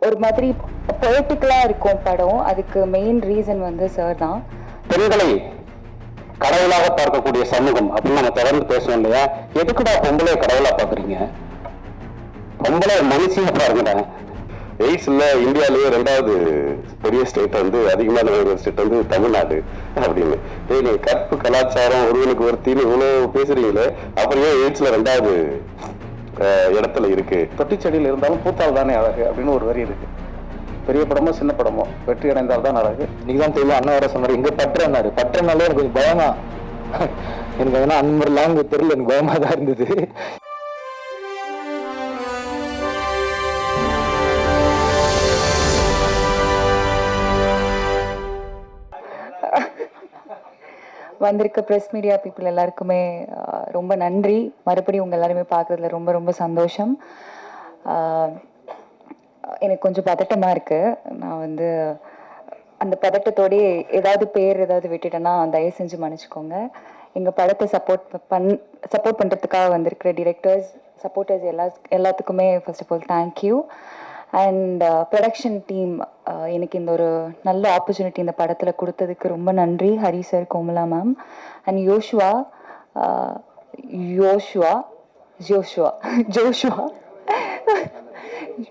ஒரு மாதிரி பொலிட்டிக்கலா இருக்கும் படம். அதுக்கு மெயின் ரீசன் வந்து சார் தான். பெண்களை கடவுளாக பார்க்கக்கூடிய சமூகம் அப்படின்னு நம்ம தொடர்ந்து பேசணும் இல்லையா? எதுக்குடா பொம்பளை கடவுளா பாக்குறீங்க? பொம்பளை மனுஷியா பாருங்கடா. எய்ட்ஸ்ல இந்தியாவிலேயே 2வது பெரிய ஸ்டேட் வந்து அதிகமான ஸ்டேட் வந்து தமிழ்நாடு அப்படின்னு. நீங்க கற்பு கலாச்சாரம் ஒருவனுக்கு ஒருத்தின்னு இவ்வளவு பேசுறீங்களே, அப்புறம் ஏன் எய்ட்ஸ்ல 2வது இடத்துல இருக்கு? தொட்டி செடியில் இருந்தாலும் பூத்தால் தானே அழகு அப்படின்னு ஒரு வரி இருக்கு. பெரிய படமோ சின்ன படமோ வெற்றி அடைந்தால் தான் அழகு. நீங்க தான் தெரியும், அண்ணா வர சொன்னாரு இங்க பற்றனாரு. பற்றனாலே எனக்கு கொஞ்சம் பயமா, எனக்கு அதெல்லாம் அந்த மாதிரி லாங்குவேஜ் தெரியல, எனக்கு பயமா தான் இருந்தது. வந்திருக்க ப்ரெஸ் மீடியா பீப்புள் எல்லாருக்குமே ரொம்ப நன்றி. மறுபடியும் உங்கள் எல்லாருமே பார்க்குறதுல ரொம்ப ரொம்ப சந்தோஷம். எனக்கு கொஞ்சம் பதட்டமாக இருக்குது. நான் வந்து அந்த பதட்டத்தோடய ஏதாவது ஏதாவது விட்டுட்டேன்னா தயவு செஞ்சு மன்னிச்சுக்கோங்க. எங்கள் படத்தை சப்போர்ட் பண்ணுறதுக்காக வந்திருக்கிற டிரெக்டர்ஸ், சப்போர்ட்டர்ஸ் எல்லாத்துக்குமே first of all thank you. And production team எனக்கு இந்த ஒரு நல்ல ஆப்பர்ச்சுனிட்டி இந்த படத்தில் கொடுத்ததுக்கு ரொம்ப நன்றி. Hari sir, Komala ma'am and Joshua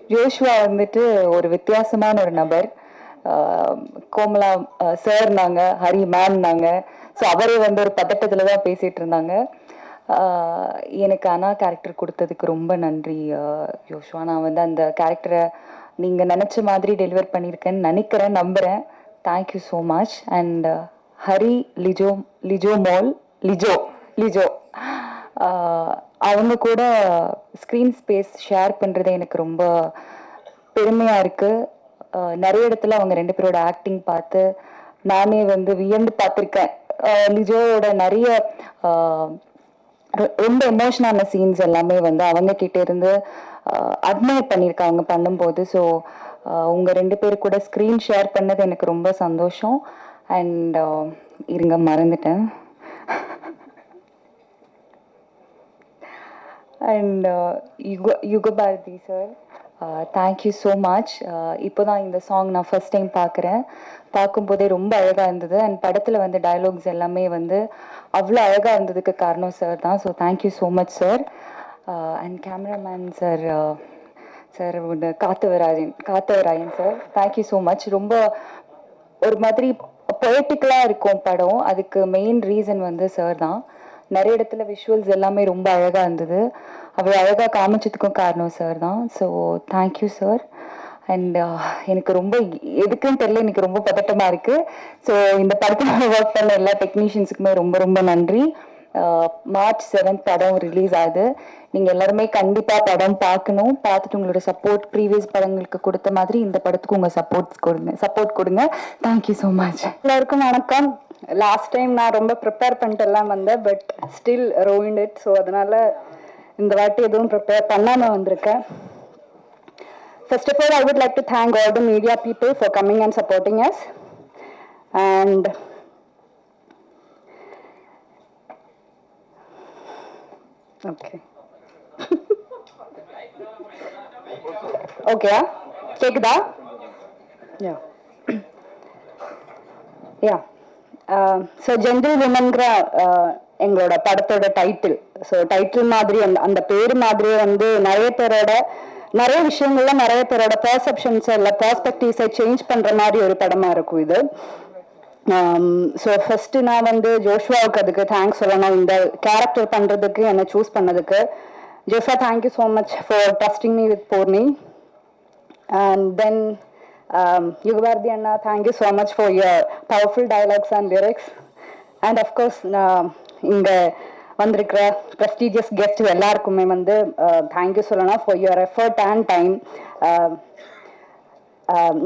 Joshua வந்துட்டு ஒரு வித்தியாசமான ஒரு நபர். கோமலா சார்னாங்க, ஹரி மேம்னாங்க. ஸோ அவரே வந்து ஒரு பதட்டத்தில் தான் பேசிகிட்டு இருந்தாங்க. எனக்கு அண்ணா கேரக்டர் கொடுத்ததுக்கு ரொம்ப நன்றி யோஷ்வா. நான் வந்து அந்த கேரக்டரை நீங்கள் நினச்ச மாதிரி டெலிவர் பண்ணியிருக்கேன்னு நினைக்கிறேன், நம்புகிறேன். Thank you so much. And Hari, Lijo அவங்க கூட ஸ்க்ரீன் ஸ்பேஸ் ஷேர் பண்ணுறது எனக்கு ரொம்ப பெருமையாக இருக்குது. நிறைய இடத்துல அவங்க 2 பேரோட ஆக்டிங் பார்த்து நானே வந்து வியந்து பார்த்துருக்கேன். லிஜோவோட நிறைய ரொம்ப எமோஷனான சீன்ஸ் எல்லாமே வந்து அவங்க கிட்ட இருந்து அட்மையர் பண்ணியிருக்காங்க பண்ணும்போது. ஸோ உங்க 2 பேர் கூட ஸ்க்ரீன் ஷேர் பண்ணது எனக்கு ரொம்ப சந்தோஷம். அண்ட் இருங்க மறந்துட்டேன். And Yugabharathi sir, thank you so much. இப்போ தான் இந்த சாங் நான் ஃபர்ஸ்ட் டைம் பார்க்கும்போதே ரொம்ப அழகாக இருந்தது. அண்ட் படத்தில் வந்து டயலாக்ஸ் எல்லாமே வந்து அவ்வளோ அழகாக இருந்ததுக்கு காரணம் சார் தான். So thank you so much sir. And cameraman sir, Kathavarayan sir, thank you so much. ரொம்ப ஒரு மாதிரி பொலிட்டிக்கலாக இருக்கும் படம். அதுக்கு மெயின் ரீசன் வந்து சார் தான். நிறைய இடத்துல விஷுவல்ஸ் எல்லாமே ரொம்ப அழகாக இருந்தது. அவ்வளோ அழகாக காமிச்சதுக்கும் காரணம் சார் தான். So thank you sir. அண்ட் எனக்கு ரொம்ப எதுக்குன்னு தெரியல, எனக்கு ரொம்ப பதட்டமாக இருக்குது. ஸோ இந்த படத்தில் ஒர்க் பண்ண எல்லா டெக்னீஷியன்ஸுக்குமே ரொம்ப ரொம்ப நன்றி. மார்ச் 7 படம் ரிலீஸ் ஆகுது. நீங்கள் எல்லாருமே கண்டிப்பாக படம் பார்க்கணும். பார்த்துட்டு உங்களோட சப்போர்ட் ப்ரீவியஸ் படங்களுக்கு கொடுத்த மாதிரி இந்த படத்துக்கு உங்கள் சப்போர்ட் கொடுங்க. Thank you so much. எல்லாருக்கும் வணக்கம். லாஸ்ட் டைம் நான் ரொம்ப ப்ரிப்பேர் பண்ணிட்டு எல்லாம் வந்தேன், பட் ஸ்டில் ரோயின்ட் இட். ஸோ அதனால இந்த வாட்டி எதுவும் ப்ரிப்பேர் பண்ணாமல் வந்திருக்கேன். First of all, I would like to thank all the media people for coming and supporting us. And okay. Okay, take that. Yeah. Yeah. So Gentle Women-ங்கிற எங்களோட படத்தோட title. So title மாதிரி அந்த பேர் மாதிரியே வந்து நிறைய விஷயங்கள்ல நிறைய பேரோட பெர்செப்ஷன்ஸை இல்லை பெர்ஸ்பெக்டிவ்ஸை சேஞ்ச் பண்ணுற மாதிரி ஒரு படமாக இருக்கும் இது. ஸோ ஃபஸ்ட்டு நான் வந்து ஜோஷ்வாவுக்கு அதுக்கு தேங்க்ஸ் சொல்லணும், இந்த கேரக்டர் பண்ணுறதுக்கு என்னை சூஸ் பண்ணதுக்கு. Joshua, thank you so much for trusting me with Poorni. And then Yugabharathi Anna, thank you so much for your powerful dialogues and lyrics. And of course நான் இங்கே வந்திருக்கிற ப்ரெஸ்டீஜியஸ் கெஸ்ட் எல்லாருக்குமே வந்து தேங்க்யூ சொல்லணும் for your effort and time.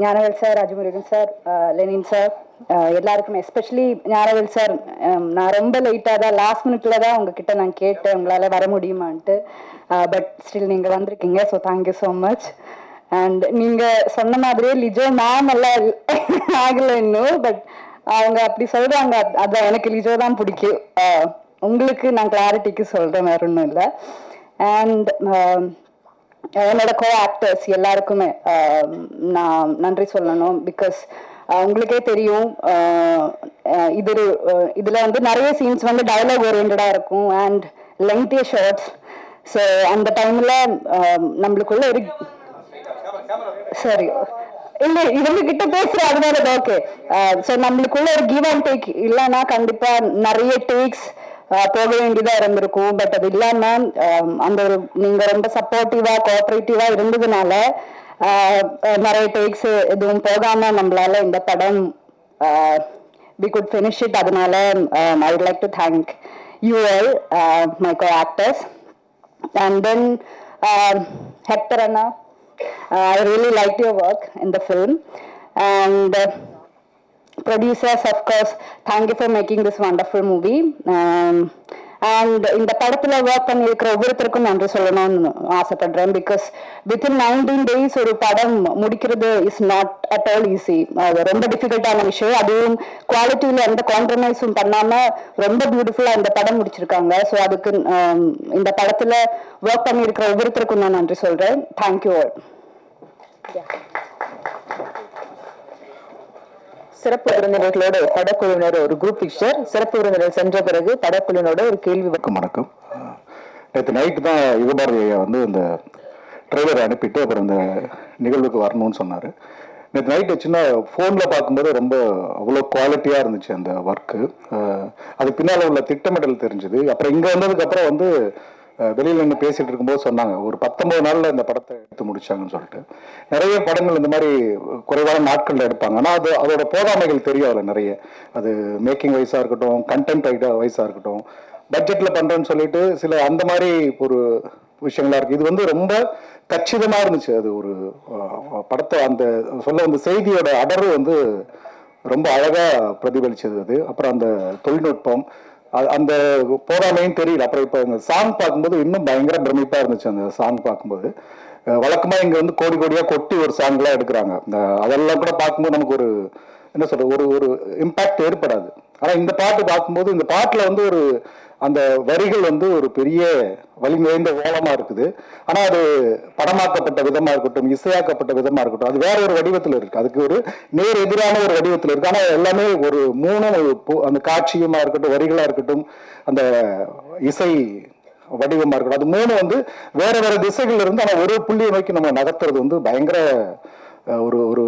Gnanavel sir, Rajamurugan sir, Lenin sir, எல்லாருக்குமே especially Gnanavel sir. நான் ரொம்ப லேட்டாக தான் லாஸ்ட் மினிட்ல தான் உங்ககிட்ட நான் கேட்டேன் உங்களால் வர முடியுமான்ட்டு. பட் ஸ்டில் நீங்கள் வந்திருக்கீங்க. So thank you so much. And நீங்கள் சொன்ன மாதிரியே லிஜோ மேம் எல்லாம் ஆகலை இன்னும், பட் அவங்க அப்படி சொல்கிறாங்க. அதான் எனக்கு லிஜோ தான் பிடிக்கும். உங்களுக்கு நான் கிளாரிட்டிக்கு சொல்கிறேன், வேற ஒன்றும் இல்லை. அண்ட் என்னோட கோ ஆக்டர்ஸ் எல்லாருக்குமே நான் நன்றி சொல்லணும். பிகாஸ் உங்களுக்கே தெரியும், இதுல வந்து நிறைய சீன்ஸ் வந்து டயலாக் ஓரியன்டா இருக்கும் அண்ட் லெங்க்திய ஷார்ட்ஸ். ஸோ அந்த டைம்ல நம்மளுக்குள்ள ஒரு சரி இல்ல இவங்க கிட்ட பேசுற அதனால ஓகே. ஸோ நம்மளுக்குள்ள ஒரு கிவ் அண்ட் டேக் இல்லைன்னா கண்டிப்பா நிறைய டேக்ஸ் போக வேண்டியதா இருந்திருக்கும். பட் அது இல்லாம அந்த ஒரு நீங்க ரொம்ப சப்போர்ட்டிவா கோஆபரேட்டிவா இருந்ததுனால நிறைய டேக்ஸ் எதுவும் போகாம நம்மளால இந்த படம் we could finish it. அதனால I would like to thank you all, my co-actors. And then Hector Anna, I really liked your work in the film. And producers, of course, thank you for making this wonderful movie. And இந்த படத்துல work பண்ணியிருக்கிற ஒவ்வொருத்தருக்கும் நன்றி சொல்லணும்னு ஆசைப்படுறேன். Because within 19 days ஒரு படம் முடிக்கிறது is not at all easy. அது ரொம்ப டிஃபிகல்ட்டான விஷயம். அதுவும் குவாலிட்டியில எந்த காம்ப்ரமைஸும் பண்ணாம ரொம்ப பியூட்டிஃபுல்லா இந்த படம் முடிச்சிருக்காங்க. ஸோ அதுக்கு இந்த படத்துல ஒர்க் பண்ணியிருக்கிற ஒவ்வொருத்தருக்கும் நான் நன்றி சொல்றேன். Thank you all. சிறப்பு விருந்தினர்களோட படக்குழுவினர் ஒரு குரூப் பிக்சர். சிறப்பு விருந்தினர் சென்ற பிறகு படக்குழுவினோட ஒரு கேள்வி. வணக்கம். நேற்று நைட்டு தான் யுகபாரதி ஐயா வந்து இந்த ட்ரெய்லரை அனுப்பிட்டு அப்புறம் இந்த நிகழ்வுக்கு வரணும்னு சொன்னார். நேற்று நைட்டு சின்ன ஃபோனில் பார்க்கும்போது ரொம்ப அவ்வளோ குவாலிட்டியாக இருந்துச்சு அந்த ஒர்க்கு. அது பின்னால் உள்ள திட்டமிடல் தெரிஞ்சுது. அப்புறம் இங்கே வந்ததுக்கப்புறம் வந்து வெளியில் நின்று பேசிகிட்டு இருக்கும்போது சொன்னாங்க ஒரு 19 நாளில் இந்த படத்தை எடுத்து முடிச்சாங்கன்னு சொல்லிட்டு. நிறைய படங்கள் இந்த மாதிரி குறைவான நாட்களில் எடுப்பாங்க. ஆனால் அதோட போதாமைகள் தெரியும் அதில் நிறைய. அது மேக்கிங் வைஸாக இருக்கட்டும், கண்டென்ட் வைஸாக இருக்கட்டும், பட்ஜெட்டில் பண்ணுறேன்னு சொல்லிட்டு சில அந்த மாதிரி ஒரு விஷயங்களா இருக்குது. இது வந்து ரொம்ப கச்சிதமாக இருந்துச்சு. அது ஒரு படத்தை அந்த சொல்ல அந்த செய்தியோட அடர்வு வந்து ரொம்ப அழகாக பிரதிபலிச்சது அது. அப்புறம் அந்த தொழில்நுட்பம் அந்த போராமையும் தெரியல. அப்புறம் இப்போ இந்த சாங் பார்க்கும்போது இன்னும் பயங்கர பிரமிப்பாக இருந்துச்சு. அந்த சாங் பார்க்கும்போது வழக்கமாக இங்கே வந்து கோடி கோடியாக கொட்டி ஒரு சாங்லாம் எடுக்கிறாங்க. அதெல்லாம் கூட பார்க்கும்போது நமக்கு ஒரு என்ன சொல்றது ஒரு இம்பாக்ட் ஏற்படாது. ஆனால் இந்த பாட்டு பார்க்கும்போது இந்த பாட்டில் வந்து ஒரு அந்த வரிகள் வந்து ஒரு பெரிய வலிமைந்த ஓலமாக இருக்குது. ஆனால் அது படமாக்கப்பட்ட விதமாக இருக்கட்டும், இசையாக்கப்பட்ட விதமாக இருக்கட்டும், அது வேற ஒரு வடிவத்தில் இருக்குது. அதுக்கு ஒரு நேர் எதிரான ஒரு வடிவத்தில் இருக்குது. ஆனால் எல்லாமே ஒரு அந்த காட்சியமாக இருக்கட்டும், வரிகளாக இருக்கட்டும், அந்த இசை வடிவமாக இருக்கட்டும், அது மூணு வந்து வேற வேற திசைகள் இருந்து ஆனால் ஒரு புள்ளியை நோக்கி நம்ம நகர்த்துறது வந்து பயங்கர ஒரு ஒரு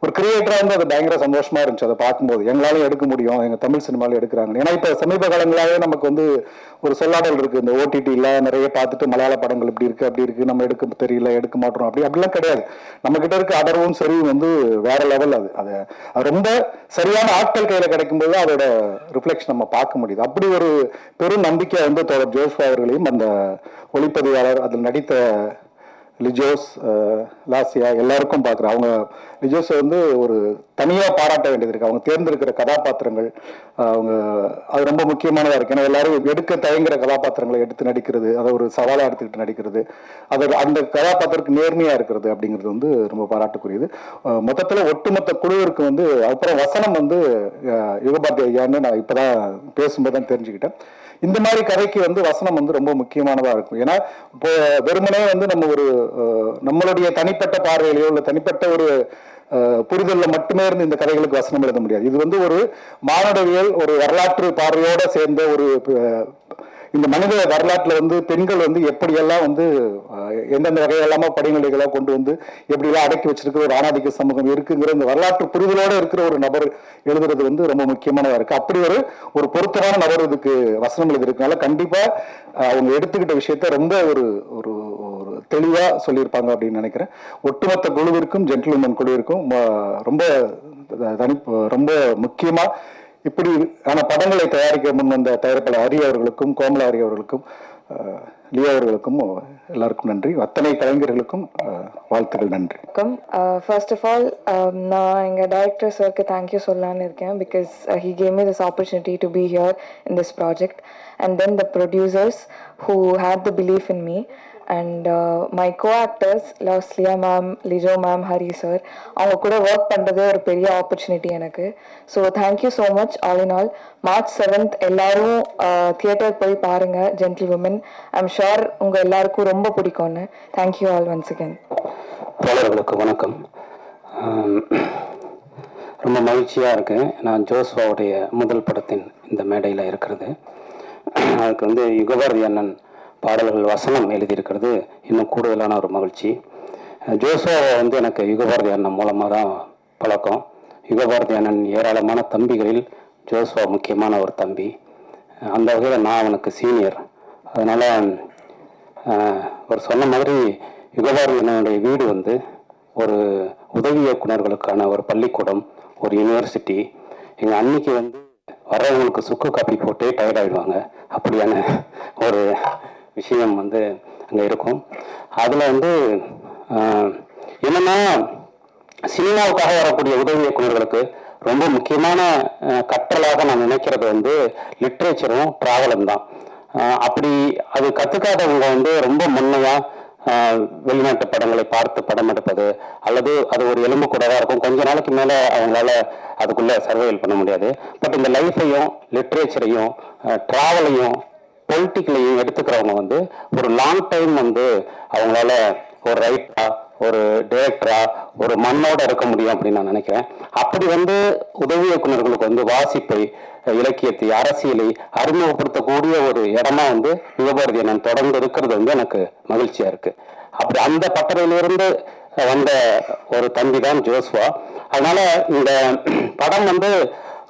ஒரு கிரியேட்டராக வந்து அது பயங்கர சந்தோஷமா இருந்துச்சு. அதை பார்க்கும்போது எங்களாலும் எடுக்க முடியும், எங்கள் தமிழ் சினிமாவில் எடுக்கிறாங்க. ஏன்னா இப்போ சமீப காலங்களாகவே நமக்கு வந்து ஒரு சொல்லாடல் இருக்குது. இந்த ஓடிடியில் நிறைய பார்த்துட்டு மலையாள படங்கள் இப்படி இருக்குது அப்படி இருக்குது, நம்ம எடுக்க தெரியல, எடுக்க மாட்டோம், அப்படிலாம் கிடையாது. நம்மக்கிட்ட இருக்க அடர்வும் சரிவும் வந்து வேற லெவல். அது ரொம்ப சரியான ஆட்கள் கையில் கிடைக்கும்போது அதோட ரிஃப்ளெக்ஷன் நம்ம பார்க்க முடியுது. அப்படி ஒரு பெரும் நம்பிக்கை வந்து தோழர் ஜோஷ்வா அவர்களையும் அந்த ஒளிப்பதிவாளர் அதில் நடித்த லிஜோஸ், லாசியா எல்லாருக்கும் பார்க்குறேன். அவங்க லிஜோஸ் வந்து ஒரு தனியாக பாராட்ட வேண்டியது இருக்குது. அவங்க தேர்ந்தெடுக்கிற கதாபாத்திரங்கள் அவங்க அது ரொம்ப முக்கியமானதாக இருக்குது. ஏன்னா எல்லாரும் எடுக்க தயங்குற கதாபாத்திரங்களை எடுத்து நடிக்கிறது, அதை ஒரு சவாலாக எடுத்துக்கிட்டு நடிக்கிறது, அது அந்த கதாபாத்திரத்துக்கு நேர்மையாக இருக்கிறது அப்படிங்கிறது வந்து ரொம்ப பாராட்டுக்குரியது. மொத்தத்தில் ஒட்டுமொத்த குழுவிற்கு வந்து அப்புறம் வசனம் வந்து யுகபாரதி ஐயான்னு நான் இப்போ தான் பேசும்போது தான் தெரிஞ்சுக்கிட்டேன். இந்த மாதிரி கதைக்கு வந்து வசனம் வந்து ரொம்ப முக்கியமானதாக இருக்கும். ஏன்னா இப்போ வெறுமனே வந்து நம்ம ஒரு நம்மளுடைய தனிப்பட்ட பார்வையிலையோ இல்லை தனிப்பட்ட ஒரு புரிதல்ல மட்டுமே இருந்து இந்த கதைகளுக்கு வசனம் எழுத முடியாது. இது வந்து ஒரு மானுடவியல், ஒரு வரலாற்று பார்வையோட சேர்ந்த ஒரு இந்த மனித வரலாற்றுல வந்து பெண்கள் வந்து எப்படியெல்லாம் வந்து எந்தெந்த வகையெல்லாம படிநிலைகளாக கொண்டு வந்து எப்படியெல்லாம் அடக்கி வச்சிருக்கிற ஒரு ஆணாதிக்க சமூகம் இருக்குங்கிற இந்த வரலாற்று புரிதலோட இருக்கிற ஒரு நபர் எழுதுறது வந்து ரொம்ப முக்கியமானதா இருக்கு. அப்படி ஒரு பொருத்தமான நபர் இதுக்கு வசனம் எழுதிருக்கனால கண்டிப்பா அவங்க எடுத்துக்கிட்ட விஷயத்த ரொம்ப ஒரு ஒரு தெளிவா சொல்லியிருப்பாங்க அப்படின்னு நினைக்கிறேன். ஒட்டுமொத்த குழுவிற்கும், ஜென்டில்மேன் குழுவிற்கும் ரொம்ப முக்கியமா இப்படி ஆன படங்களை தயாரிக்க முன் வந்த தயாரிப்பாளர் ஹரி அவர்களுக்கும், கோமலா ஹரி அவர்களுக்கும், லியா அவர்களுக்கும் எல்லாருக்கும் நன்றி. அத்தனை கலைஞர்களுக்கும் வாழ்த்துக்கள். நன்றி. ஃபர்ஸ்ட் ஆஃப் ஆல் நான் எங்கள் டைரக்டர் சாருக்கு தேங்க்யூ சொல்லலான்னு இருக்கேன். Because he gave me this opportunity to be here in this project. And then the producers who had the belief in me. And my co-actors Losliya ma'am, Lijo ma'am, Hari sir, அவங்க கூட work பண்ணுறதே ஒரு பெரிய opportunity எனக்கு. So thank you so much. All in all, March 7th எல்லாரும் theatre போய் பாருங்கள் gentle woman. I'm sure உங்கள் எல்லாருக்கும் ரொம்ப பிடிக்கும்னு. Thank you all once again. தோழர்களுக்கு வணக்கம். ரொம்ப மகிழ்ச்சியாக இருக்குது. நான் ஜோஸ்வாவுடைய முதல் படத்தின் இந்த மேடையில் இருக்கிறது. அதுக்கு வந்து யுகபாரதி அண்ணன் பாடல்கள் வசனம் எழுதியிருக்கிறது இன்னும் கூடுதலான ஒரு மகிழ்ச்சி. ஜோஸ்வாவை வந்து எனக்கு யுகபாரதி அண்ணன் மூலமாக தான் பழக்கம். யுகபாரதி அண்ணன் ஏராளமான தம்பிகளில் ஜோஸ்வா முக்கியமான ஒரு தம்பி. அந்த வகையில் நான் அவனுக்கு சீனியர். அதனால் அவர் சொன்ன மாதிரி யுகபாரதி அண்ணனுடைய வீடு வந்து ஒரு உதவி இயக்குநர்களுக்கான ஒரு பள்ளிக்கூடம், ஒரு யூனிவர்சிட்டி. எங்கள் அன்னைக்கு வந்து வர்றவங்களுக்கு சுக்கு காப்பி போட்டு டயர்ட் ஆகிடுவாங்க. அப்படியான ஒரு விஷயம் வந்து அங்கே இருக்கும். அதில் வந்து என்னென்னா, சினிமாவுக்காக வரக்கூடிய உதவி இயக்குநர்களுக்கு ரொம்ப முக்கியமான கற்றலாக நான் நினைக்கிறது வந்து லிட்ரேச்சரும் ட்ராவலும் தான். அப்படி அது கற்றுக்காதவங்க வந்து ரொம்ப முன்னையாக வெளிநாட்டு படங்களை பார்த்து படம் எடுப்பது, அல்லது அது ஒரு எலும்பு கூடவா இருக்கும். கொஞ்ச நாளைக்கு மேலே அவங்களால அதுக்குள்ளே சர்வைவல் பண்ண முடியாது. பட் இந்த லைஃப்பையும் லிட்ரேச்சரையும் ட்ராவலையும் பொலிட்டிக்கலையும் எடுத்துக்கிறவங்க வந்து ஒரு லாங் டைம் வந்து அவங்களால ஒரு ரைட்டரா, ஒரு டைரக்டரா, ஒரு மண்ணோட இருக்க முடியும் அப்படின்னு நான் நினைக்கிறேன். அப்படி வந்து உதவி இயக்குநர்களுக்கு வந்து வாசிப்பை, இலக்கியத்தை, அரசியலை அறிமுகப்படுத்தக்கூடிய ஒரு இடமா வந்து யுகபாரதி அண்ணன் தொடர்ந்து இருக்கிறது வந்து எனக்கு மகிழ்ச்சியா இருக்கு. அப்படி அந்த பட்டறையிலிருந்து வந்த ஒரு தம்பி தான் ஜோஸ்வா. அதனால இந்த படம் வந்து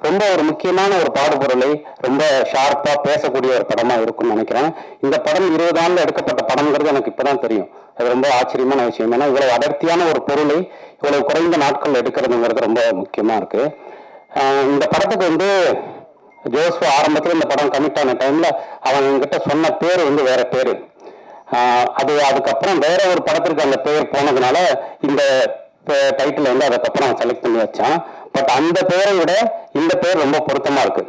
ரொம்ப ஒரு முக்கியமான ஒரு பாடுபொருளை ரொம்ப ஷார்ப்பா பேசக்கூடிய ஒரு படமா இருக்கும்னு நினைக்கிறேன். இந்த படம் 20 ஆண்டுல எடுக்கப்பட்ட படம்ங்கிறது எனக்கு இப்பதான் தெரியும். அது ரொம்ப ஆச்சரியமான விஷயம். ஏன்னா இவ்வளவு அடர்த்தியான ஒரு பொருளை இவ்வளவு குறைந்த நாட்கள் எடுக்கிறதுங்கிறது ரொம்ப முக்கியமா இருக்கு. இந்த படத்துக்கு வந்து ஜோஸ்வா ஆரம்பத்தில் இந்த படம் கமிட் ஆன டைம்ல அவன் என்கிட்ட சொன்ன பேர் வந்து வேற பேரு. அதுக்கப்புறம் வேற ஒரு படத்திற்கு அந்த பேர் போனதுனால இந்த டைட்டில் வந்து அதுக்கப்புறம் செலக்ட் பண்ணி வச்சான். பட் அந்த பேரை விட இந்த பேர் ரொம்ப பொருத்தமா இருக்கு.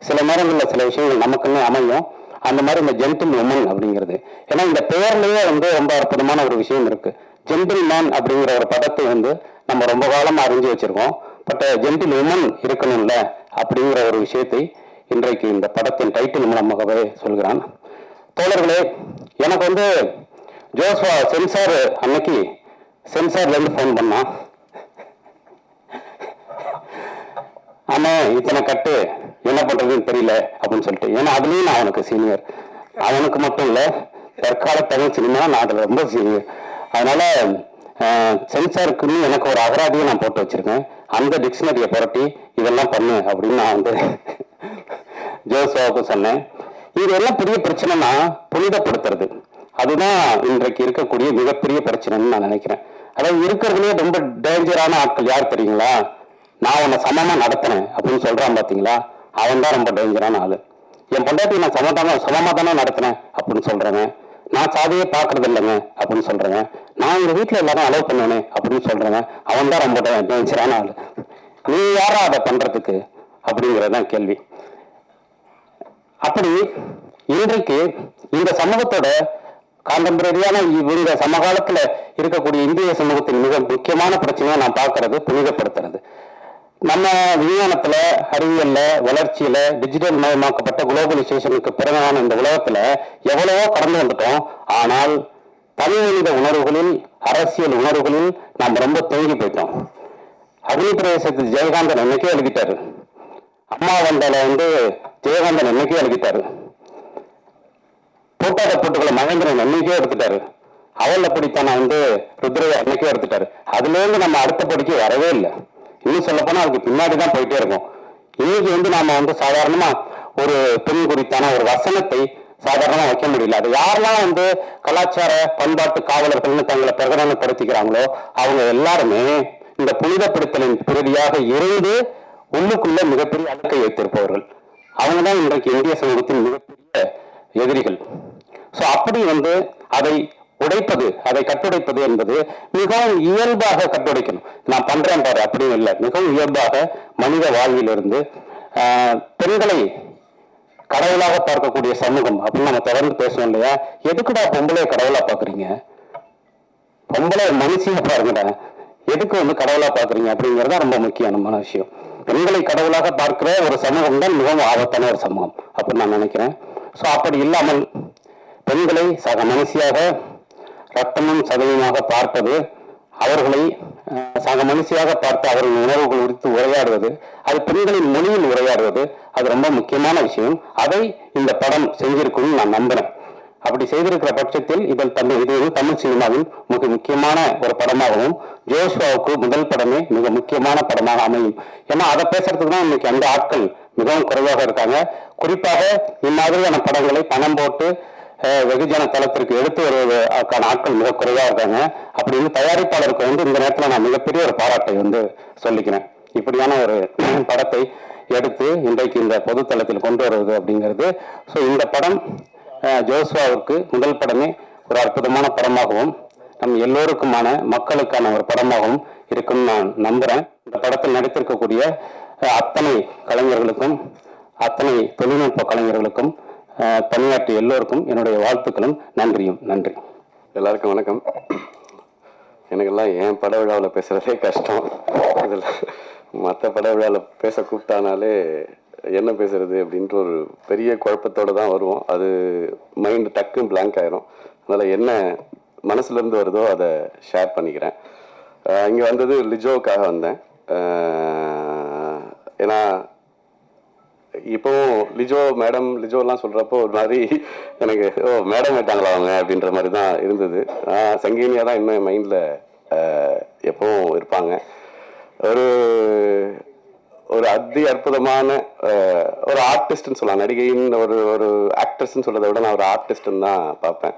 சில நேரங்களில் சில விஷயங்கள் நமக்குன்னு அமையும். அந்த மாதிரி இந்த ஜென்டில் உமன் அப்படிங்கிறது, ஏன்னா இந்த பெயர்லயே வந்து ரொம்ப அற்புதமான ஒரு விஷயம் இருக்கு. ஜென்டில் மேன் அப்படிங்கிற ஒரு படத்தை வந்து நம்ம ரொம்ப காலமா அறிஞ்சு வச்சிருக்கோம். பட் ஜென்டில் உமன் இருக்கணும்ல அப்படிங்கிற ஒரு விஷயத்தை இன்றைக்கு இந்த படத்தின் டைட்டில் மூலமாகவே சொல்கிறான். தோழர்களே, எனக்கு வந்து ஜோஸ்வா சென்சார் அன்னைக்கு சென்சார்ல இருந்து ஃபோன் பண்ணான். ஆமா, இத்தனை கட்டு என்ன பண்றதுன்னு தெரியல அப்படின்னு சொல்லிட்டு. ஏன்னா அதுலயும் நான் அவனுக்கு சீனியர். அவனுக்கு மட்டும் இல்ல, தற்கால தமிழ் சினிமா நான் அதுல ரொம்ப சீனியர். அதனால சென்சாருக்குன்னு எனக்கு ஒரு அகராதியை நான் போட்டு வச்சிருக்கேன். அந்த டிக்ஷனரியை புரட்டி இதெல்லாம் பண்ணு அப்படின்னு நான் வந்து ஜோஸ்வாவுக்கு சொன்னேன். இது எல்லாம் பெரிய பிரச்சனைனா புனிதப்படுத்துறது. அதுதான் இன்றைக்கு இருக்கக்கூடிய மிகப்பெரிய பிரச்சனைன்னு நான் நினைக்கிறேன். அதாவது இருக்கிறதுலேயே ரொம்ப டேஞ்சரான ஆட்கள் யார் தெரியுங்களா? நான் உன்னை சமமா நடத்தினேன் அப்படின்னு சொல்றான் பாத்தீங்களா, அவன் தான் ரொம்ப டேஞ்சரான ஆளு. என் பொண்டாட்டி நான் சமமா தானே நடத்தினேன் அப்படின்னு சொல்றேன். நான் சாதியே பாக்குறது இல்லைங்க அப்படின்னு சொல்றேன். நான் எங்க வீட்டுல எல்லாரும் அலோவ் பண்ணுவேனே அப்படின்னு சொல்றேன். அவன் தான் ரொம்ப டேஞ்சரான ஆளு. நீ யாரா அதை பண்றதுக்கு அப்படிங்கறதுதான் கேள்வி. அப்படி இன்றைக்கு இந்த சமூகத்தோட கான்டெம்பரரியான இவங்க சமகாலத்துல இருக்கக்கூடிய இந்திய சமூகத்தின் மிக முக்கியமான பிரச்சனையா நான் பார்க்கறது புனிதப்படுத்துறது. நம்ம விஞ்ஞானத்துல, அறிவியல்ல, வளர்ச்சியில, டிஜிட்டல் மயமாக்கப்பட்ட குளோபலைசேஷனுக்கு பிறகான இந்த உலகத்துல எவ்வளவோ கடந்து வந்துட்டோம். ஆனால் தனி மனித உணர்வுகளில், அரசியல் உணர்வுகளில் நாம் ரொம்ப தேங்கி போயிட்டோம். அக்னி பிரவேசத்துக்கு ஜெயகாந்தன் என்னைக்கே எழுதிட்டாரு. அம்மா வந்தால வந்து ஜெயகாந்தன் என்னைக்கே எழுதிட்டாரு. போட்டாத போட்டுக்களை மகேந்திரன் என்னைக்கே எடுத்துட்டாரு. அவள் அப்படித்தான வந்து ருத்ரையா என்னைக்கே எடுத்துட்டாரு. அதுல இருந்து நம்ம அடுத்த படிக்க வரவே இல்லை. இன்னும் சொல்ல போனா அதுக்கு பின்னாடிதான் போயிட்டே இருக்கும். இன்னைக்கு வந்து நாம வந்து சாதாரணமா ஒரு பெண் குறித்தான ஒரு வசனத்தை சாதாரணமா வைக்க முடியல. அது யாரெல்லாம் வந்து கலாச்சார பண்பாட்டு காவலர்கள்னு தங்களை பிரகடனப்படுத்திக்கிறாங்களோ அவங்க எல்லாருமே இந்த புனிதப்படுத்தலின் பிரதியாக இருந்து உள்ளுக்குள்ள மிகப்பெரிய அழுக்கை வைத்திருப்பவர்கள். அவங்கதான் இன்றைக்கு இந்திய சமூகத்தின் மிகப்பெரிய எதிரிகள். சோ அப்படி வந்து அதை உடைப்பது, அதை கட்டுடைப்பது என்பது மிகவும் இயல்பாக கட்டுடைக்கணும். நான் பண்றேன் பாரு அப்படின்னு இல்லை, மிகவும் இயல்பாக மனித வாழ்விலிருந்து பெண்களை கடவுளாக பார்க்கக்கூடிய சமூகம் அப்படின்னு நம்ம தொடர்ந்து பேசுவோம் இல்லையா? எதுக்குடா பொம்பளைய கடவுளா பாக்குறீங்க? பொம்பளை மனுஷியா பாருங்கடா, எதுக்கு வந்து கடவுளா பாக்குறீங்க அப்படிங்கிறதா ரொம்ப முக்கியமான விஷயம். பெண்களை கடவுளாக பார்க்கிற ஒரு சமூகம் தான் மிகவும் ஆபத்தான ஒரு சமூகம் அப்படின்னு நான் நினைக்கிறேன். ஸோ அப்படி இல்லாமல் பெண்களை சக மனுஷியாக ரத்தமும் சதவீதமாக பார்ப்பது, அவர்களை சக மனுஷியாக பார்த்து அவர்களின் உணர்வுகள் குறித்து உரையாடுவது, அது பெண்களின் மொழியில் உரையாடுவது, அது ரொம்ப முக்கியமான விஷயம். அதை இந்த படம் செஞ்சிருக்கும்னு நான் நம்புறேன். அப்படி செய்திருக்கிற பட்சத்தில் இது தமிழ் சினிமாவின் மிக முக்கியமான ஒரு படமாகவும், ஜோஷ்வாவுக்கு முதல் படமே மிக முக்கியமான படமாக அமையும். ஏன்னா அதை பேசுறதுக்கு தான் இன்னைக்கு அந்த ஆட்கள் மிகவும் குறைவாக இருக்காங்க. குறிப்பாக இம்மாதிரியான படங்களை பணம் போட்டு வெகுஜன தளத்திற்கு எடுத்து வருவதற்கான ஆட்கள் மிக குறைவாக இருக்காங்க. அப்படின்னு தயாரிப்பாளருக்கு வந்து இந்த நேரத்தில் நான் மிகப்பெரிய ஒரு பாராட்டை வந்து சொல்லிக்கிறேன். இப்படியான ஒரு படத்தை எடுத்து இன்றைக்கு இந்த பொதுத்தளத்தில் கொண்டு வருவது அப்படிங்கிறது. ஸோ இந்த படம் ஜோஸ்வாவிற்கு முதல் படமே ஒரு அற்புதமான படமாகவும் நம் எல்லோருக்குமான மக்களுக்கான ஒரு படமாகவும் இருக்குன்னு நான் நம்புறேன். இந்த படத்தில் நடித்திருக்கக்கூடிய அத்தனை கலைஞர்களுக்கும், அத்தனை தொழில்நுட்ப கலைஞர்களுக்கும், பணியாற்றிய எல்லோருக்கும் என்னுடைய வாழ்த்துக்களும் நன்றியும். நன்றி. எல்லாருக்கும் வணக்கம். எனக்கெல்லாம் என் பட விழாவில் பேசுகிறதே கஷ்டம். இதில் மற்ற பட விழாவில் பேச கூப்பிட்டானாலே என்ன பேசுறது அப்படின்ட்டு ஒரு பெரிய குழப்பத்தோடு தான் வருவோம். அது மைண்டு டக்குன்னு பிளாங்க் ஆயிரும். அதனால் என்ன மனசுலேருந்து வருதோ அதை ஷேர் பண்ணிக்கிறேன். இங்கே வந்தது லிஜோவுக்காக வந்தேன். ஏன்னா இப்போவும் லிஜோலாம் சொல்கிறப்போ ஒரு மாதிரி எனக்கு மேடம் ஆயிட்டாங்களா அவங்க அப்படின்ற மாதிரி தான் இருந்தது. சங்கீனியாக தான் இன்னும் என் மைண்டில் எப்பவும் இருப்பாங்க. ஒரு அற்புதமான ஒரு ஆர்டிஸ்ட்னு சொல்லலாம். நடிகையின் ஒரு ஆக்ட்ரஸ்ன்னு சொல்றதை விட நான் ஒரு ஆர்டிஸ்ட்னு தான் பார்ப்பேன்.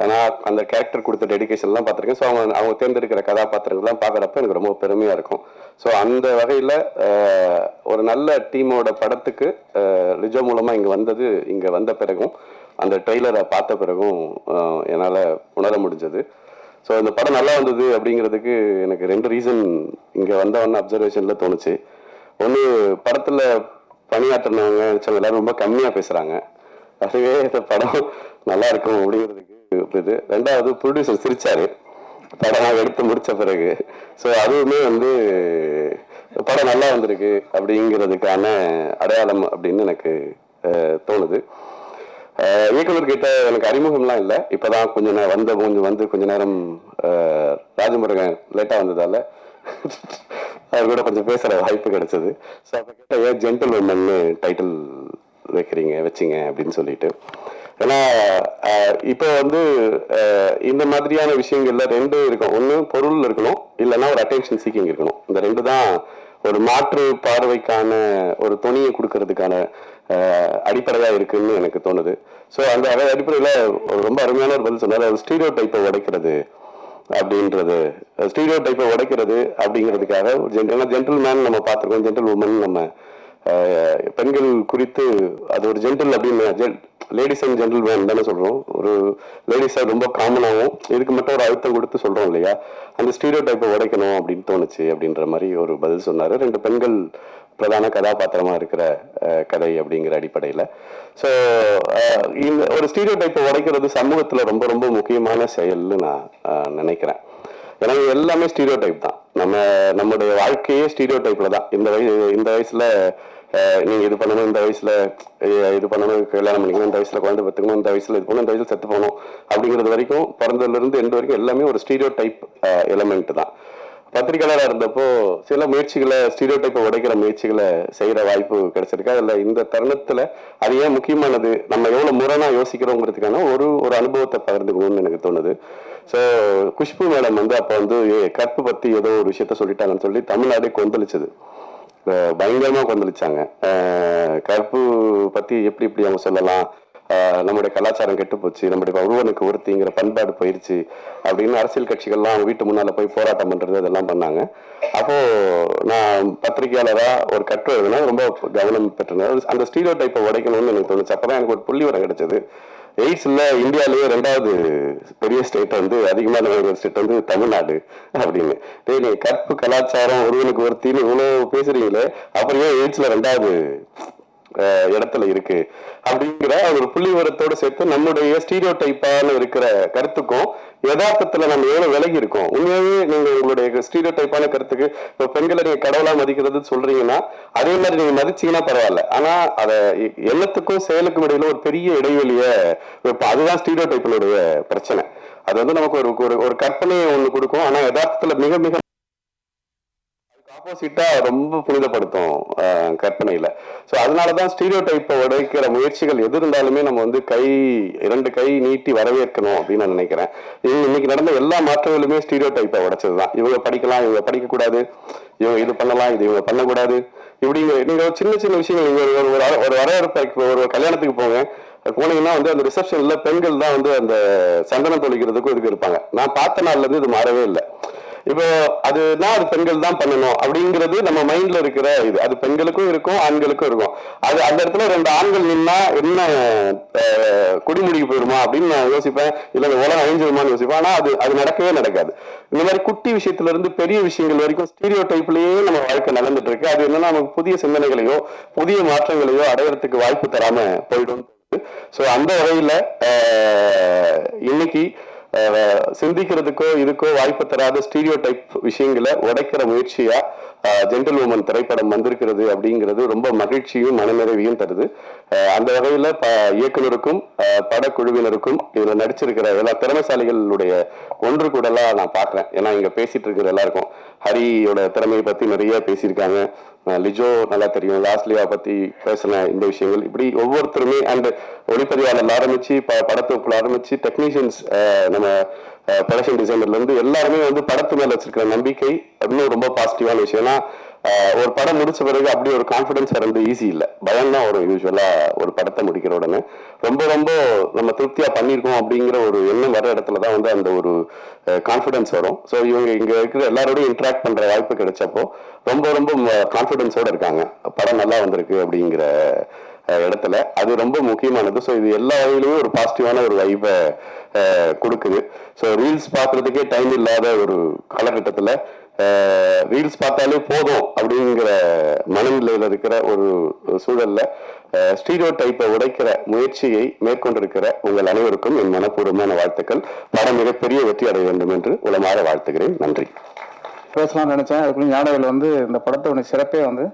ஏன்னா அந்த கேரக்டர் கொடுத்த டெடிகேஷன்லாம் பார்த்துருக்கேன். ஸோ அவங்க தேர்ந்தெடுக்கிற கதாபாத்திரங்கள்லாம் பார்க்குறப்ப எனக்கு ரொம்ப பெருமையாக இருக்கும். ஸோ அந்த வகையில் ஒரு நல்ல டீமோட படத்துக்கு லிஜோ மூலமாக இங்கே வந்த பிறகும் அந்த ட்ரெய்லரை பார்த்த பிறகும் என்னால் உணர முடிஞ்சது. ஸோ இந்த படம் நல்லா வந்தது அப்படிங்கிறதுக்கு எனக்கு 2 ரீசன் இங்கே வந்தவொன்னு அப்சர்வேஷனில் தோணுச்சு. ஒன்று, படத்தில் பணியாற்றினவங்க எல்லாரும் ரொம்ப கம்மியாக பேசுகிறாங்க. அதுவே இந்த படம் நல்லா இருக்கும் அப்படிங்கிறதுக்கு இது. 2வது, ப்ரொடியூசர் சிரிச்சாரு படம் எடுத்து முடித்த பிறகு. ஸோ அதுவுமே படம் நல்லா வந்திருக்கு அப்படிங்கிறதுக்கான அடையாளம் அப்படின்னு எனக்கு தோணுது. இயக்குநர்கிட்ட எனக்கு அறிமுகம்லாம் இல்லை. இப்போதான் கொஞ்சம் கொஞ்ச நேரம் ராஜமுருகன் லேட்டாக வந்ததால அவர் கூட கொஞ்சம் பேசுகிற வாய்ப்பு கிடைச்சது. ஸோ அப்போ கேட்ட ஏன் ஜென்டில் உமன்னு டைட்டில் வச்சிங்க அப்படின்னு சொல்லிட்டு. ஏன்னா இப்போ இந்த மாதிரியான விஷயங்கள்ல 2 இருக்கும். ஒன்று பொருள் இருக்கணும், இல்லைன்னா ஒரு அட்டென்ஷன் சீக்கிங் இருக்கணும். இந்த 2 தான் ஒரு மாற்று பார்வைக்கான ஒரு துணியை கொடுக்கறதுக்கான அடிப்படையாக இருக்குன்னு எனக்கு தோணுது. ஸோ அந்த அடிப்படையில் ரொம்ப அருமையான ஒரு பதில் சொன்னார். ஸ்டீரியோ டைப்பை உடைக்கிறது அப்படிங்கிறதுக்காக ஜென்டில்மேன் நம்ம பார்த்துருக்கோம், ஜென்டில் உமன் நம்ம பெண்கள் குறித்து அது ஒரு ஜென்டில் அப்படின்னு லேடிஸ் அண்ட் ஜென்டில்மேன் தானே சொல்றோம். ஒரு லேடிஸாக ரொம்ப காமனாகவும் இதுக்கு மட்டும் ஒரு அழுத்தம் கொடுத்து சொல்றோம் இல்லையா? அந்த ஸ்டீரியோ டைப்பை உடைக்கணும் அப்படின்னு தோணுச்சு அப்படின்ற மாதிரி ஒரு பதில் சொன்னார். 2 பெண்கள் பிரதான கதாபாத்திரமா இருக்கிற கதை அப்படிங்கிற அடிப்படையில். ஸோ இந்த ஒரு ஸ்டீரியோ டைப்பை உடைக்கிறது சமூகத்தில் ரொம்ப ரொம்ப முக்கியமான செயல்னு நான் நினைக்கிறேன். ஏன்னா எல்லாமே ஸ்டீரியோ டைப் தான். நம்முடைய வாழ்க்கையே ஸ்டீரியோ டைப்ல தான். இந்த வயசுல நீங்க இது பண்ணணும், இந்த வயசுல இது பண்ணணும், கல்யாணம் பண்ணிக்கணும், இந்த வயசுல குழந்தை பெற்றுக்கணும், இந்த வயசுல இது பண்ணணும், இந்த வயசுல செத்து போகணும் அப்படிங்கிறது வரைக்கும், பிறந்ததுல இருந்து எண்டு வரைக்கும் எல்லாமே ஒரு ஸ்டீரியோ டைப் எலமெண்ட் தான். பத்திரிகையாளராக இருந்தப்போ சில முயற்சிகளை, ஸ்டீரியோ டைப்பை உடைக்கிற முயற்சிகளை செய்யற வாய்ப்பு கிடைச்சிருக்கு. அதுல இந்த தருணத்துல அது ஏன் முக்கியமானது, நம்ம எவ்வளவு முரணா யோசிக்கிறோங்கிறதுக்கான ஒரு அனுபவத்தை பகிர்ந்துக்கணும்னு எனக்கு தோணுது. ஸோ குஷ்பு மேடம் அப்போ கற்பு பத்தி ஏதோ ஒரு விஷயத்த சொல்லிட்டாங்கன்னு சொல்லி தமிழ்நாடே கொந்தளிச்சது, பயங்கரமா கொந்தளிச்சாங்க. கற்பு பத்தி எப்படி அவங்க சொல்லலாம், நம்முடைய கலாச்சாரம் கெட்டு போச்சு, நம்முடைய ஒருவனுக்கு ஒருத்திங்கிற பண்பாடு போயிடுச்சு அப்படின்னு அரசியல் கட்சிகள்லாம் அவங்க வீட்டு முன்னால போய் போராட்டம் பண்றது அதெல்லாம் பண்ணாங்க. அப்போ நான் பத்திரிகையாளரா ஒரு கட்டுரை எழுதுனா ரொம்ப கவனம் பெற்றேன். அந்த ஸ்டீரியோ டைப்பை உடைக்கணும்னு எனக்கு தோணுச்சு. அப்பதான் எனக்கு ஒரு புள்ளி வரம் கிடைச்சது. எய்ட்ஸ்ல இந்தியாலேயே 2வது பெரிய ஸ்டேட் அதிகமான ஸ்டேட் தமிழ்நாடு அப்படின்னு. நீங்க கற்பு, கலாச்சாரம், ஒருவனுக்கு ஒருத்தின்னு இவ்வளவு பேசுறீங்களே, அப்புறம் ஏன் எய்ட்ஸ்ல 2வது இடத்துல இருக்கு அப்படிங்கிற ஒரு புள்ளி விவரத்தோடு சேர்த்து நம்முடைய ஸ்டீரியோ டைப்பான இருக்கிற கருத்துக்கும் யதார்த்தத்துல நம்ம எவ்வளவு விலகி இருக்கோம். உண்மையாவே நீங்க உங்களுடைய ஸ்டீரியோ டைப்பான கருத்துக்கு இப்போ பெண்களை நீங்க கடவுளா மதிக்கிறது சொல்றீங்கன்னா அதே மாதிரி நீங்க மதிச்சீங்கன்னா பரவாயில்ல. ஆனா அதை எண்ணத்துக்கும் செயலுக்கும் இடையில ஒரு பெரிய இடைவெளிய அதுதான் ஸ்டீரியோ டைப்பினுடைய பிரச்சனை. அது வந்து நமக்கு ஒரு கற்பனையை ஒண்ணு கொடுக்கும். ஆனா யதார்த்தத்துல மிக மிக ஆப்போசிட்டா ரொம்ப புனிதப்படுத்தும் கற்பனையில. ஸோ அதனாலதான் ஸ்டீரியோ டைப்பை உடைக்கிற முயற்சிகள் எது இருந்தாலுமே நம்ம வந்து இரண்டு கை நீட்டி வரவேற்கணும் அப்படின்னு நான் நினைக்கிறேன். இன்னைக்கு நடந்த எல்லா மாற்றங்களுமே ஸ்டீரியோ டைப்பை உடைச்சதுதான். இவங்க படிக்கலாம், இவங்க படிக்க கூடாது, இவங்க இது பண்ணலாம், இது இவங்க பண்ணக்கூடாது, இப்படி நீங்க சின்ன சின்ன விஷயங்கள் நீங்க ஒரு வரவேற்பு ஒரு கல்யாணத்துக்கு போனீங்கன்னா வந்து அந்த ரிசப்ஷன்ல பெண்கள் தான் வந்து அந்த சந்தனம் தொளிக்கிறதுக்கும் இதுக்கு இருப்பாங்க. நான் பார்த்த நாள்ல இருந்து இது மாறவே இல்லை. இப்போ அது பெண்கள் தான் பண்ணணும் அப்படிங்கிறது நம்ம மைண்ட்ல இருக்கிற இது. அது பெண்களுக்கும் இருக்கும், ஆண்களுக்கும் இருக்கும். அது அந்த இடத்துல ரெண்டு ஆண்கள் நின்னா என்ன குடிமுடிக்கு போயிடுமா அப்படின்னு நான் யோசிப்பேன், இல்ல உலகம் அழிஞ்சிருமான்னு யோசிப்பேன். ஆனா அது நடக்கவே நடக்காது. இந்த மாதிரி குட்டி விஷயத்துல இருந்து பெரிய விஷயங்கள் வரைக்கும் ஸ்டீரியோ டைப்லயே நம்ம வாழ்க்கை நடந்துட்டு இருக்கு. அது என்னன்னா நமக்கு புதிய சிந்தனைகளையோ புதிய மாற்றங்களையோ அடையறதுக்கு வாய்ப்பு தராம போயிடும். ஸோ அந்த வகையில இன்னைக்கு சிந்திக்கிறதுக்கோ இதுக்கோ வாய்ப்பு தராத ஸ்டீரியோ டைப் விஷயங்களை உடைக்கிற முயற்சியா ஜென்டில் உமன் திரைப்படம் வந்திருக்கிறது அப்படிங்கிறது ரொம்ப மகிழ்ச்சியும் மனநிறைவையும் தருது. அந்த வகையில இயக்குனருக்கும் படக்குழுவினருக்கும் இதுல நடிச்சிருக்கிற எல்லா திறமைசாலிகளுடைய ஒன்று கூடலா நான் பாக்குறேன். ஏன்னா இங்க பேசிட்டு இருக்கிற எல்லாருக்கும் ஹரியோட திறமையை பத்தி நிறைய பேசியிருக்காங்க. லிஜோ நல்லா தெரியும், லாஸ்லியா பத்தி பேசின இந்த விஷயங்கள், இப்படி ஒவ்வொருத்தருமே அண்ட் ஒளிப்பதிவாளர் ஆரம்பிச்சு படத்தொகுப்புல ஆரம்பிச்சு டெக்னீஷியன்ஸ் நம்ம ப்ரொடக்ஷன் டிசைனர்ல இருந்து எல்லாருமே வந்து படத்து மேல வச்சிருக்கிற நம்பிக்கை இன்னும் ரொம்ப பாசிட்டிவான விஷயம். ஏன்னா ஒரு படம் முடிச்ச பிறகு அப்படி ஒரு கான்ஃபிடன்ஸ் வர்றது ஈஸி இல்லை, பயம் தான் வரும் யூஸ்வலா ஒரு படத்தை முடிக்கிற உடனே. ரொம்ப ரொம்ப நம்ம திருப்தியா பண்ணியிருக்கோம் அப்படிங்கிற ஒரு எண்ணம் வர இடத்துலதான் வந்து அந்த ஒரு கான்ஃபிடன்ஸ் வரும். ஸோ இவங்க இங்க இருக்கிற எல்லாரோடையும் இன்ட்ராக்ட் பண்ற வாய்ப்பு கிடைச்சப்போ ரொம்ப ரொம்ப கான்ஃபிடன்ஸோட இருக்காங்க, படம் நல்லா வந்திருக்கு அப்படிங்கிற இடத்துல. அது ரொம்ப முக்கியமானது. ஸோ இது எல்லா வகையிலுமே ஒரு பாசிட்டிவான ஒரு வைபை கொடுக்குது. ஸோ ரீல்ஸ் பார்க்கறதுக்கே டைம் இல்லாத ஒரு காலகட்டத்தில் ரீல்ஸ் பார்த்தாலே போதும் அப்படிங்கிற மனநிலையில இருக்கிற ஒரு சூழல்ல ஸ்டீரியோ டைப்பை உடைக்கிற முயற்சியை மேற்கொண்டிருக்கிற உங்கள் அனைவருக்கும் என் மனப்பூர்வமான வாழ்த்துக்கள். படம் மிகப்பெரிய வெற்றி அடைய வேண்டும் என்று உளமாற வாழ்த்துகிறேன். நன்றி. பேசலாம்னு நினைச்சேன், அதுக்குள்ள ஞானவேல் வந்து இந்த படத்தோட சிறப்பே வந்து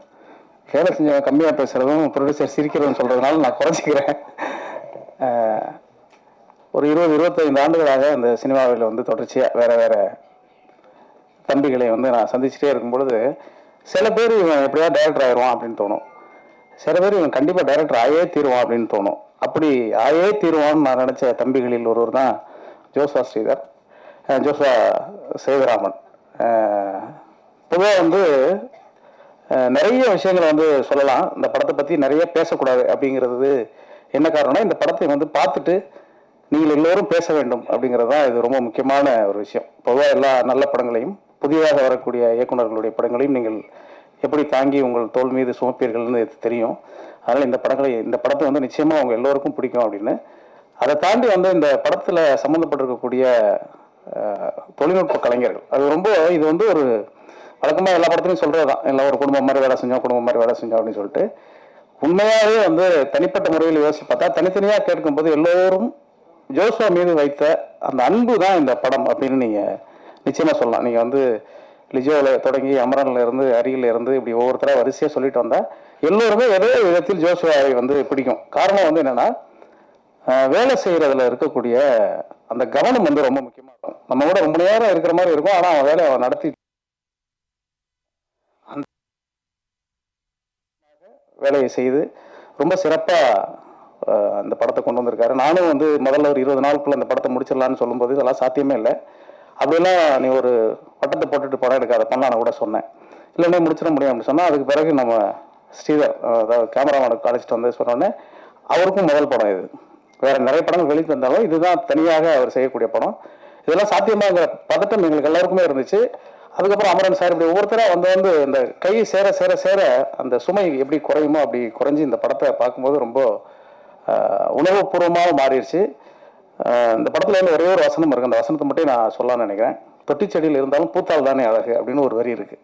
வேலை செஞ்சவங்க கம்மியாக பேசுறதும் ப்ரொடியூசர் சிரிக்கிறதும் சொல்றதுனால நான் குறைச்சிக்கிறேன். ஒரு 20-25 ஆண்டுகளாக இந்த சினிமாவில் வந்து தொடர்ச்சியாக வேற வேற தம்பிகளை வந்து நான் சந்திச்சுட்டே இருக்கும் பொழுது சில பேர் இவன் எப்படியா டைரக்டர் ஆயிடுவான் அப்படின்னு தோணும், சில பேர் இவன் கண்டிப்பாக டைரக்டர் ஆயே தீருவான் அப்படின்னு தோணும். அப்படி ஆயே தீருவான்னு நான் நினச்ச தம்பிகளில் ஒருவர் தான் ஜோஸ்வா ஸ்ரீதர், ஜோஸ்வா சேதுராமன். பொதுவாக வந்து நிறைய விஷயங்களை வந்து சொல்லலாம், இந்த படத்தை பற்றி நிறைய பேசக்கூடாது அப்படிங்கிறது என்ன காரணம்னா, இந்த படத்தை வந்து பார்த்துட்டு நீங்கள் எல்லோரும் பேச வேண்டும் அப்படிங்கிறது தான் இது ரொம்ப முக்கியமான ஒரு விஷயம். பொதுவாக எல்லா நல்ல படங்களையும் புதிதாக வரக்கூடிய இயக்குநர்களுடைய படங்களையும் நீங்கள் எப்படி தாங்கி உங்கள் தோல் மீது சுமப்பீர்கள்னு தெரியும். அதனால் இந்த படத்தை வந்து நிச்சயமாக அவங்க எல்லோருக்கும் பிடிக்கும் அப்படின்னு. அதை தாண்டி வந்து இந்த படத்தில் சம்மந்தப்பட்டிருக்கக்கூடிய தொழில்நுட்ப கலைஞர்கள், அது ரொம்ப இது வந்து ஒரு வழக்கமாக எல்லா படத்துலையும் சொல்கிறது தான், எல்லாம் ஒரு குடும்பம் மாதிரி வேலை செஞ்சோம் அப்படின்னு சொல்லிட்டு. உண்மையாகவே வந்து தனிப்பட்ட முறையில் யோசிச்சு பார்த்தா தனித்தனியாக கேட்கும்போது எல்லோரும் ஜோஸ்வா மீது வைத்த அந்த அன்பு தான் இந்த படம் அப்படின்னு நீங்கள் நிச்சயமாக சொல்லலாம். நீங்கள் வந்து லிஜோவில் தொடங்கி அமரன்ல இருந்து அருகில் இருந்து இப்படி ஒவ்வொருத்தராக வரிசையாக சொல்லிட்டு வந்தால் எல்லோருமே ஏதோ விதத்தில் ஜோஸ்வாவை வந்து பிடிக்கும். காரணம் வந்து என்னென்னா, வேலை செய்கிறதுல இருக்கக்கூடிய அந்த கவனம் வந்து ரொம்ப முக்கியமாக இருக்கும். நம்ம கூட ரொம்ப நேரம் இருக்கிற மாதிரி இருக்கும், ஆனால் அவன் வேலையை அவன் நடத்தி வேலையை செய்து ரொம்ப சிறப்பாக அந்த படத்தை கொண்டு வந்திருக்காரு. நானும் வந்து முதல்ல ஒரு 20 நாளுக்குள்ள அந்த படத்தை முடிச்சிடலான்னு சொல்லும்போது இதெல்லாம் சாத்தியமே இல்லை, அப்படிலாம் நீ ஒரு பட்டத்தை போட்டுட்டு படம் எடுக்காத பண்ணலாம் கூட சொன்னேன். இல்லைன்னே முடிச்சிட முடியும் அப்படின்னு சொன்னால், அதுக்கு பிறகு நம்ம ஸ்ரீதர் அதாவது கேமராமேனுக்கு அழைச்சிட்டு வந்து சொன்னோடனே அவருக்கும் முதல் படம் இது. வேறு நிறைய படங்கள் வெளியிட்டு வந்தாலும் இதுதான் தனியாக அவர் செய்யக்கூடிய படம். இதெல்லாம் சாத்தியமாகிற பதட்டம் எங்களுக்கு எல்லாருக்குமே இருந்துச்சு. அதுக்கப்புறம் அமரன் சார் இப்படி ஒவ்வொருத்தராக வந்து இந்த கை சேர சேர சேர அந்த சுமை எப்படி குறையுமோ அப்படி குறைஞ்சி இந்த படத்தை பார்க்கும்போது ரொம்ப உணர்வுபூர்வமாக மாறிடுச்சு. இந்த படத்தில் வந்து ஒரே ஒரு வசனம் இருக்குது, அந்த வசனத்தை மட்டும் நான் சொல்லலாம்னு நினைக்கிறேன். தொட்டி செடியில் இருந்தாலும் பூத்தால் தானே அழகு அப்படின்னு ஒரு வரி இருக்குது.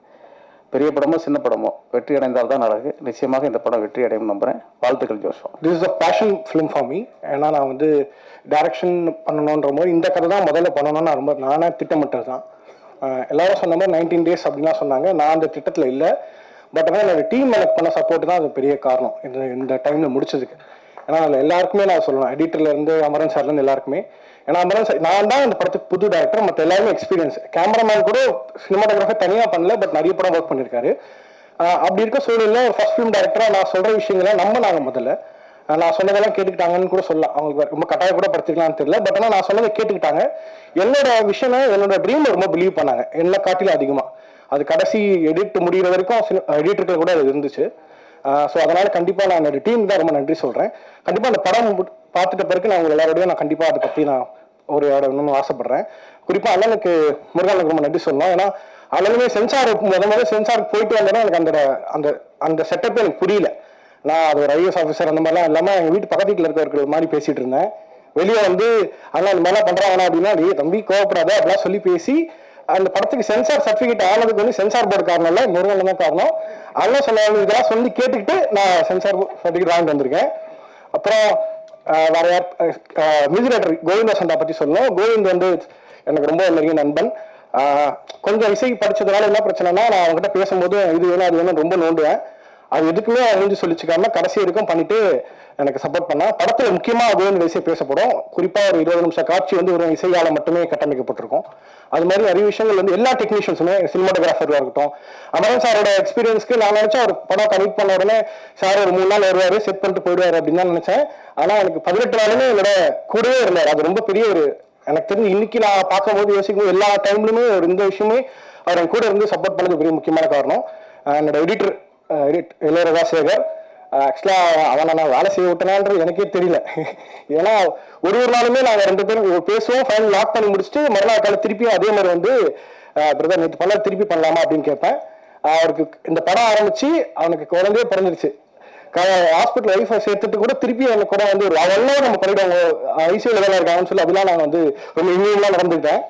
பெரிய படமோ சின்ன படமோ வெற்றி அடைந்தால் தான் அழகு. நிச்சயமாக இந்த படம் வெற்றி அடையும் நம்புகிறேன். வாழ்த்துக்கள் Joshua. This is a fashion film for me. ஏன்னா நான் வந்து டைரக்ஷன் பண்ணணுன்ற போது இந்த கதை தான் முதல்ல பண்ணணும்னு நான் நானே திட்டமிட்டது தான். எல்லாரும் சொன்ன மாதிரி 19 days அப்படின்லாம் சொன்னாங்க. நான் அந்த திட்டத்தில் இல்லை. பட் ஆனால் என்னோட டீம் எனக்கு பண்ண சப்போர்ட் தான் அது பெரிய காரணம் இந்த டைமில் முடிச்சதுக்கு. ஏன்னா அதில் எல்லாருக்குமே நான் சொல்லணும், எடிட்டர்லேருந்து அமரன் சார்லேருந்து எல்லாருக்குமே. ஏன்னா அமரன் சார் நான் தான் இந்த படத்துக்கு புது டேரக்டர், மற்ற எல்லாருமே எக்ஸ்பீரியன்ஸ். கேமராமேன் கூட சினிமாட்டோகிராஃபர் தனியாக பண்ணல, பட் நிறைய படம் ஒர்க் பண்ணியிருக்காரு. அப்படி இருக்க சூழலில் ஒரு ஃபர்ஸ்ட் ஃபிலிம் டேரக்டராக நான் சொல்கிற விஷயங்களை நம்பினாங்க. முதல்ல நான் சொன்னதெல்லாம் கேட்டுக்கிட்டாங்கன்னு கூட சொல்லலாம். அவங்களுக்கு ரொம்ப கட்டாய கூட படுத்திக்கலாம்னு தெரியல. பட் ஆனால் நான் சொன்னதை கேட்டுக்கிட்டாங்க. என்னோட விஷயம், என்னோட ட்ரீம் ரொம்ப பிலீவ் பண்ணாங்க, என்ன காட்டிலும் அதிகமாக. அது கடைசி எடிட் முடிகிற வரைக்கும் எடிட்டர்கள் கூட அது இருந்துச்சு. ஸோ அதனால் கண்டிப்பாக நான் என்னோட டீம் தான் ரொம்ப நன்றி சொல்கிறேன். கண்டிப்பாக அந்த படம் பார்த்துட்ட பிறகு நான் உங்கள் எல்லாரோடையும் நான் கண்டிப்பாக அதை பற்றி நான் ஒரு இன்னும் ஆசைப்படுறேன். குறிப்பாக அண்ணனுக்கு முருகனுக்கு ரொம்ப நன்றி சொல்லணும். ஏன்னா அண்ணனுமே சென்சார் முதல்ல சென்சாருக்கு போயிட்டு வந்தோன்னா எனக்கு அந்த அந்த செட்டப்பே எனக்கு புரியல. நான் அது ஒரு ஐஎஸ் ஆஃபீஸர் அந்த மாதிரிலாம் இல்லாமல் எங்கள் வீட்டு பக்கத்து வீட்டில் இருக்கிற மாதிரி பேசிகிட்டு இருந்தேன். வெளியே வந்து அண்ணா இந்த மாதிரிலாம் பண்ணுறாங்க அப்படின்னா தம்பி கோவப்படாத அப்படிலாம் சொல்லி பேசி அந்த படத்துக்கு சென்சார் சர்டிஃபிகேட் ஆனதுக்கு வந்து சென்சார் போர்டு காரணம் இல்லை, முருகன் தான் காரணம். அண்ணன் சொன்னாங்க இதெல்லாம் சொல்லி கேட்டுக்கிட்டு நான் சென்சார் சர்டிஃபிகேட் வாங்கிட்டு வந்திருக்கேன். அப்புறம் வேற யார், மியூசிக் டைரக்டர் கோவிந்த சண்டா பற்றி சொல்லணும். கோவிந்த் வந்து எனக்கு ரொம்ப நெருங்கிய நண்பன். கொஞ்சம் இசை படிச்சதுனால என்ன பிரச்சனைனா, நான் அவங்ககிட்ட பேசும்போது இது வேணும் அது வேணும் ரொம்ப நோண்டுவேன். அது எதுக்குமே அறிஞ்சு சொல்லிச்சுக்காம கடைசி வரைக்கும் பண்ணிட்டு எனக்கு சப்போர்ட் பண்ணா. படத்துல முக்கியமா கோவிந்த இசை பேசப்படும். குறிப்பா ஒரு 20 நிமிஷம் காட்சி வந்து ஒரு இசையால மட்டுமே கட்டமைக்கப்பட்டிருக்கும். அது மாதிரி நிறைய விஷயங்கள் வந்து எல்லா டெக்னீஷியன்ஸுமே, சினிமாட்டோகிராஃபராக இருக்கட்டும், அமரன் சாரோட எக்ஸ்பீரியன்ஸ்க்கு நான் நினைச்சேன் ஒரு படம் கமிட் பண்ண உடனே சார் ஒரு 3 நாள் வருவாரு, செட் பண்ணிட்டு போயிடுவாரு அப்படின்னு தான் நினைச்சேன். ஆனா எனக்கு 18 நாளுமே என்னோட கூடவே இருந்தார். அது ரொம்ப பெரிய ஒரு, எனக்கு தெரிஞ்சு இன்னைக்கு நான் பார்க்கும்போது யோசிக்கும்போது எல்லா டைம்லுமே ஒரு இந்த விஷயமே அவர் என் கூட இருந்து சப்போர்ட் பண்ணது பெரிய முக்கியமான காரணம். என்னோட எடிட்டர் இளையராஜா சேகர், ஆக்சுவலா அவனை நான் வேலை செய்ய விட்டனான்றது எனக்கே தெரியல. ஏன்னா ஒரு நாளுமே நாங்கள் 2 பேரும் பேசுவோம், ஃபைனல் லாக் பண்ணி முடிச்சுட்டு மறுநாள் காலை திருப்பியும் அதே மாதிரி வந்து பிரதர் நேற்று பண்ண திருப்பி பண்ணலாமா அப்படின்னு கேட்பேன். அவருக்கு இந்த படம் ஆரம்பிச்சு அவனுக்கு குழந்தையே பிறந்துருச்சு. ஹாஸ்பிட்டல் ஒய்ஃபை சேர்த்துட்டு கூட திருப்பி எனக்கு கூட வந்து அவெல்லாம் நம்ம பண்ணிடுவாங்க ஐசியூல வேலை இருக்காங்கன்னு சொல்லி அதெல்லாம் நான் வந்து ரொம்ப இனியெல்லாம் நடந்துக்கிட்டேன்.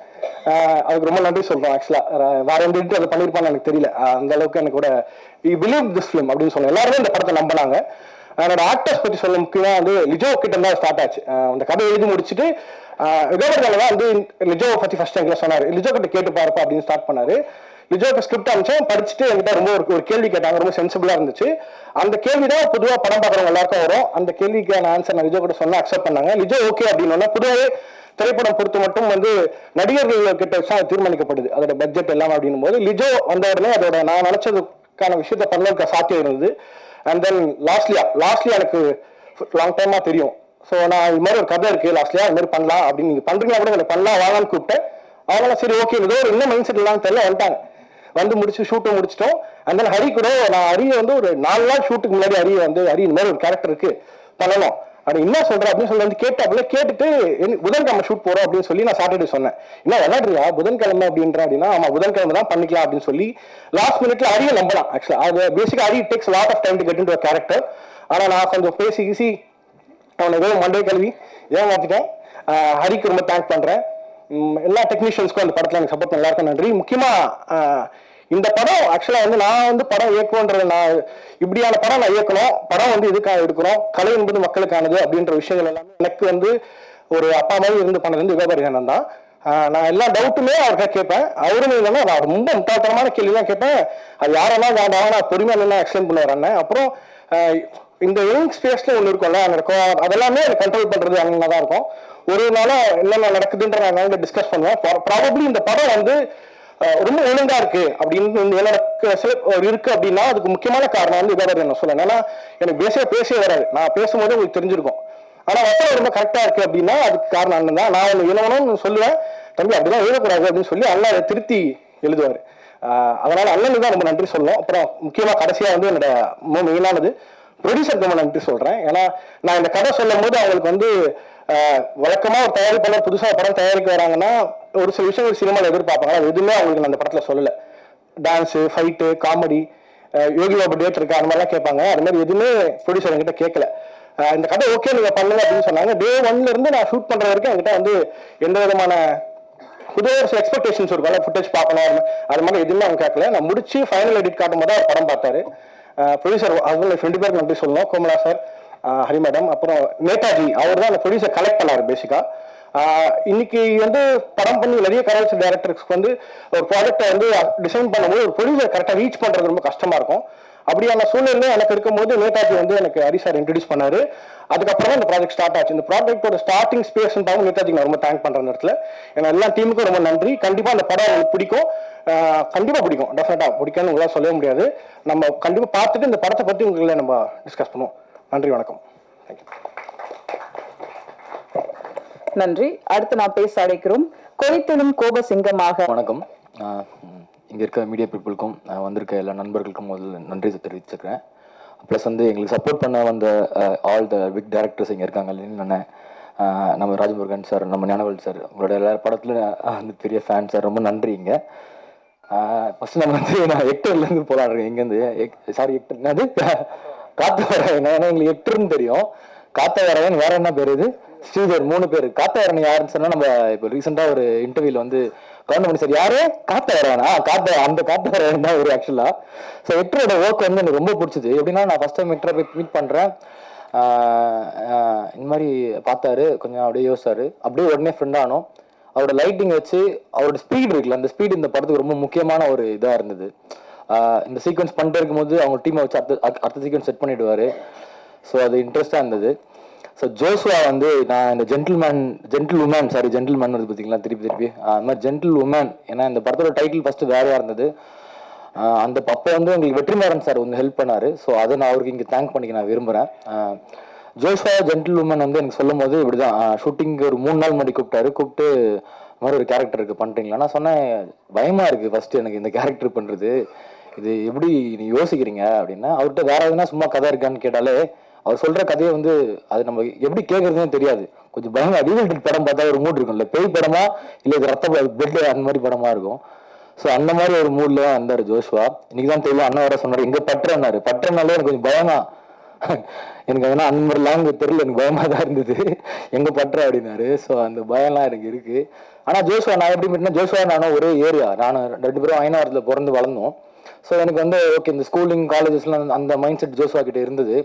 அதுக்கு ரொம்ப நன்றி சொல்றோம். ஆக்சுவலா வேற எந்த அதை பண்ணிருப்பான்னு எனக்கு தெரியல. அந்த அளவுக்கு எனக்கு கூட பிலீவ் திஸ் ஃபிலிம் அப்படின்னு சொன்னேன். எல்லாருமே இந்த படத்தை நம்பினாங்க. என்னோட ஆக்டர்ஸ் பற்றி சொல்ல முக்கியமா வந்து லிஜோ கிட்ட தான் ஸ்டார்ட் ஆச்சு. அந்த கதை எழுதி முடிச்சுட்டு தான் வந்து லிஜோ பத்தி ஃபர்ஸ்ட் எங்களை சொன்னாரு, லிஜோ கிட்ட கேட்டு பாருப்பா அப்படின்னு ஸ்டார்ட் பண்ணாரு. லிஜோக்கு ஸ்கிரிப்ட் அனுப்பிச்சேன், படிச்சுட்டு என்கிட்ட ரொம்ப ஒரு கேள்வி கேட்டாங்க, ரொம்ப சென்சிபிளா இருந்துச்சு. அந்த கேள்வி தான் பொதுவாக படம் பார்க்குறவங்க எல்லாருக்கும் வரும். அந்த கேள்விக்கான ஆன்சர் நான் லிஜோ கிட்ட சொன்னா அக்செப்ட் பண்ணாங்க. லிஜோ ஓகே அப்படின்னு பொதுவாகவே திரைப்படம் பொறுத்து மட்டும் வந்து நடிகர்கள் கிட்ட வச்சு தீர்மானிக்கப்படுது அதோட பட்ஜெட் எல்லாம் அப்படின்னும் போது லிஜோ வந்த உடனே அதோட நான் நினைச்சதுக்கான விஷயத்த பண்ணதுக்கு சாத்தியம் இருந்தது. அண்ட் தென் லாஸ்ட்லியா எனக்கு லாங் டைமா தெரியும். ஸோ நான் இது மாதிரி ஒரு கதை இருக்கு லாஸ்ட்லியா இது மாதிரி பண்ணலாம் அப்படின்னு நீங்க பண்றீங்களா கூட எனக்கு பண்ணலாம் வாங்கன்னு கூப்பிட்டேன். அவங்களாம் சரி ஓகே ஏதோ ஒரு என்ன மைண்ட் செட் எல்லாம் தெரியல வந்துட்டாங்க. வந்து முடிச்சு ஷூட்டும் முடிச்சிட்டோம். அண்ட் தென் ஹரி கூட நான் ஹரியை வந்து ஒரு 4 நாள் ஷூட்டுக்கு முன்னாடி ஹரி இந்த மாதிரி ஒரு கேரக்டர் இருக்கு பண்ணணும் அப்படி என்ன சொல்ற அப்படின்னு சொல்லி வந்து கேட்டாப்புல கேட்டுட்டு புதன்கிழமை ஷூட் போறோம் அப்படின்னு சொல்லி நான் சாட்டர்டே சொன்னேன். என்ன விளையாடுறியா புதன்கிழமை அப்படின்ற அப்படின்னா ஆமா புதன்கிழமை தான் பண்ணிக்கலாம் அப்படின்னு சொல்லி லாஸ்ட் மினிட்ல ஹரியை நம்பலாம். ஆக்சுவலா அது பேசிக்கா Hari takes lot of time to get into character. ஆனா நான் கொஞ்சம் பேசி ஈஸி அவனை ஏதோ மண்டே கல்வி ஏமாத்திட்டேன். ஹரிக்கு ரொம்ப தேங்க் பண்றேன். எல்லா டெக்னீஷியன்ஸ்க்கும் அந்த படத்துல எனக்கு சப்போர்ட் பண்ண எல்லாருக்கும் நன்றி. முக்கியமா இந்த படம் ஆக்சுவலா வந்து நான் வந்து படம் இயக்குன்றது நான் இப்படியான படம் நான் இயக்கணும், படம் வந்து இதுக்காக எடுக்கணும், கலை என்பது மக்களுக்கானது அப்படின்ற விஷயங்கள் எல்லாமே எனக்கு வந்து ஒரு அப்பா மாதிரி இருந்து பண்ணது வந்து யுகபரிகனன் தான். நான் எல்லா டவுட்டுமே அவர்கிட்ட கேட்பேன். அவரும் இல்லைன்னா நான் ரொம்ப முட்டாள்தனமான கேள்விதான் கேட்பேன். அது யாரெல்லாம் வேண்டாம் நான் பொறுமையா நல்லா எக்ஸ்பிளைன் பண்ணுவார் அண்ணன். அப்புறம் இந்த யங் ஸ்பேஸ்ல ஒன்று இருக்கும்ல அதெல்லாமே கண்ட்ரோல் பண்றது அண்ணன் தான் இருக்கும். ஒரு நாளும் என்னென்ன நடக்குதுன்ற நான் டிஸ்கஸ் பண்ணுவேன். ப்ராபப்ளி இந்த படம் வந்து ரொம்ப ஒழுங்கா இருக்கு அப்படின்னு இருக்கு அப்படின்னா அதுக்கு முக்கியமான காரணம் வந்து இதை நான் சொல்லுவேன். ஏன்னா எனக்கு பேசவே வராது, நான் பேசும்போது உங்களுக்கு தெரிஞ்சிருக்கும். ஆனா வசனம் ரொம்ப கரெக்டா இருக்கு அப்படின்னா அதுக்கு காரணம் அண்ணன் தான். நான் ஒன்று எழுதணும்னு சொல்லுவேன், தம்பி அப்படிலாம் எழுதக்கூடாது அப்படின்னு சொல்லி அண்ணன் அதை திருத்தி எழுதுவாரு. அதனால அண்ணனுக்கு தான் ரொம்ப நன்றி சொல்லணும். அப்புறம் முக்கியமா கடைசியா வந்து என்னோட மெயினானது ப்ரொடியூசருக்கு ரொம்ப நன்றி சொல்றேன். ஏன்னா நான் இந்த கதை சொல்லும் போது அவங்களுக்கு வந்து வழக்கமா ஒரு தயாரிப்பாளர் புதுசா படம் தயாரிக்க வராங்கன்னா ஒரு சில விஷயங்கள் சினிமாவில் எதிர்பார்ப்பாங்க. அது எதுவுமே அவங்களுக்கு நான் அந்த படத்துல சொல்லல. Dance, fight, comedy, Yogi Babu date இருக்கு அந்த மாதிரிலாம் கேட்பாங்க. அது மாதிரி எதுவுமே ப்ரொடியூசர் என்கிட்ட கேட்கல. இந்த கதை ஓகே நீங்க பண்ணுங்க அப்படின்னு சொன்னாங்க. டே 1ல இருந்து நான் ஷூட் பண்ற வரைக்கும் என்கிட்ட வந்து எந்த விதமான புதுவாக ஒரு எக்ஸ்பெக்டேஷன்ஸ் இருக்கும், ஃபுட்டேஜ் பார்க்கணும், அது மாதிரி எதுவுமே அவங்க கேட்கல. நான் முடிச்சு ஃபைனல் எடிட் காட்டும் போது அவர் படம் பார்த்தாரு. ப்ரொடியூசர் அவங்க 2 பேருக்கு நன்றி சொல்லணும், கோமலா சார், ஹரி மேடம், அப்புறம் நேதாஜி. அவர் தான் அந்த ப்ரொடியூசர் கலெக்ட் பண்ணார் பேசிக்கா. இன்னைக்கு வந்து படம் பண்ணி நிறைய கமர்ஷியல் டைரக்டர்ஸ்க்கு வந்து ஒரு ப்ராஜெக்டை வந்து டிசைன் பண்ணும்போது ஒரு ப்ரொடியூசர் கரெக்டாக ரீச் பண்ணுறது ரொம்ப கஷ்டமா இருக்கும். அப்படியான சூழ்நிலை எனக்கு இருக்கும்போது நேதாஜி வந்து எனக்கு ஹரி சார் இன்ட்ரடியூஸ் பண்ணாரு. அதுக்கப்புறம் தான் இந்த ப்ராஜெக்ட் ஸ்டார்ட் ஆச்சு. இந்த ப்ராஜெக்டோட ஸ்டார்டிங் ஸ்பேஸ் நேதாஜிக்கு நான் ரொம்ப தேங்க் பண்றேன் இடத்துல. ஏன்னா எல்லா டீமுக்கும் ரொம்ப நன்றி. கண்டிப்பா அந்த படம் உங்களுக்கு பிடிக்கும், கண்டிப்பா பிடிக்கும், டெஃபினட்டா பிடிக்கும்னு உங்களால் சொல்லவே முடியாது. நம்ம கண்டிப்பா பார்த்துட்டு இந்த படத்தை பத்தி உங்களை நம்ம டிஸ்கஸ் பண்ணுவோம். நன்றி, வணக்கம். தேங்க்யூ. நன்றி. அடுத்து நான் பேச அழைக்கிறோம் கொதித்தெழும் கோப சிங்கமாக. வணக்கம். இங்கே இருக்க மீடியா பீப்புளுக்கும் வந்திருக்க எல்லா நண்பர்களுக்கும் முதல்ல நன்றி தெரிவிச்சுக்கிறேன். ப்ளஸ் வந்து எங்களுக்கு சப்போர்ட் பண்ண வந்த ஆல் த பிக் டேரக்டர்ஸ் இங்கே இருக்காங்க. அண்ணன், நம்ம ராஜமுருகன் சார், நம்ம ஞானவேல் சார், உங்களோட எல்லா படத்துல வந்து பெரிய ஃபேன் சார், ரொம்ப நன்றிங்க. ஃபர்ஸ்ட் நம்ம வந்து நான் எக்டர்லேருந்து போராடுறேன். இங்கேருந்து எக்டர் என்னது காத்தவரன், ஏன்னா எங்களுக்கு எக்டர்னு தெரியும். காத்தவரன் வேற என்ன பேர்? இது ஸ்ரீதர், 3 பேர். காத்தவரன் யாருன்னு சொன்னா, நம்ம இப்போ ரீசெண்டாக ஒரு இன்டர்வியூல வந்து கவர்மெண்ட் சார் யாரு காத்தவரனா, அந்த காத்தவரன் தான் ஒரு ஆக்சுவலா. ஸோ எக்டரோட ஒர்க் வந்து எனக்கு ரொம்ப பிடிச்சது. எப்படின்னா, நான் ஃபர்ஸ்ட் டைம் எக்டரை போய் மீட் பண்றேன். இந்த மாதிரி பார்த்தாரு, கொஞ்சம் அப்படியே யோசிச்சாரு, அப்படியே உடனே ஃப்ரெண்ட் ஆனோம். அவரோட லைட்டிங் வச்சு அவரோட ஸ்பீட் இருக்குல்ல, அந்த ஸ்பீட் இந்த படத்துக்கு ரொம்ப முக்கியமான ஒரு இதாக இருந்தது. இந்த சீக்வன்ஸ் பண்ணிட்டு இருக்கும்போது அவங்க டீமை வச்சு அடுத்த சீக்வன்ஸ் செட் பண்ணிடுவாரு. ஸோ அது இன்ட்ரெஸ்டாக இருந்தது. ஸோ ஜோஸ்வா வந்து நான் இந்த ஜென்டில் உமன் வருது பார்த்தீங்களா, திருப்பி அந்த மாதிரி ஜென்டில் உமன், ஏன்னா இந்த படத்தோட டைட்டில் ஃபர்ஸ்ட் வேறையா இருந்தது. அந்த அப்போ வந்து எங்களுக்கு வெற்றிமாறன் சார் வந்து ஹெல்ப் பண்ணாரு. ஸோ அதை நான் அவருக்கு இங்கே தேங்க் பண்ணிக்க நான் விரும்புகிறேன். ஜோஸ்வா ஜென்டில் உமன் வந்து எனக்கு சொல்லும் போது இப்படிதான், ஷூட்டிங்க்கு ஒரு 3 நாள் முன்னாடி கூப்பிட்டு மாதிரி ஒரு கேரக்டர் இருக்கு பண்ணுறீங்களா. நான் சொன்னேன், பயமா இருக்கு ஃபர்ஸ்ட் எனக்கு இந்த கேரக்டர் பண்ணுறது, இது எப்படி நீ யோசிக்கிறீங்க அப்படின்னா. அவர்கிட்ட வேற எதுனா சும்மா கதை இருக்கான்னு கேட்டாலே அவர் சொல்ற கதையை வந்து அது நம்ம எப்படி கேட்கறதுன்னு தெரியாது. கொஞ்சம் பயமா ரீவெல்டட் படம் பார்த்தா ஒரு மூட் இருக்கும், இல்லை பேய் படமா இல்லை இது ரத்த பெட் அந்த மாதிரி படமா இருக்கும். ஸோ அந்த மாதிரி ஒரு மூட்ல தான் இருந்தார் ஜோஸ்வா. இன்னைக்கு தான் தெரியல, அண்ணன் வர சொன்னார் எங்க பற்றனாலே எனக்கு கொஞ்சம் பயமா, எனக்கு அதெல்லாம் அந்த மாதிரி லாங்குவேஜ் தெரியல, எனக்கு பயமா தான் இருந்தது, எங்க பற்ற அப்படின்னாரு. ஸோ அந்த பயம்லாம் எனக்கு இருக்கு. ஆனா ஜோஸ்வா நான் எப்படி மீட்னா, ஜோஸ்வா நானும் ஒரே ஏரியா, நானும் 2 பேரும் ஐநாவரத்துல பிறந்து வளர்ந்தோம். ஸோ எனக்கு வந்து ஓகே, இந்த ஸ்கூலிங் காலேஜஸ்லாம் அந்த மைண்ட் செட் ஜோஸ்வா கிட்ட இருந்தது.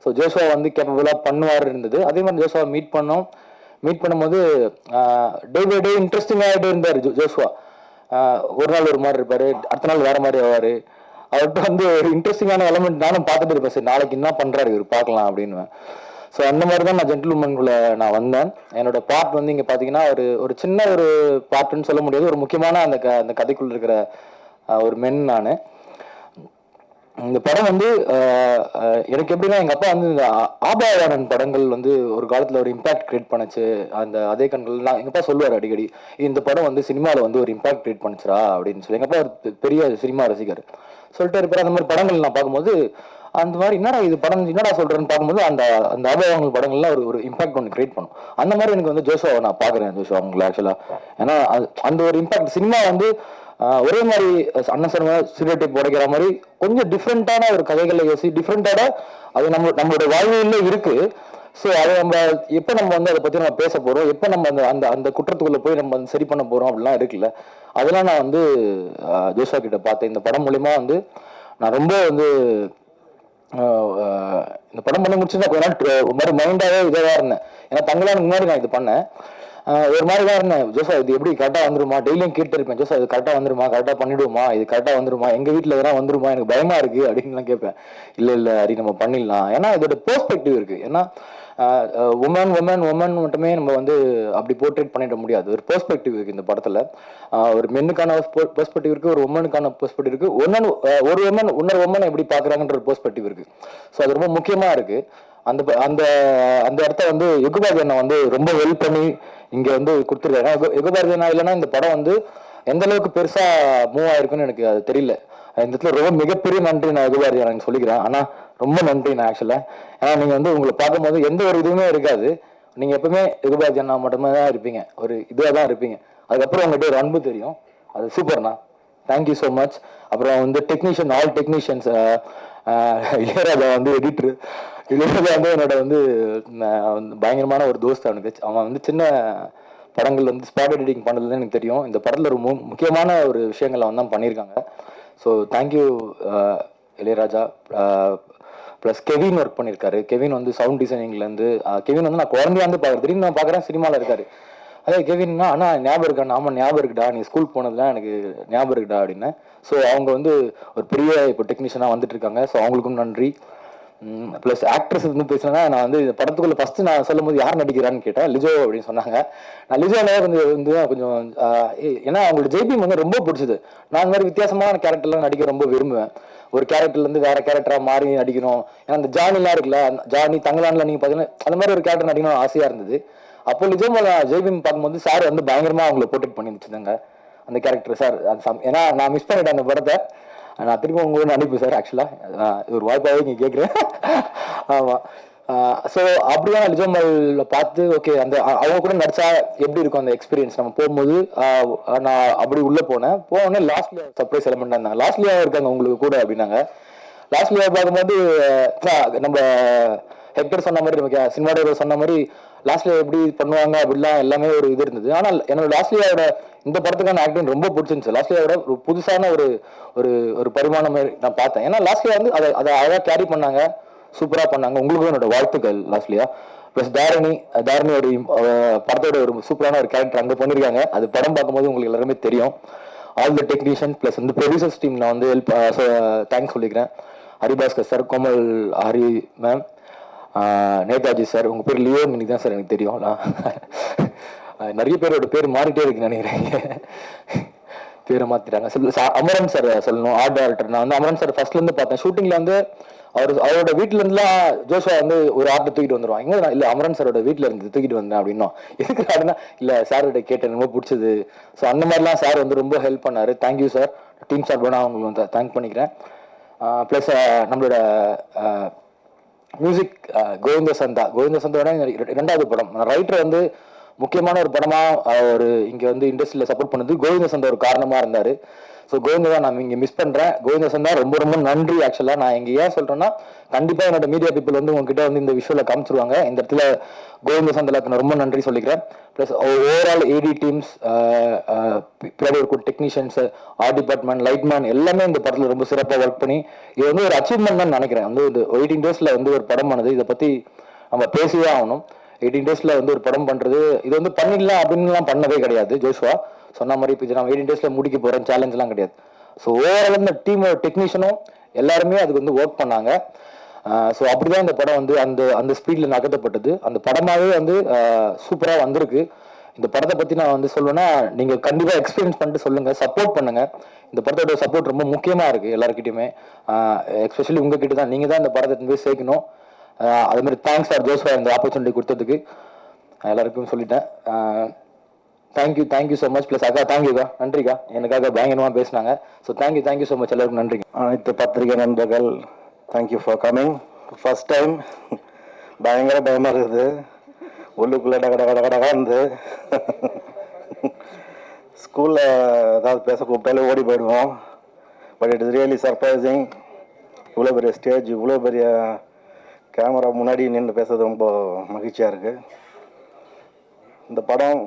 ஸோ ஜோஸ்வா வந்து கேப்பபிளாக பண்ணுவார் இருந்தது. அதே மாதிரி ஜோஸ்வா மீட் பண்ணும்போது டே பை டே இன்ட்ரெஸ்டிங் ஆகிட்டே இருந்தார் ஜோஸ்வா. ஒரு நாள் ஒரு மாதிரி இருப்பாரு, அடுத்த நாள் வேற மாதிரி ஆவாரு. அவர்கிட்ட வந்து ஒரு இன்ட்ரெஸ்டிங்கான எலமெண்ட் நானும் பார்த்துட்டு இருப்பேன், சரி நாளைக்கு என்ன பண்றாரு இவர் பார்க்கலாம் அப்படின்னு. ஸோ அந்த மாதிரி தான் நான் ஜென்டில் உமன்குள்ள நான் வந்தேன். என்னோட பார்ட் வந்து இங்கே பார்த்தீங்கன்னா ஒரு சின்ன ஒரு பார்ட்டுன்னு சொல்ல முடியாது, ஒரு முக்கியமான அந்த கதைக்குள்ள இருக்கிற ஒரு மென் நான். இந்த படம் வந்து எனக்கு எப்படின்னா, எங்க அப்பா வந்து இந்த ஆபாவானன் படங்கள் வந்து ஒரு காலத்துல ஒரு இம்பாக்ட் கிரியேட் பண்ணுச்சு. அதே கண்கள்லாம் எங்க அப்பா சொல்லுவார் அடிக்கடி, இந்த படம் வந்து சினிமாவில் வந்து ஒரு இம்பாக்ட் கிரியேட் பண்ணுச்சுரா அப்படின்னு சொல்லி. எங்க அப்பா ஒரு பெரிய சினிமா ரசிகர் சொல்லிட்டு இருப்பாரு. அந்த மாதிரி படங்கள் நான் பார்க்கும்போது அந்த மாதிரி இது படம் என்னடா சொல்றேன்னு பார்க்கும்போது அந்த ஆபாவானன் படங்கள்லாம் ஒரு இம்பாக்ட் ஒன்று கிரியேட் பண்ணும். அந்த மாதிரி எனக்கு வந்து ஜோஸ்வாவை நான் பாக்குறேன், ஜோஸ்வா அவங்களை ஆக்சுவலா. ஏன்னா அந்த ஒரு இம்பாக்ட் சினிமா வந்து ஒரே மாதிரி அண்ணன் சொன்ன ஸ்டீரியோடைப் உடைக்கிற மாதிரி கொஞ்சம் டிஃப்ரெண்டான ஒரு கதைகளை யோசி, டிஃப்ரெண்டான அது நம்மளோட வாழ்வியல்ல இருக்கு. ஸோ அதை நம்ம எப்போ நம்ம வந்து அதை பற்றி நம்ம பேச போகிறோம், எப்போ நம்ம அந்த குற்றத்துக்குள்ளே போய் நம்ம வந்து சரி பண்ண போகிறோம் அப்படிலாம் இருக்குல்ல, அதெல்லாம் நான் வந்து ஜோஸ்வா கிட்ட பார்த்தேன். இந்த படம் மூலிமா வந்து நான் ரொம்ப வந்து இந்த படம் பண்ணி முடிச்சு நான் கொஞ்ச நாள் ஒரு மாதிரி மைண்டாகவே இதாக இருந்தேன். ஏன்னா தங்களானுக்கு முன்னாடி நான் இது பண்ணேன், ஒரு மாதிரி தான் இருந்தேன். ஜோசா இது எப்படி கரெக்டாக வந்துருமா, டெய்லியும் கேட்டு இருப்பேன், ஜோசா இது கரெக்டாக வந்துருமா, கரெக்டாக பண்ணிடுமா, இது கரெக்டாக வந்துருமா, எங்கள் வீட்டில் எதனா வந்துருமா, எனக்கு பயமா இருக்கு அப்படின்லாம் கேட்பேன். இல்லை அப்படி நம்ம பண்ணிடலாம், ஏன்னா இதோட பெர்ஸ்பெக்டிவ் இருக்கு. ஏன்னா உமன் மட்டுமே நம்ம வந்து அப்படி போர்ட்ரேட் பண்ணிட முடியாது. ஒரு பெர்ஸ்பெக்டிவ் இருக்கு இந்த படத்துல. ஒரு மென்னுக்கான பெர்ஸ்பெக்டிவ் இருக்கு, ஒரு உமனுக்கான பெர்ஸ்பெக்டிவ் இருக்கு, ஒரு உமன் இன்னொரு உமனை எப்படி பாக்குறாங்கன்ற ஒரு பெர்ஸ்பெக்டிவ் இருக்கு. ஸோ அது ரொம்ப முக்கியமா இருக்கு. அந்த அந்த அந்த இடத்த வந்து யுகபாரதி அண்ணா வந்து ரொம்ப வெல் பண்ணி இங்க வந்து கொடுத்துருக்காங்க. யுகபாரதி அண்ணா இல்லைன்னா இந்த படம் வந்து எந்த அளவுக்கு பெருசா மூவ் ஆயிருக்குன்னு எனக்கு அது தெரியல. இந்த இடத்துல ரொம்ப மிகப்பெரிய நன்றி நான் யுகபாரதி அண்ணா சொல்லிக்கிறேன். ஆனா ரொம்ப நன்றி நான் ஆக்சுவலா. ஏன்னா நீங்க வந்து உங்களை பார்க்கும்போது எந்த ஒரு இதுவுமே இருக்காது, நீங்க எப்பவுமே யுகபாரதி அண்ணா மட்டுமே தான் இருப்பீங்க, ஒரு இதுவாக தான் இருப்பீங்க. அதுக்கப்புறம் உங்கள்கிட்ட ஒரு அன்பு தெரியும், அது சூப்பர்ண்ணா, தேங்க்யூ ஸோ மச். அப்புறம் வந்து ஆல் டெக்னீஷியன்ஸ், இளையராஜா வந்து எடிட்டரு, இளையராஜா வந்து என்னோட வந்து பயங்கரமான ஒரு தோஸ்த். அவனுக்கு அவன் வந்து சின்ன படங்கள் வந்து ஸ்பாட் எடிட்டிங் பண்ணதுன்னு எனக்கு தெரியும். இந்த படத்தில் ஒரு முக்கியமான ஒரு விஷயங்களை வந்து பண்ணியிருக்காங்க. So thank you Ilaiyaraaja. Plus Kevin work பண்ணியிருக்காரு. கெவின் வந்து சவுண்ட் டிசைனிங்லேருந்து, கெவின் வந்து நான் குழந்தையா வந்து பார்க்குறேன், திடீர்னு நான் பார்க்குறேன் சினிமாவில் இருக்காரு. அதே கெவின்னா அண்ணா ஞாபகம் இருக்கா? ஆமாம் ஞாபகம் இருக்குடா, நீ ஸ்கூல் போனதுலாம் எனக்கு ஞாபகம் இருக்குடா அப்படின்னு. ஸோ அவங்க வந்து ஒரு பெரிய இப்போ டெக்னீஷியனாக வந்துட்டு இருக்காங்க. ஸோ அவங்களுக்கும் நன்றி. ப்ளஸ் ஆக்ட்ரஸ் வந்து பேசுனா, நான் வந்து இந்த படத்துக்குள்ள ஃபர்ஸ்ட் நான் சொல்லும் போது யார் நடிக்கிறான்னு கேட்டேன். லிஜோ அப்படின்னு சொன்னாங்க. நான் லிஜோனாவே கொஞ்சம் ஏன்னா அவங்களோட ஜெய்பீம் வந்து ரொம்ப பிடிச்சது. நான் இந்த மாதிரி வித்தியாசமான கேரக்டர்லாம் நடிக்க ரொம்ப விரும்புவேன். ஒரு கேரக்டர்லேருந்து வேற கேரக்டரா மாறி நடிக்கணும். ஏன்னா அந்த ஜானிலாம் இருக்குல்ல, ஜானி தங்கலான்ல நீங்கள் பார்த்தீங்கன்னா அந்த மாதிரி ஒரு கேரக்டர் நடிக்கணும் ஆசையாக இருந்தது. அப்போ லிஜோ ஜெய்பீம் பார்க்கும்போது சார் வந்து பயங்கரமாக அவங்களை போர்ட்ரேட் பண்ணி வச்சுருந்தாங்க அந்த கேரக்டர். சார் ஏன்னா நான் மிஸ் பண்ணிட்டேன் அந்த படத்தை. நான் திரும்ப உங்களுக்கு அனுப்பி சார். ஆக்சுவலாக ஒரு வாய்ப்பாகவே நீங்கள் கேட்குறேன். ஆமாம். ஸோ அப்படியான லிஜோமல்ல பார்த்து ஓகே அந்த அவங்க கூட நடிச்சா எப்படி இருக்கும் அந்த எக்ஸ்பீரியன்ஸ். நம்ம போகும்போது நான் அப்படி உள்ளே போனோடனே லாஸ்ட்ல சர்ப்ரைஸ் எலமெண்ட் இருந்தாங்க. லாஸ்ட்லியாக இருக்காங்க உங்களுக்கு கூட அப்படின்னாங்க. லாஸ்ட்லியாக பார்க்கும்போது நம்ம ஹெக்டர் சொன்ன மாதிரி, நமக்கு சினிமாடோட சொன்ன மாதிரி லாஸ்ட்ல எப்படி பண்ணுவாங்க அப்படிலாம் எல்லாமே ஒரு இது இருந்தது. ஆனால் என்னோட லாஸ்ட்லியாவோட இந்த படத்துக்கான ஆக்டிங் ரொம்ப பிடிச்சிருந்துச்சு. லாஸ்ட்லியாவோட ஒரு புதுசான ஒரு ஒரு ஒரு பரிமாணம் நான் பார்த்தேன். ஏன்னா லாஸ்ட்லியா வந்து அதை அழகாக கேரி பண்ணாங்க, சூப்பராக பண்ணாங்க. உங்களுக்கும் என்னோட வாழ்த்துக்கள் லாஸ்ட்லியா. ப்ளஸ் தாரணியோட படத்தோட ஒரு சூப்பரான ஒரு கேரக்டர் அங்கே பண்ணியிருக்காங்க. அது படம் பார்க்கும்போது உங்களுக்கு எல்லாருமே தெரியும். ஆல் த டெக்னீஷியன் ப்ளஸ் வந்து ப்ரொடியூசர்ஸ் டீம் நான் வந்து தேங்க்ஸ் சொல்லிக்கிறேன். Haribhaskar sir, Komal Hari ma'am, Netaji sir. உங்கள் பேர் லியோ மினி தான் சார் எனக்கு தெரியும். நிறைய பேரோட பேர் மாறிட்டே இருக்குன்னு நினைக்கிறேன், பேரை மாற்றிட்டாங்க. அமரன் சார் சொல்லணும், ஆர்ட் டைரக்டர். நான் வந்து அமரன் சார் ஃபர்ஸ்ட்லேருந்து பார்த்தேன். ஷூட்டிங்கில் வந்து அவரோட வீட்டில இருந்துலாம் ஜோஷுவா வந்து ஒரு ஆர்ட் தூக்கிட்டு வந்துருவான். இங்கே இல்லை அமரன் சாரோட வீட்டில் இருந்து தூக்கிட்டு வந்தேன் அப்படின்னா எதுக்கு ஆடுனா இல்லை சாரோட கேட்டேன், ரொம்ப பிடிச்சது. ஸோ அந்த மாதிரிலாம் சார் வந்து ரொம்ப ஹெல்ப் பண்ணார். Thank you sir. டீம் சார் வேணா அவங்களுக்கு வந்து தேங்க் பண்ணிக்கிறேன். ப்ளஸ் நம்மளோட மியூசிக் கோவிந்த சந்தாவோட ரெண்டாவது படம். ரைட்டர் வந்து முக்கியமான ஒரு படமா ஒரு இங்கே வந்து இண்டஸ்ட்ரியில் சப்போர்ட் பண்ணது கோவிந்த சந்தா ஒரு காரணமாக இருந்தார். ஸோ கோவிந்த தான் நான் இங்கே மிஸ் பண்ணுறேன். கோவிந்த சந்தா ரொம்ப ரொம்ப நன்றி. ஆக்சுவலாக நான் இங்கே ஏன் சொல்கிறேன்னா, கண்டிப்பாக என்னோட மீடியா பீப்புள் வந்து உங்ககிட்ட வந்து இந்த விஷுவலை காமிச்சிருவாங்க. இந்த இடத்துல கோவிந்த சந்தாவுக்கு நான் ரொம்ப நன்றி சொல்லிக்கிறேன். ப்ளஸ் ஓவரால் ஏடி டீம்ஸ், பின்னாடி ஒரு டெக்னீஷியன்ஸ், ஆர்ட் டிபார்ட்மெண்ட், லைட்மேன் எல்லாமே இந்த படத்தில் ரொம்ப சிறப்பாக ஒர்க் பண்ணி இது வந்து ஒரு அச்சீவ்மெண்ட் தான் நினைக்கிறேன். வந்து 18 days வந்து ஒரு படம் பண்ணது. இதை பற்றி நம்ம பேசியே ஆகணும். 18 days வந்து ஒரு படம் பண்ணுறது, இது வந்து பண்ணிடலாம் அப்படின்லாம் பண்ணவே கிடையாது. ஜோஷுவா சொன்ன மாதிரி இப்போ நான் 18 days முடிக்க போகிறேன் சேலஞ்செலாம் கிடையாது. ஸோ ஓவரால் இந்த டீமோட டெக்னீஷியனும் எல்லாருமே அதுக்கு வந்து ஒர்க் பண்ணாங்க. ஸோ அப்படிதான் இந்த படம் வந்து அந்த ஸ்பீடில் நகர்த்தப்பட்டது. அந்த படமாகவே வந்து சூப்பராக வந்திருக்கு. இந்த படத்தை பற்றி நான் வந்து சொல்லுவேன்னா, நீங்கள் கண்டிப்பாக எக்ஸ்பீரியன்ஸ் பண்ணிட்டு சொல்லுங்கள், சப்போர்ட் பண்ணுங்கள். இந்த படத்தோட சப்போர்ட் ரொம்ப முக்கியமாக இருக்குது எல்லாருக்கிட்டையுமே. எஸ்பெஷலி உங்ககிட்ட தான். நீங்கள் தான் இந்த படத்தை போய் சேர்க்கணும். அது மாதிரி தேங்க்ஸ் ஃபார் ஜோஸ்வா இந்த ஆப்பர்ச்சுனிட்டி கொடுத்ததுக்கு எல்லாருக்கும் சொல்லிட்டேன். Thank you so much. ப்ளஸ் அக்கா தேங்க்யூக்கா, நன்றிக்கா, எனக்காக பயங்கரமாக பேசினாங்க. ஸோ தேங்க்யூ ஸோ மச் எல்லாருக்கும் நன்றிங்க. அனைத்து பத்திரிகை நண்பர்கள், thank you for coming. First time பயங்கர பயமாக இருக்குது. உள்ளுக்குள்ளே கடகடகடகந்து ஸ்கூலில் ஏதாவது பேச கூப்பிட்டாலே ஓடி போயிடுவோம். But it is really surprising. இவ்வளோ பெரிய ஸ்டேஜ், இவ்வளோ பெரிய கேமரா முன்னாடி நின்று பேசுறது ரொம்ப மகிழ்ச்சியாக இருக்குது. இந்த படம்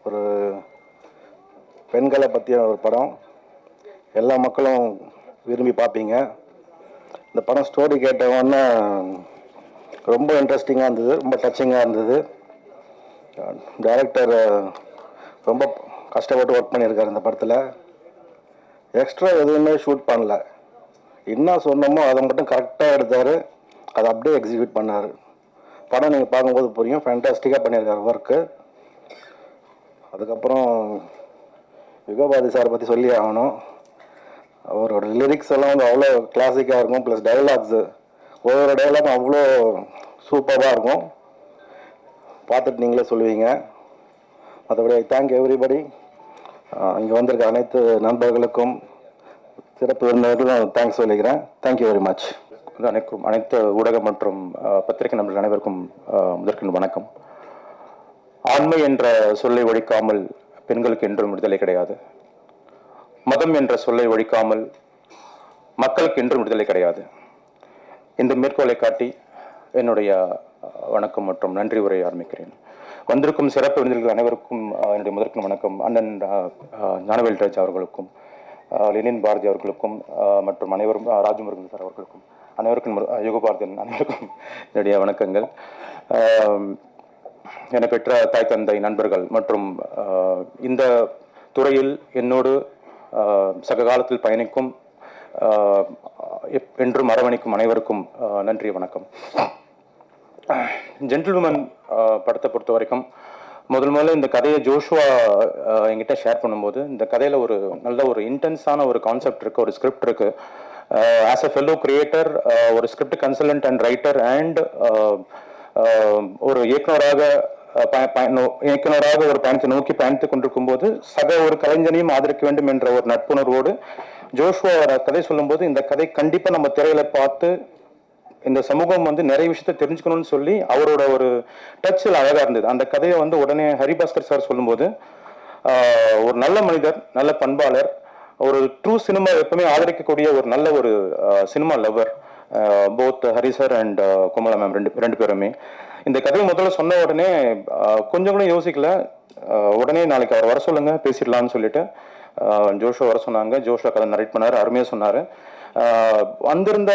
ஒரு பெண்களை பற்றிய ஒரு படம். எல்லா மக்களும் விரும்பி பார்ப்பீங்க. இந்த படம் ஸ்டோரி கேட்டவொன்னே ரொம்ப இன்ட்ரெஸ்டிங்காக இருந்தது, ரொம்ப டச்சிங்காக இருந்தது. டைரக்டர் ரொம்ப கஷ்டப்பட்டு ஒர்க் பண்ணியிருக்காரு இந்த படத்தில். எக்ஸ்ட்ரா எதுவுமே ஷூட் பண்ணல. என்ன சொன்னமோ அதை மட்டும் கரெக்டாக எடுத்தார், அதை அப்படியே எக்ஸிக்யூட் பண்ணார். படம் நீங்கள் பார்க்கும்போது புரியும், ஃபேண்டாஸ்டிக்காக பண்ணியிருக்காரு ஒர்க்கு. அதுக்கப்புறம் யுகபாதி சாரை பற்றி சொல்லி ஆகணும். அவரோட லிரிக்ஸ் எல்லாம் வந்து அவ்வளோ கிளாசிக்காக இருக்கும். ப்ளஸ் டைலாக்ஸு, ஒவ்வொரு டைலாகும் அவ்வளோ சூப்பராக இருக்கும். பார்த்துட்டு நீங்களே சொல்லுவீங்க. மற்றபடி தேங்க் எவ்ரிபடி. இங்கே வந்திருக்க அனைத்து நண்பர்களுக்கும் சிறப்பு விருந்தினர்களும் தேங்க்ஸ் சொல்லிக்கிறேன். Thank you very much. அனைத்து ஊடக மற்றும் பத்திரிகை நண்பர்கள் அனைவருக்கும் முதற்கண் வணக்கம். ஆண்மை என்ற சொல்லை ஒழிக்காமல் பெண்களுக்கு என்றும் விடுதலை கிடையாது. மதம் என்ற சொல்லை ஒழிக்காமல் மக்களுக்கு என்றும் விடுதலை கிடையாது. இந்த மேற்கோளை காட்டி என்னுடைய வணக்கம் மற்றும் நன்றி உரையை ஆரம்பிக்கிறேன். வந்திருக்கும் சிறப்பு விருந்தினர்கள் அனைவருக்கும் என்னுடைய முதற்கும் வணக்கம். அண்ணன் ஞானவேல் ராஜ் அவர்களுக்கும், லெனின் பாரதி அவர்களுக்கும் மற்றும் அனைவரும் ராஜமுருகன் சார் அவர்களுக்கும், அனைவருக்கும் யுகபாரதியன் அனைவருக்கும் என்னுடைய வணக்கங்கள். என பெற்ற தாய் தந்தை நண்பர்கள் மற்றும் இந்த துறையில் என்னோடு சக காலத்தில் பயணிக்கும் என்றும் அரவணைக்கும் அனைவருக்கும் நன்றி, வணக்கம். ஜென்டில்வுமன் படத்தை பொறுத்த வரைக்கும் முதல்ல இந்த கதையை ஜோஷுவா என்கிட்ட ஷேர் பண்ணும்போது, இந்த கதையில ஒரு நல்ல ஒரு இன்டென்ஸான ஒரு கான்செப்ட் இருக்கு, ஒரு ஸ்கிரிப்ட் இருக்கு. ஆஸ் அ ஃபெல்லோ கிரியேட்டர், ஒரு script consultant and writer and ஒரு இயக்குனராக ஒரு பயணத்தை நோக்கி பயணித்துக் கொண்டிருக்கும் போது சக ஒரு கலைஞனையும் ஆதரிக்க வேண்டும் என்ற ஒரு நட்புணர்வோடு ஜோஷுவா கதை சொல்லும் போது, இந்த கதை கண்டிப்பா நம்ம திரையில பார்த்து இந்த சமூகம் நிறைய விஷயத்த தெரிஞ்சுக்கணும்னு சொல்லி அவரோட ஒரு டச்சில் அழகா இருந்தது. அந்த கதையை உடனே ஹரிபாஸ்கர் சார் சொல்லும்போது, ஒரு நல்ல மனிதர், நல்ல பண்பாளர், ஒரு ட்ரூ சினிமா எப்பவுமே ஆதரிக்கக்கூடிய ஒரு நல்ல ஒரு cinema lover, both Hari sir and Komala ma'am ரெண்டு பேருமே. இந்த கதையை முதல்ல சொன்ன உடனே கொஞ்சம் கூட யோசிக்கல, உடனே நாளைக்கு அவர் வர சொல்லுங்க பேசிடலாம்னு சொல்லிட்டு ஜோஷுவா வர சொன்னாங்க. ஜோஷுவா கதை நரேட் பண்ணாரு, அருமையா சொன்னாரு. வந்திருந்த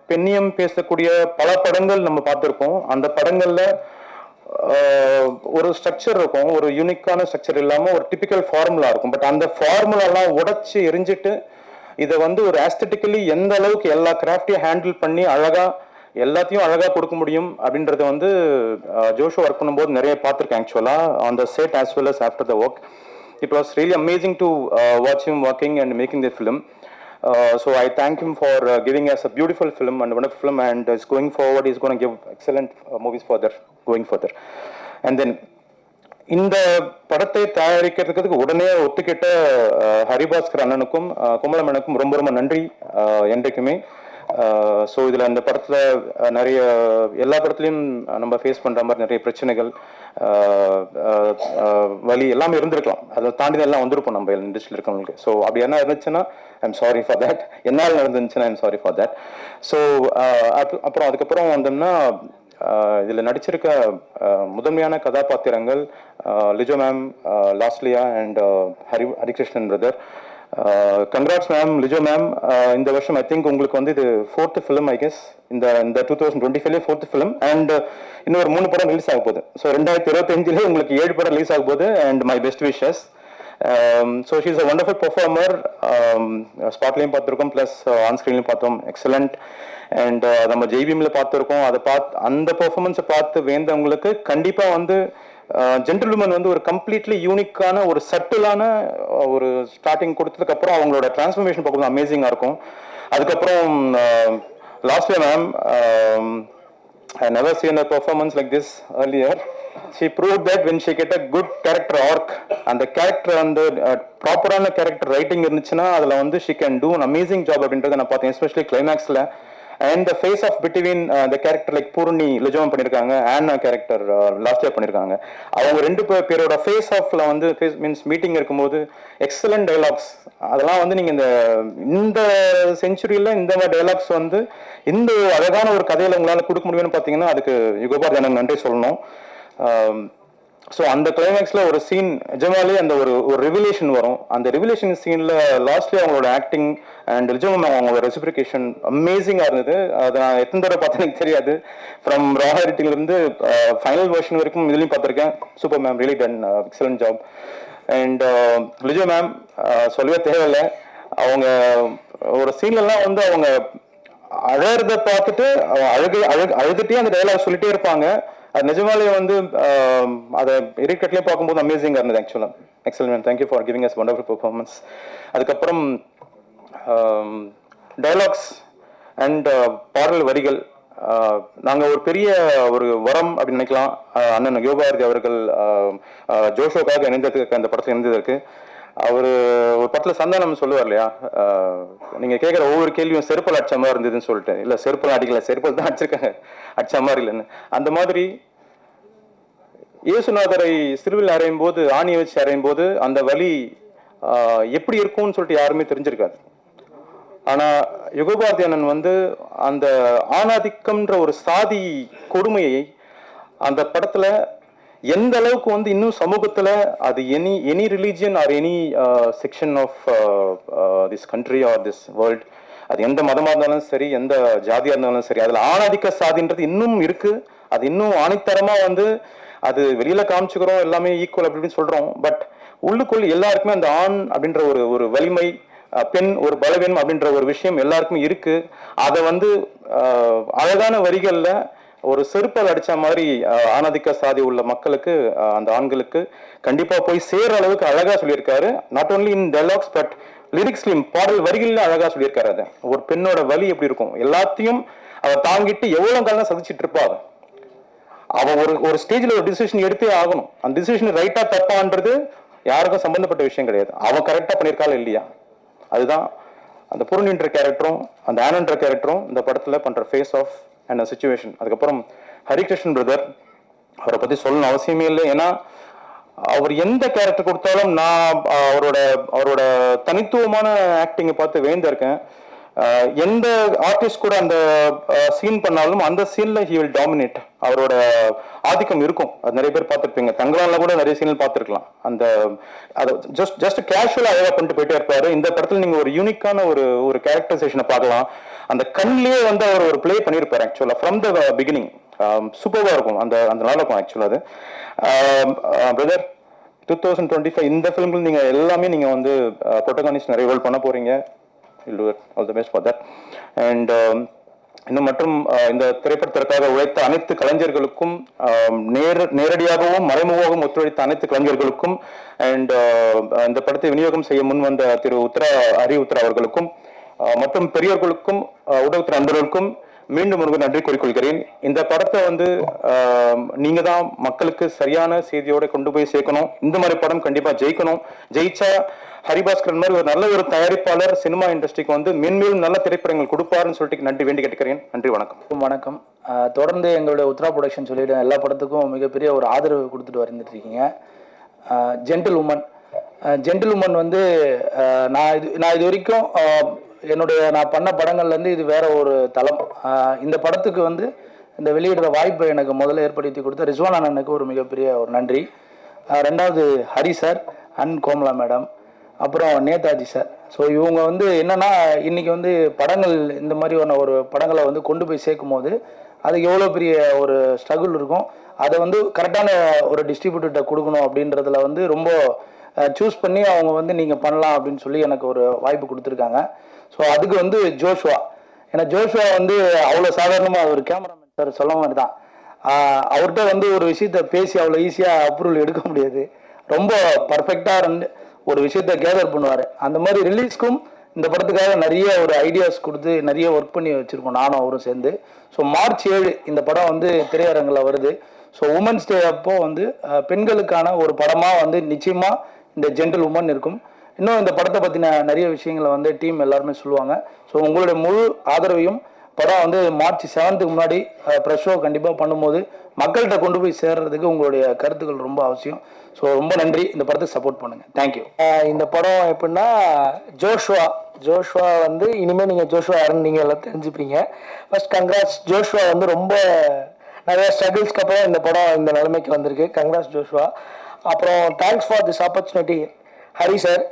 பெண்ணியம் பேசக்கூடிய பல படங்கள் நம்ம பார்த்துருப்போம். அந்த படங்கள்ல ஒரு ஸ்ட்ரக்சர் இருக்கும், ஒரு யூனிக்கான ஸ்ட்ரக்சர் இல்லாம ஒரு டிபிக்கல் ஃபார்முலா இருக்கும். பட் அந்த ஃபார்முலாலாம் உடைச்சு எரிஞ்சிட்டு இதை ஒரு ஆஸ்தட்டிக்கலி எந்த அளவுக்கு எல்லா கிராஃப்டையும் ஹேண்டில் பண்ணி எல்லாத்தையும் அழகா கொடுக்க முடியும் அப்படின்றத ஜோஷுவா ஒர்க் பண்ணும்போது நிறைய பார்த்துருக்கேன். ஆக்சுவலா on the set as well as after the work, it was really amazing to watch him working and making the film. So I thank him for giving us a beautiful film and a wonderful film, and is going forward, he's going to give excellent movies going further. And then இந்த படத்தை தயாரிக்கிறதுக்கு உடனே ஒத்துக்கிட்ட ஹரிபாஸ்கர் அண்ணனுக்கும் குமலமனுக்கும் ரொம்ப ரொம்ப நன்றி என்றைக்குமே. So இதில் இந்த படத்தில் நிறைய எல்லா படத்துலையும் நம்ம ஃபேஸ் பண்ணுற மாதிரி நிறைய பிரச்சனைகள், வலி எல்லாமே இருந்திருக்கலாம். அதை தாண்டி எல்லாம் வந்திருப்போம் நம்ம இண்டஸ்ட்ரியில் இருக்கவங்களுக்கு. ஸோ அப்படி என்ன இருந்துச்சுன்னா ஐம் சாரி ஃபார் தேட். என்னால் நடந்துச்சுன்னா I'm sorry for that. So அதுக்கப்புறம் வந்தோம்னா இதில் நடிச்சிருக்க முதன்மையான கதாபாத்திரங்கள் Lijo ma'am, Losliya and Harikrishnan brother. Congrats ma'am, Lijo ma'am. இந்த வருஷம் ஐ திங்க் உங்களுக்கு இது 4th ஃபிலிம், ஐ கெஸ் இந்த 2025 4th ஃபிலிம். அண்ட் இன்னொரு 3 படம் ரிலீஸ் ஆக போகுது. ஸோ 2025 உங்களுக்கு 7 படம் ரிலீஸ் ஆக போகுது. And my best wishes. So she is a wonderful performer. ஸ்பாட்லையும் பார்த்துருக்கோம், ப்ளஸ் ஆன்ஸ்க்ரீன்லையும் பார்த்தோம், எக்ஸலண்ட். அண்ட் நம்ம ஜெய்பீமில் பார்த்துருக்கோம். அந்த பெர்ஃபார்மன்ஸை பார்த்து வேந்தவங்களுக்கு கண்டிப்பாக ஜென்டில்வுமன் ஒரு கம்ப்ளீட்லி யூனிக்கான ஒரு சட்டிலான ஒரு ஸ்டார்டிங் கொடுத்ததுக்கு அப்புறம் அவங்களோட டிரான்ஸ்ஃபர்மேஷன் பார்க்கும்போது அமேசிங்காக இருக்கும். அதுக்கப்புறம் லாஸ்ட்ல ma'am, I never seen a performance like this earlier. She proved that when she get a good character arc, and the character ப்ராப்பரான கேரக்டர் ரைட்டிங் இருந்துச்சுன்னா அதில் she can do an amazing job அப்படின்றத நான் பார்த்தேன். எஸ்பெஷலி கிளைமேக்ஸில் and the face off between the character like Poorni லிஜோவம் பண்ணியிருக்காங்க, ஆன்னா கேரக்டர் லாஸ்ட் இயர் பண்ணியிருக்காங்க. அவங்க 2 பேரோட ஃபேஸ் ஆஃப்ல ஃபேஸ் மீன்ஸ் மீட்டிங் இருக்கும்போது எக்ஸலண்ட் டைலாக்ஸ். அதெல்லாம் நீங்கள் இந்த செஞ்சுரியில் இந்த மாதிரி டைலாக்ஸ் இந்த அழகான ஒரு கதையில் உங்களால் கொடுக்க முடியும்னு பார்த்தீங்கன்னா அதுக்கு யுகபாரதி எனக்கு நன்றி சொல்லணும். ஸோ அந்த கிளைமேக்ஸில் ஒரு சீன் நிஜமாலே அந்த ஒரு ரெவல்யூஷன் வரும். அந்த ரெவல்யூஷன் சீனில் லாஸ்ட்லி அவங்களோட ஆக்டிங் அண்ட் நிஜமா அவங்களோட ரெசிபிகேஷன் அமேசிங்காக இருந்தது. அதை நான் எத்தனை தடவை பார்த்தா எனக்கு தெரியாது. ஃப்ரம் ரா எடிட்டிங்லேருந்து ஃபைனல் வெர்ஷன் வரைக்கும் இதுலையும் பார்த்துருக்கேன். Super ma'am, really done excellent job. And Lijo ma'am சொல்லவே தேவையில்லை. அவங்க ஒரு சீன்லலாம் அவங்க அழகிறத பார்த்துட்டு அழுதுட்டே அந்த டைலாக் சொல்லிட்டே இருப்பாங்க. அது நிஜமாலே அதை இரிக்கட்லேயே பார்க்கும்போது அமேசிங்காக இருந்தது. ஆக்சுவலாக excellent ma'am, thank you for giving us wonderful performance. அதுக்கப்புறம் டைலாக்ஸ் அண்ட் பாடல் வரிகள் நாங்கள் ஒரு பெரிய ஒரு வரம் அப்படின்னு நினைக்கலாம். அண்ணன் யுகபாரதி அவர்கள் ஜோஷோக்காக இணைந்ததுக்கு, அந்த படத்தில் இணைந்ததற்கு. அவர் ஒரு படத்தில் சந்தானம் சொல்லுவார் இல்லையா, நீங்கள் கேட்குற ஒவ்வொரு கேள்வியும் செருப்பல் அடிச்ச மாதிரி இருந்ததுன்னு சொல்லிட்டு. இல்லை, செருப்பல் அடிக்கல, செருப்பல் தான் அடிச்சிருக்காங்க, அடிச்ச மாதிரி இல்லைன்னு. அந்த மாதிரி இயேசுநாதரை சிலுவில் அறையும் போது, ஆணியை வச்சு அறையும் போது அந்த வலி எப்படி இருக்கும்னு சொல்லிட்டு யாருமே தெரிஞ்சிருக்காது. ஆனா யுகபாரதி அண்ணன் அந்த ஆணாதிக்கம்ன்ற ஒரு சாதி கொடுமையை அந்த படத்துல எந்த அளவுக்கு வந்து இன்னும் சமூகத்துல அது any religion or any section of this country or this world, அது எந்த மதமா இருந்தாலும் சரி, எந்த ஜாதியா இருந்தாலும் சரி, அதுல ஆணாதிக்க சாதின்றது இன்னும் இருக்கு. அது இன்னும் ஆணித்தரமா வந்து அது வெளியில காமிச்சுக்கிறோம், எல்லாமே ஈக்குவல் அப்படின்னு சொல்றோம். பட் உள்ளுக்குள்ள எல்லாருக்குமே அந்த ஆண் அப்படின்ற ஒரு வலிமை, பெண் ஒரு பலவீனம் அப்படின்ற ஒரு விஷயம் எல்லாருக்குமே இருக்கு. அதை வந்து அழகான வரிகள்ல ஒரு செருப்பால் அடிச்ச மாதிரி ஆணாதிக்க சாதி உள்ள மக்களுக்கு, அந்த ஆண்களுக்கு கண்டிப்பா போய் சேர்ற அளவுக்கு அழகா சொல்லியிருக்காரு. Not only in dialogues but லிரிக்ஸ்லயும், பாடல் வரிகள்ல அழகா சொல்லியிருக்காரு. அதை ஒரு பெண்ணோட வலி எப்படி இருக்கும், எல்லாத்தையும் அவ தாங்கிட்டு எவ்வளவு காலம் சதிச்சிட்டு இருப்பா. அவ ஒரு ஸ்டேஜ்ல ஒரு டிசிஷன் எடுத்தே ஆகணும். அந்த டிசிஷன் ரைட்டா தப்பான்றது யாருக்கும் சம்பந்தப்பட்ட விஷயம் கிடையாது. அவன் கரெக்டா பண்ணியிருக்காள் இல்லையா, அதுதான் அந்த பூர்ணின்ற கேரக்டரும் அந்த ஆனன்ற கேரக்டரும் இந்த படத்துல பண்ற ஃபேஸ் ஆஃப் அண்ட் சிச்சுவேஷன். அதுக்கப்புறம் ஹரிகிருஷ்ணன் பிரதர், அவரை பத்தி சொல்லணும் அவசியமே இல்லை. ஏன்னா அவர் எந்த கேரக்டர் கொடுத்தாலும் நான் அவரோட தனித்துவமான ஆக்டிங்கை பார்த்து வேந்திருக்கேன். எந்த ஆர்டிஸ்ட் கூட அந்த சீன் பண்ணாலும் அந்த சீன்ல ஹி வில் டாமினேட். அவரோட ஆதிக்கம் இருக்கும். அது நிறைய பேர் பார்த்துருப்பீங்க. தங்கலான்ல கூட நிறைய சீனில் பார்த்துருக்கலாம். அந்த அதை ஜஸ்ட் கேஷுவலா அழகா பண்ணிட்டு போயிட்டே இருப்பாரு. இந்த படத்துல நீங்க ஒரு யூனிக்கான ஒரு கேரக்டரைசேஷனை பார்க்கலாம். அந்த கண்ணிலேயே வந்து அவர் ஒரு பிளே பண்ணியிருப்பாரு ஆக்சுவலா ஃப்ரம் த பிகினிங். சூப்பராக இருக்கும். அந்த நல்லா இருக்கும் ஆக்சுவலா. அது பிரதர் 2025 இந்த ஃபிலிம்ல நீங்க எல்லாமே நீங்க வந்து ப்ரோட்டகானிஸ்ட் நிறைய ரோல் பண்ண போறீங்க. You'll do it. All the best for that. And இன்னும் மற்றும் இந்த திரைப்படத்திற்காக உழைத்த அனைத்து கலைஞர்களுக்கும், நேரடியாகவும் மறைமுகமாகவும் ஒத்துழைத்த அனைத்து கலைஞர்களுக்கும், அண்ட் இந்த படத்தை விநியோகம் செய்ய முன் வந்த திரு ஹரி உத்ரா அவர்களுக்கும் மற்றும் பெரியவர்களுக்கும் ஊடகத்தின் நண்பர்களுக்கும் மீண்டும் ஒரு நன்றி கூறிக்கொள்கிறேன். இந்த படத்தை வந்து நீங்க தான் மக்களுக்கு சரியான செய்தியோட கொண்டு போய் சேர்க்கணும். இந்த மாதிரி படம் கண்டிப்பா ஜெயிக்கணும். ஜெயிச்சா ஹரிபாஸ்கரன் மாதிரி ஒரு நல்ல ஒரு தயாரிப்பாளர் சினிமா இண்டஸ்ட்ரிக்கு வந்து மென்மேலும் நல்ல திரைப்படங்கள் கொடுப்பாருன்னு சொல்லிட்டு நன்றி வேண்டி கேட்டுக்கிறேன். நன்றி, வணக்கம். வணக்கம். தொடர்ந்து எங்களுடைய உத்ரா ப்ரொடக்ஷன் சொல்லிவிடும் எல்லா படத்துக்கும் மிகப்பெரிய ஒரு ஆதரவு கொடுத்துட்டு வந்துட்டு இருக்கீங்க. ஜென்டில் உமன் வந்து நான் இது வரைக்கும் நான் பண்ண படங்கள்லேருந்து இது வேற ஒரு தளம். இந்த படத்துக்கு வந்து இந்த வெளியிடுற வாய்ப்பை எனக்கு முதல்ல ஏற்படுத்தி கொடுத்த ரிஸ்வான் அண்ணனுக்கு ஒரு மிகப்பெரிய ஒரு நன்றி. ரெண்டாவது Hari sir and Komala madam, அப்புறம் நேதாஜி சார். ஸோ இவங்க வந்து என்னன்னா இன்னைக்கு வந்து படங்கள் இந்த மாதிரி ஒரு படங்களை வந்து கொண்டு போய் சேர்க்கும் போது அதுக்கு எவ்வளோ பெரிய ஒரு ஸ்ட்ரகிள் இருக்கும். அதை வந்து கரெக்டான ஒரு டிஸ்ட்ரிபியூட்டர்கிட்ட கொடுக்கணும் அப்படின்றதுல வந்து ரொம்ப சூஸ் பண்ணி அவங்க வந்து நீங்கள் பண்ணலாம் அப்படின்னு சொல்லி எனக்கு ஒரு வாய்ப்பு கொடுத்துருக்காங்க. ஸோ அதுக்கு வந்து ஜோஷ்வா, ஏன்னா ஜோஷ்வா வந்து அவ்வளோ சாதாரணமாக ஒரு கேமராமேன் சார் சொல்ல மாதிரி தான். அவர்கிட்ட வந்து ஒரு விஷயத்த பேசி அவ்வளோ ஈஸியாக அப்ரூவல் எடுக்க முடியாது. ரொம்ப பர்ஃபெக்டாக ஒரு விஷயத்த கேதர் பண்ணுவார். அந்த மாதிரி ரிலீஸ்க்கும் இந்த படத்துக்காக நிறைய ஒரு ஐடியாஸ் கொடுத்து நிறைய ஒர்க் பண்ணி வச்சுருக்கோம் நானும் அவரும் சேர்ந்து. ஸோ March 7 இந்த படம் வந்து திரையரங்கில் வருது. ஸோ உமன்ஸ் டே அப்போ வந்து பெண்களுக்கான ஒரு படமாக வந்து நிச்சயமாக இந்த ஜென்டில் உமன் இருக்கும். இன்னும் இந்த படத்தை பற்றின நிறைய விஷயங்களை வந்து டீம் எல்லாருமே சொல்லுவாங்க. ஸோ உங்களுடைய முழு ஆதரவையும் படம் வந்து March 7 முன்னாடி ப்ரெஷ் ஷோ கண்டிப்பாக பண்ணும்போது மக்கள்கிட்ட கொண்டு போய் சேர்றதுக்கு உங்களுடைய கருத்துக்கள் ரொம்ப அவசியம். ஸோ ரொம்ப நன்றி. இந்த படத்துக்கு சப்போர்ட் பண்ணுங்க. தேங்க்யூ. இந்த படம் எப்படின்னா ஜோஷ்வா வந்து இனிமேல் நீங்கள் ஜோஷ்வா யாருன்னு நீங்கள் எல்லாம் தெரிஞ்சுப்பீங்க. First congrats. ஜோஷ்வா வந்து ரொம்ப நிறைய ஸ்ட்ரகிள்ஸ்க்கு அப்புறம் இந்த படம் இந்த நிலைமைக்கு வந்திருக்கு. Congrats Joshua. அப்புறம் thanks for this opportunity Hari sir.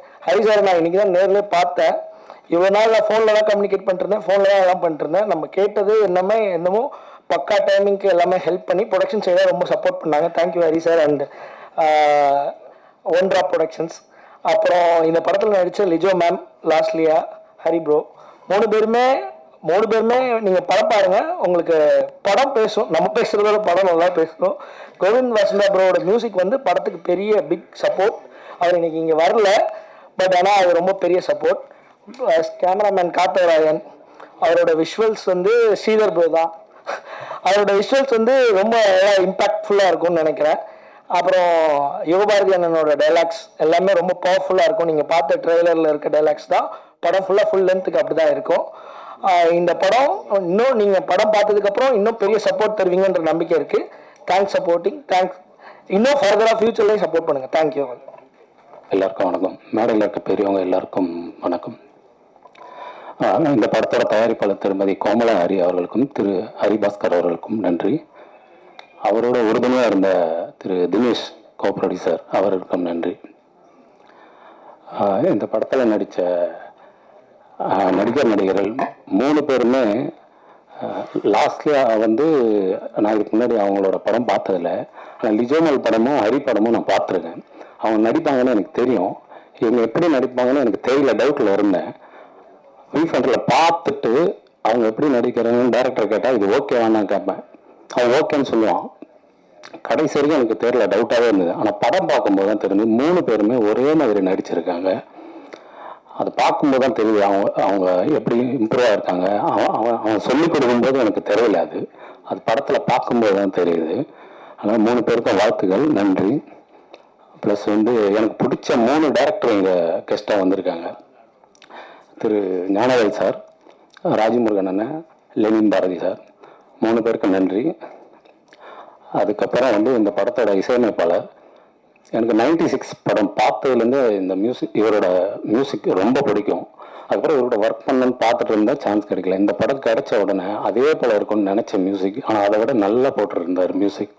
நான் இன்னைக்கு தான் நேரில் பார்த்தேன். இவ்வளோ நாள் நான் ஃபோனில் தான் கம்யூனிகேட் பண்ணிருந்தேன், ஃபோனில் தான் எல்லாம் பண்ணிருந்தேன். நம்ம கேட்டது என்னமோ பக்கா டைமிங்க்கு எல்லாமே ஹெல்ப் பண்ணி ப்ரொடக்ஷன் சைடாக ரொம்ப சப்போர்ட் பண்ணாங்க. Thank you Hari sir and one drop productions. அப்புறம் இந்த படத்தில் நடித்த லிஜோ மேம், லாஸ்லியா, ஹரி ப்ரோ, மூணு பேருமே நீங்கள் படம் பாருங்க, உங்களுக்கு படம் பேசும். நம்ம பேசுகிறதோட படம் நல்லா பேசணும். கோவிந்த் வசந்தா ப்ரோவோட மியூசிக் வந்து படத்துக்கு பெரிய பிக் சப்போர்ட். அவர் இன்னைக்கு இங்கே வரல, பட் ஆனால் அது ரொம்ப பெரிய சப்போர்ட். கேமராமேன் காத்தவராயன், அவரோட விஷுவல்ஸ் வந்து ஸ்ரீதர் ப்ரோ தான். அவரோட விஷுவல்ஸ் வந்து ரொம்ப இம்பாக்ட்ஃபுல்லாக இருக்கும்னு நினைக்கிறேன். அப்புறம் யுகபாரதி அண்ணனோட டைலாக்ஸ் எல்லாமே ரொம்ப பவர்ஃபுல்லாக இருக்கும். நீங்கள் பார்த்த ட்ரெய்லரில் இருக்க டைலாக்ஸ் தான் படம் ஃபுல் லென்த்துக்கு அப்படி தான் இருக்கும். இந்த படம் இன்னும் நீங்கள் படம் பார்த்ததுக்கப்புறம் இன்னும் பெரிய சப்போர்ட் தருவீங்கன்ற நம்பிக்கை இருக்குது. Thanks supporting. தேங்க்ஸ். இன்னும் ஃபர்தராக ஃபியூச்சர்லேயும் சப்போர்ட் பண்ணுங்கள். தேங்க்யூ. எல்லாருக்கும் வணக்கம். மேடையில் இருக்க பெரியவங்க எல்லாருக்கும் வணக்கம். இந்த படத்தோட தயாரிப்பாளர் திருமதி கோமலா ஹரி அவர்களுக்கும் திரு ஹரிபாஸ்கர் அவர்களுக்கும் நன்றி. அவரோட உறுதுணையாக இருந்த திரு தினேஷ் கோப்ரொடியூசர் அவருக்கும் நன்றி. இந்த படத்தில் நடித்த நடிகர்கள் 3 பேருமே லாஸ்ட்ல வந்து நான் இதுக்கு முன்னாடி அவங்களோட படம் பார்த்ததில்ல. ஆனால் லிஜோமல் படமும் ஹரி படமும் நான் பார்த்துருக்கேன். அவங்க நடிப்பாங்கன்னு எனக்கு தெரியும். இவங்க எப்படி நடிப்பாங்கன்னு எனக்கு தெரியல, டவுட்டில் இருந்தேன். ரீஃபண்டில் பார்த்துட்டு அவங்க எப்படி நடிக்கிறாங்கன்னு டேரக்டர் கேட்டால் இது ஓகேவான்னு கேட்பேன். அவன் ஓகேன்னு சொல்லுவான். கடைசி வரைக்கும் எனக்கு தெரியல, டவுட்டாகவே இருந்தது. ஆனால் படம் பார்க்கும்போது தான் தெரிஞ்சு 3 பேருமே ஒரே மாதிரி நடிச்சிருக்காங்க. அது பார்க்கும்போது தான் தெரியுது அவங்க எப்படி இம்ப்ரூவ் ஆகிருக்காங்க. அவன் சொல்லிக் கொடுக்கும்போது எனக்கு தெரியல, அது படத்தில் பார்க்கும்போது தான் தெரியுது. அதனால் 3 பேருக்கும் வாழ்த்துக்கள், நன்றி. ப்ளஸ் வந்து எனக்கு பிடிச்ச 3 டேரக்டர் இங்கே கெஸ்ட்டாக வந்திருக்காங்க. திரு ஞானவேல் சார், ராஜமுருகன் அண்ணன், லெனின் பாரதி சார், 3 பேருக்கும் நன்றி. அதுக்கப்புறம் வந்து இந்த படத்தோட இசையமைப்பாளர், எனக்கு 96 படம் பார்த்ததுலேருந்து இந்த இவரோட மியூசிக் ரொம்ப பிடிக்கும். அதுக்கப்புறம் இவரோட ஒர்க் பண்ணணும்னு பார்த்துட்டு இருந்தால் சான்ஸ் கிடைக்கல. இந்த படம் கிடைச்ச உடனே அதே போல் இருக்கும்னு நினச்ச மியூசிக், ஆனால் அதை விட நல்லா போட்டுருந்தார் மியூசிக்.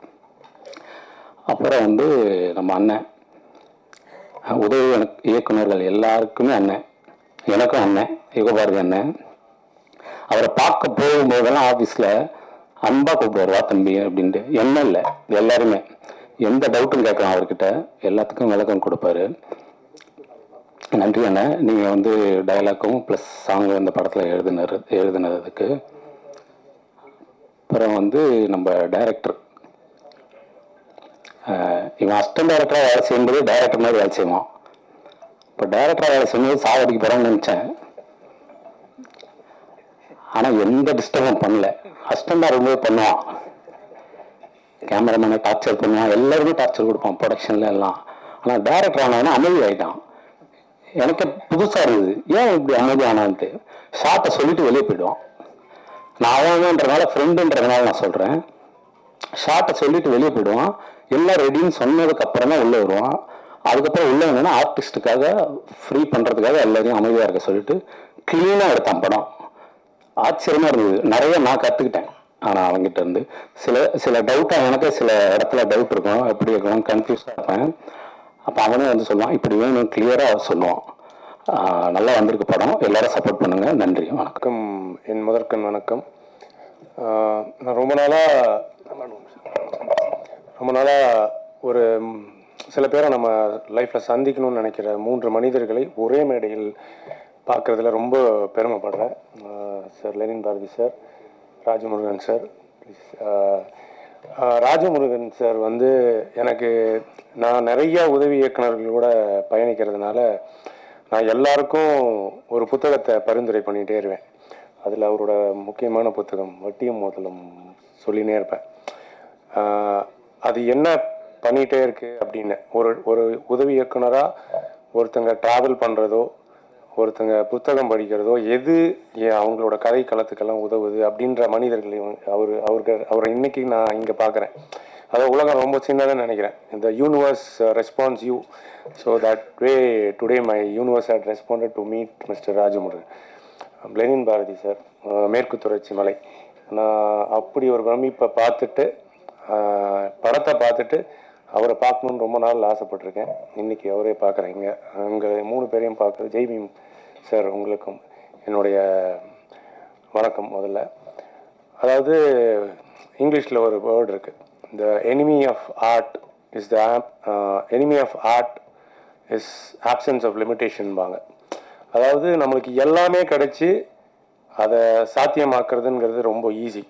அப்புறம் வந்து நம்ம அண்ணன், உதவி இயக்குநர்கள் எல்லாருக்குமே அண்ணன், எனக்கும் அண்ணன் யுகபாரதி அண்ணன். அவரை பார்க்க போகும்போதெல்லாம் ஆஃபீஸில் அன்பா கூப்பிடுவார், வா தம்பி அப்படின்ட்டு. என்ன இல்லை, எல்லாருமே எந்த டவுட்டும் கேட்கலாம் அவர்கிட்ட, எல்லாத்துக்கும் விளக்கம் கொடுப்பாரு. நன்றி அண்ணன், நீங்கள் வந்து டயலாக்கும் ப்ளஸ் சாங் இந்த படத்தில் எழுதுனதுக்கு. அப்புறம் வந்து நம்ம டைரக்டர், இவன் அசிஸ்டன்ட் டைரக்டராக வேலை செய்யும்போது டைரக்டர் மாதிரி வேலை செய்வான். இப்போ டைரக்டராக வேலை செய்யும்போது சாவடிக்கு போகிறான்னு நினச்சேன். ஆனால் எந்த டிஸ்டர்பும் பண்ணல. அசிஸ்டண்டாக இருக்கும்போது பண்ணுவான், கேமராமேனை டார்ச்சர் பண்ணுவான், எல்லாருமே டார்ச்சர் கொடுப்பான் ப்ரொடக்ஷன்ல எல்லாம். ஆனால் டைரக்டர் ஆனவனா அமைதி ஆகிட்டான். எனக்கு புதுசாக இருந்தது, ஏன் இப்படி அமைதி ஆனான்ட்டு. ஷார்ட்டை சொல்லிட்டு வெளியே போயிடுவான். நான் அவன்றதுனால ஃப்ரெண்டுன்றதுனால நான் சொல்கிறேன். ஷார்ட்டை சொல்லிட்டு வெளியே போயிடுவான். எல்லாம் ரெடின்னு சொன்னதுக்கு அப்புறம் தான் உள்ளே வருவான். அதுக்கப்புறம் உள்ளே வந்தோன்னா ஆர்டிஸ்ட்டுக்காக ஃப்ரீ பண்ணுறதுக்காக எல்லாரையும் அமைதியாக இருக்க சொல்லிட்டு க்ளீனாக எடுத்தான் படம். ஆச்சரியமாக இருந்தது. நிறைய நான் கற்றுக்கிட்டேன். ஆனால் அவங்ககிட்ட இருந்து சில டவுட்டாக, எனக்கு சில இடத்துல டவுட் இருக்கும், எப்படி இருக்கணும், கன்ஃபியூஸாக இருப்பேன். அப்போ அவனே வந்து சொல்லுவான், இப்படி வேணும், கிளியராக சொல்லுவான். நல்லா வந்திருக்கு படம், எல்லாரும் சப்போர்ட் பண்ணுங்கள். நன்றி, வணக்கம். என் முதற்கண் வணக்கம். நான் ரொம்ப நாளாக ஒரு சில பேரை நம்ம லைஃப்பில் சந்திக்கணும்னு நினைக்கிற 3 மனிதர்களை ஒரே மேடையில் பார்க்குறதுல ரொம்ப பெருமைப்படுறேன். Sir Lenin Bharathi sir, Rajamurugan sir. Rajamurugan sir வந்து எனக்கு, நான் நிறைய உதவி இயக்குநர்களோட பயணிக்கிறதுனால நான் எல்லாருக்கும் ஒரு புத்தகத்தை பரிந்துரை பண்ணிகிட்டே இருவேன். அதில் அவரோட முக்கியமான புத்தகம் வட்டியும் முதலும் சொல்லினே இருப்பேன். அது என்ன பண்ணிகிட்டே இருக்கு அப்படின்னு, ஒரு உதவி இயக்குனராக ஒருத்தங்க ட்ராவல் பண்ணுறதோ, ஒருத்தங்க புத்தகம் படிக்கிறதோ, எது அவங்களோட கதை களத்துக்கெல்லாம் உதவுது அப்படின்ற மனிதர்களையும் அவரை இன்னைக்கு நான் இங்கே பார்க்குறேன். அதாவது உலகம் ரொம்ப சின்னதாக நினைக்கிறேன். இந்த universe responds you, so that way today my universe had responded to meet mister Rajamurugan. Lenin Bharathi sir, Merku Thodarchi மலை. நான் அப்படி ஒரு பிரமிப்பை பார்த்துட்டு, படத்தை பார்த்துட்டு அவரை பார்க்கணுன்னு ரொம்ப நாள் ஆசைப்பட்டிருக்கேன். இன்றைக்கி அவரே பார்க்குறேன். அங்கே 3 பேரையும் பார்க்குறது. ஜெய்பீம் சார், உங்களுக்கும் என்னுடைய வணக்கம். முதல்ல, அதாவது இங்கிலீஷில் ஒரு வேர்டு இருக்குது, the enemy of art is absence of லிமிட்டேஷன்பாங்க. அதாவது நம்மளுக்கு எல்லாமே கிடைச்சி அதை சாத்தியமாக்குறதுங்கிறது ரொம்ப ஈஸி.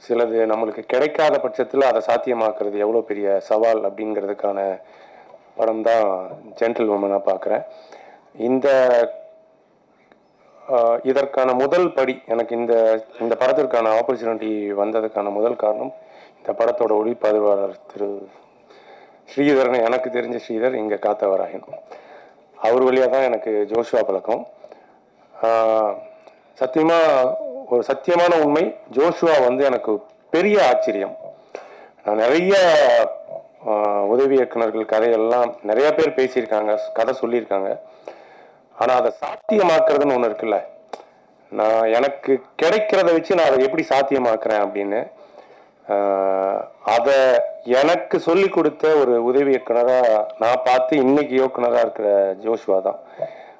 சிலது நம்மளுக்கு கிடைக்காத பட்சத்தில் அதை சாத்தியமாக்குறது எவ்வளோ பெரிய சவால் அப்படிங்கிறதுக்கான படம் தான் ஜென்டில் உமனாக பார்க்குறேன். இதற்கான முதல் படி, எனக்கு இந்த படத்திற்கான ஆப்பர்ச்சுனிட்டி வந்ததுக்கான முதல் காரணம், இந்த படத்தோட ஒளிப்பதிவாளர் திரு ஸ்ரீதர்னு, எனக்கு தெரிஞ்ச ஸ்ரீதர், இங்கே காத்தவராயன், அவர் வழியாக தான் எனக்கு ஜோஷுவா பழக்கம். ஒரு சத்தியமான உண்மை, ஜோஷுவா வந்து எனக்கு பெரிய ஆச்சரியம். நான் நிறைய உதவி இயக்குநர்கள் கதையெல்லாம் நிறைய பேர் பேசியிருக்காங்க, கதை சொல்லியிருக்காங்க. ஆனால் அதை சாத்தியமாக்குறதுன்னு ஒன்று இருக்குல்ல, எனக்கு கிடைக்கிறத வச்சு நான் அதை எப்படி சாத்தியமாக்குறேன் அப்படின்னு, அதை எனக்கு சொல்லி கொடுத்த ஒரு உதவி இயக்குனராக நான் பார்த்து இன்னைக்கு இயக்குனராக இருக்கிற ஜோஷ்வா தான்.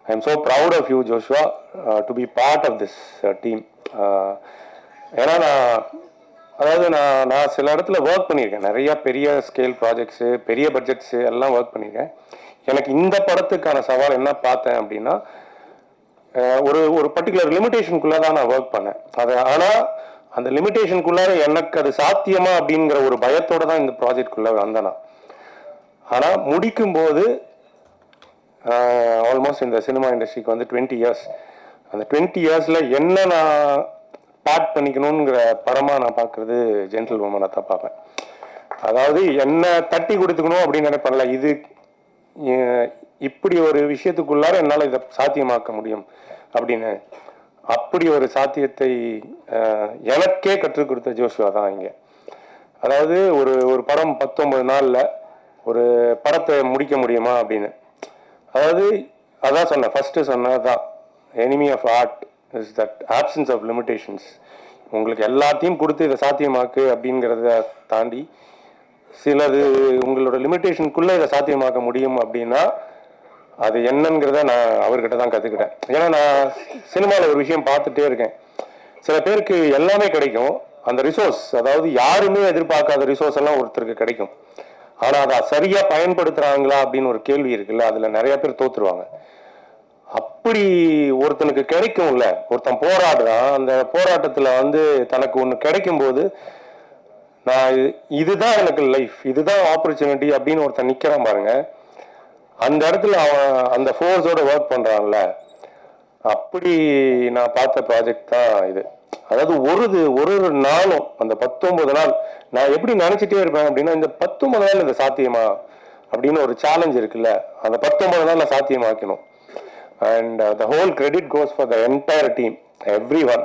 I am so proud of you Joshua to be part of this team. ஏன்னா நான் சில இடத்துல ஒர்க் பண்ணியிருக்கேன், நிறைய பெரிய ஸ்கேல் ப்ராஜெக்ட்ஸு, பெரிய பட்ஜெட்ஸு எல்லாம் ஒர்க் பண்ணியிருக்கேன். எனக்கு இந்த படத்துக்கான சவால் என்ன பார்த்தேன் அப்படின்னா, ஒரு பர்டிகுலர் லிமிடேஷனுக்குள்ளே தான் நான் ஒர்க் பண்ணேன். ஆனால் அந்த லிமிடேஷனுக்குள்ளார எனக்கு அது சாத்தியமா அப்படிங்கிற ஒரு பயத்தோடு தான் இந்த ப்ராஜெக்ட்குள்ளே வந்தேன் நான். ஆனால் முடிக்கும்போது ஆல்மோஸ்ட் இந்த சினிமா இண்டஸ்ட்ரிக்கு வந்து 20 இயர்ஸ், அந்த 20 இயர்ஸில் என்ன நான் பார்ட் பண்ணிக்கணுங்கிற படமாக நான் பார்க்குறது ஜென்டில் உமனை தான் பார்ப்பேன். அதாவது என்ன தட்டி கொடுத்துக்கணும் அப்படின்னு நினைப்பேன்ல, இது இப்படி ஒரு விஷயத்துக்குள்ளார என்னால் இதை சாத்தியமாக்க முடியும் அப்படின்னு, அப்படி ஒரு சாத்தியத்தை எனக்கே கற்றுக் கொடுத்த ஜோஷ்வா தான் இங்கே. அதாவது ஒரு படம் 19 நாளில் ஒரு படத்தை முடிக்க முடியுமா அப்படின்னு. அதாவது அதான் சொன்னேன், ஃபஸ்ட்டு சொன்னது தான், enemy of art is that absence of limitations. உங்களுக்கு எல்லாத்தையும் கொடுத்து இதை சாத்தியமாக்கு அப்படிங்கிறத தாண்டி சிலது உங்களோட லிமிடேஷனுக்குள்ளே இதை சாத்தியமாக்க முடியும் அப்படின்னா அது என்னங்கிறத நான் அவர்கிட்ட தான் கற்றுக்கிட்டேன். ஏன்னா நான் சினிமாவில் ஒரு விஷயம் பார்த்துட்டே இருக்கேன், சில பேருக்கு எல்லாமே கிடைக்கும், அந்த ரிசோர்ஸ், அதாவது யாருமே எதிர்பார்க்காத ரிசோர்ஸ் எல்லாம் ஒருத்தருக்கு கிடைக்கும். ஆனால் அதை சரியாக பயன்படுத்துகிறாங்களா அப்படின்னு ஒரு கேள்வி இருக்குல்ல, அதில் நிறைய பேர் தோற்றுருவாங்க. அப்படி ஒருத்தனுக்கு கிடைக்கும்ல, ஒருத்தன் போராடுறான், அந்த போராட்டத்தில் வந்து தனக்கு ஒன்று கிடைக்கும் போது நான் இதுதான் எனக்கு லைஃப், இதுதான் ஆப்பர்ச்சுனிட்டி அப்படின்னு ஒருத்தன் நிற்கிறான் பாருங்க, அந்த இடத்துல அவன் அந்த ஃபோர்ஸோட ஒர்க் பண்ணுறான்ல, அப்படி நான் பார்த்த ப்ராஜெக்ட் தான் இது. அதாவது ஒரு நாளும் அந்த 19 நாள் நான் எப்படி நினச்சிட்டே இருப்பேன் அப்படின்னா, இந்த 19 நாள் இந்த சாத்தியமா அப்படின்னு ஒரு சேலஞ்ச் இருக்குல்ல, அந்த 19 நாள் நான் சாத்தியமாக்கணும். And the whole credit goes for the entire team, everyone,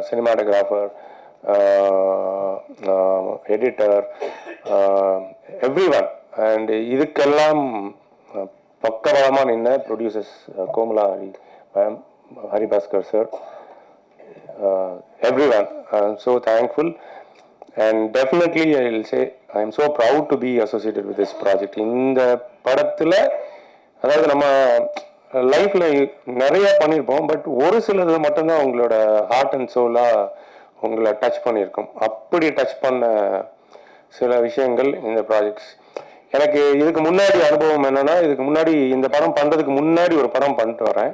cinematographer, editor, everyone. And இதுக்கெல்லாம் பக்கபலமாக நின்ன producers Komala Haribhaskar sir, everyone. I'm so thankful, and definitely I will say I am so proud to be associated with this project. இந்த படத்தில் அதாவது நம்ம லைஃப்பில் நிறைய பண்ணியிருப்போம், பட் ஒரு சிலது மட்டும்தான் உங்களோட ஹார்ட் அண்ட் சோலாக உங்களை டச் பண்ணியிருக்கோம். அப்படி டச் பண்ண சில விஷயங்கள் இந்த ப்ராஜெக்ட்ஸ். எனக்கு இதுக்கு முன்னாடி அனுபவம் என்னென்னா, இதுக்கு முன்னாடி இந்த படம் பண்ணுறதுக்கு முன்னாடி ஒரு படம் பண்ணிட்டு வரேன்.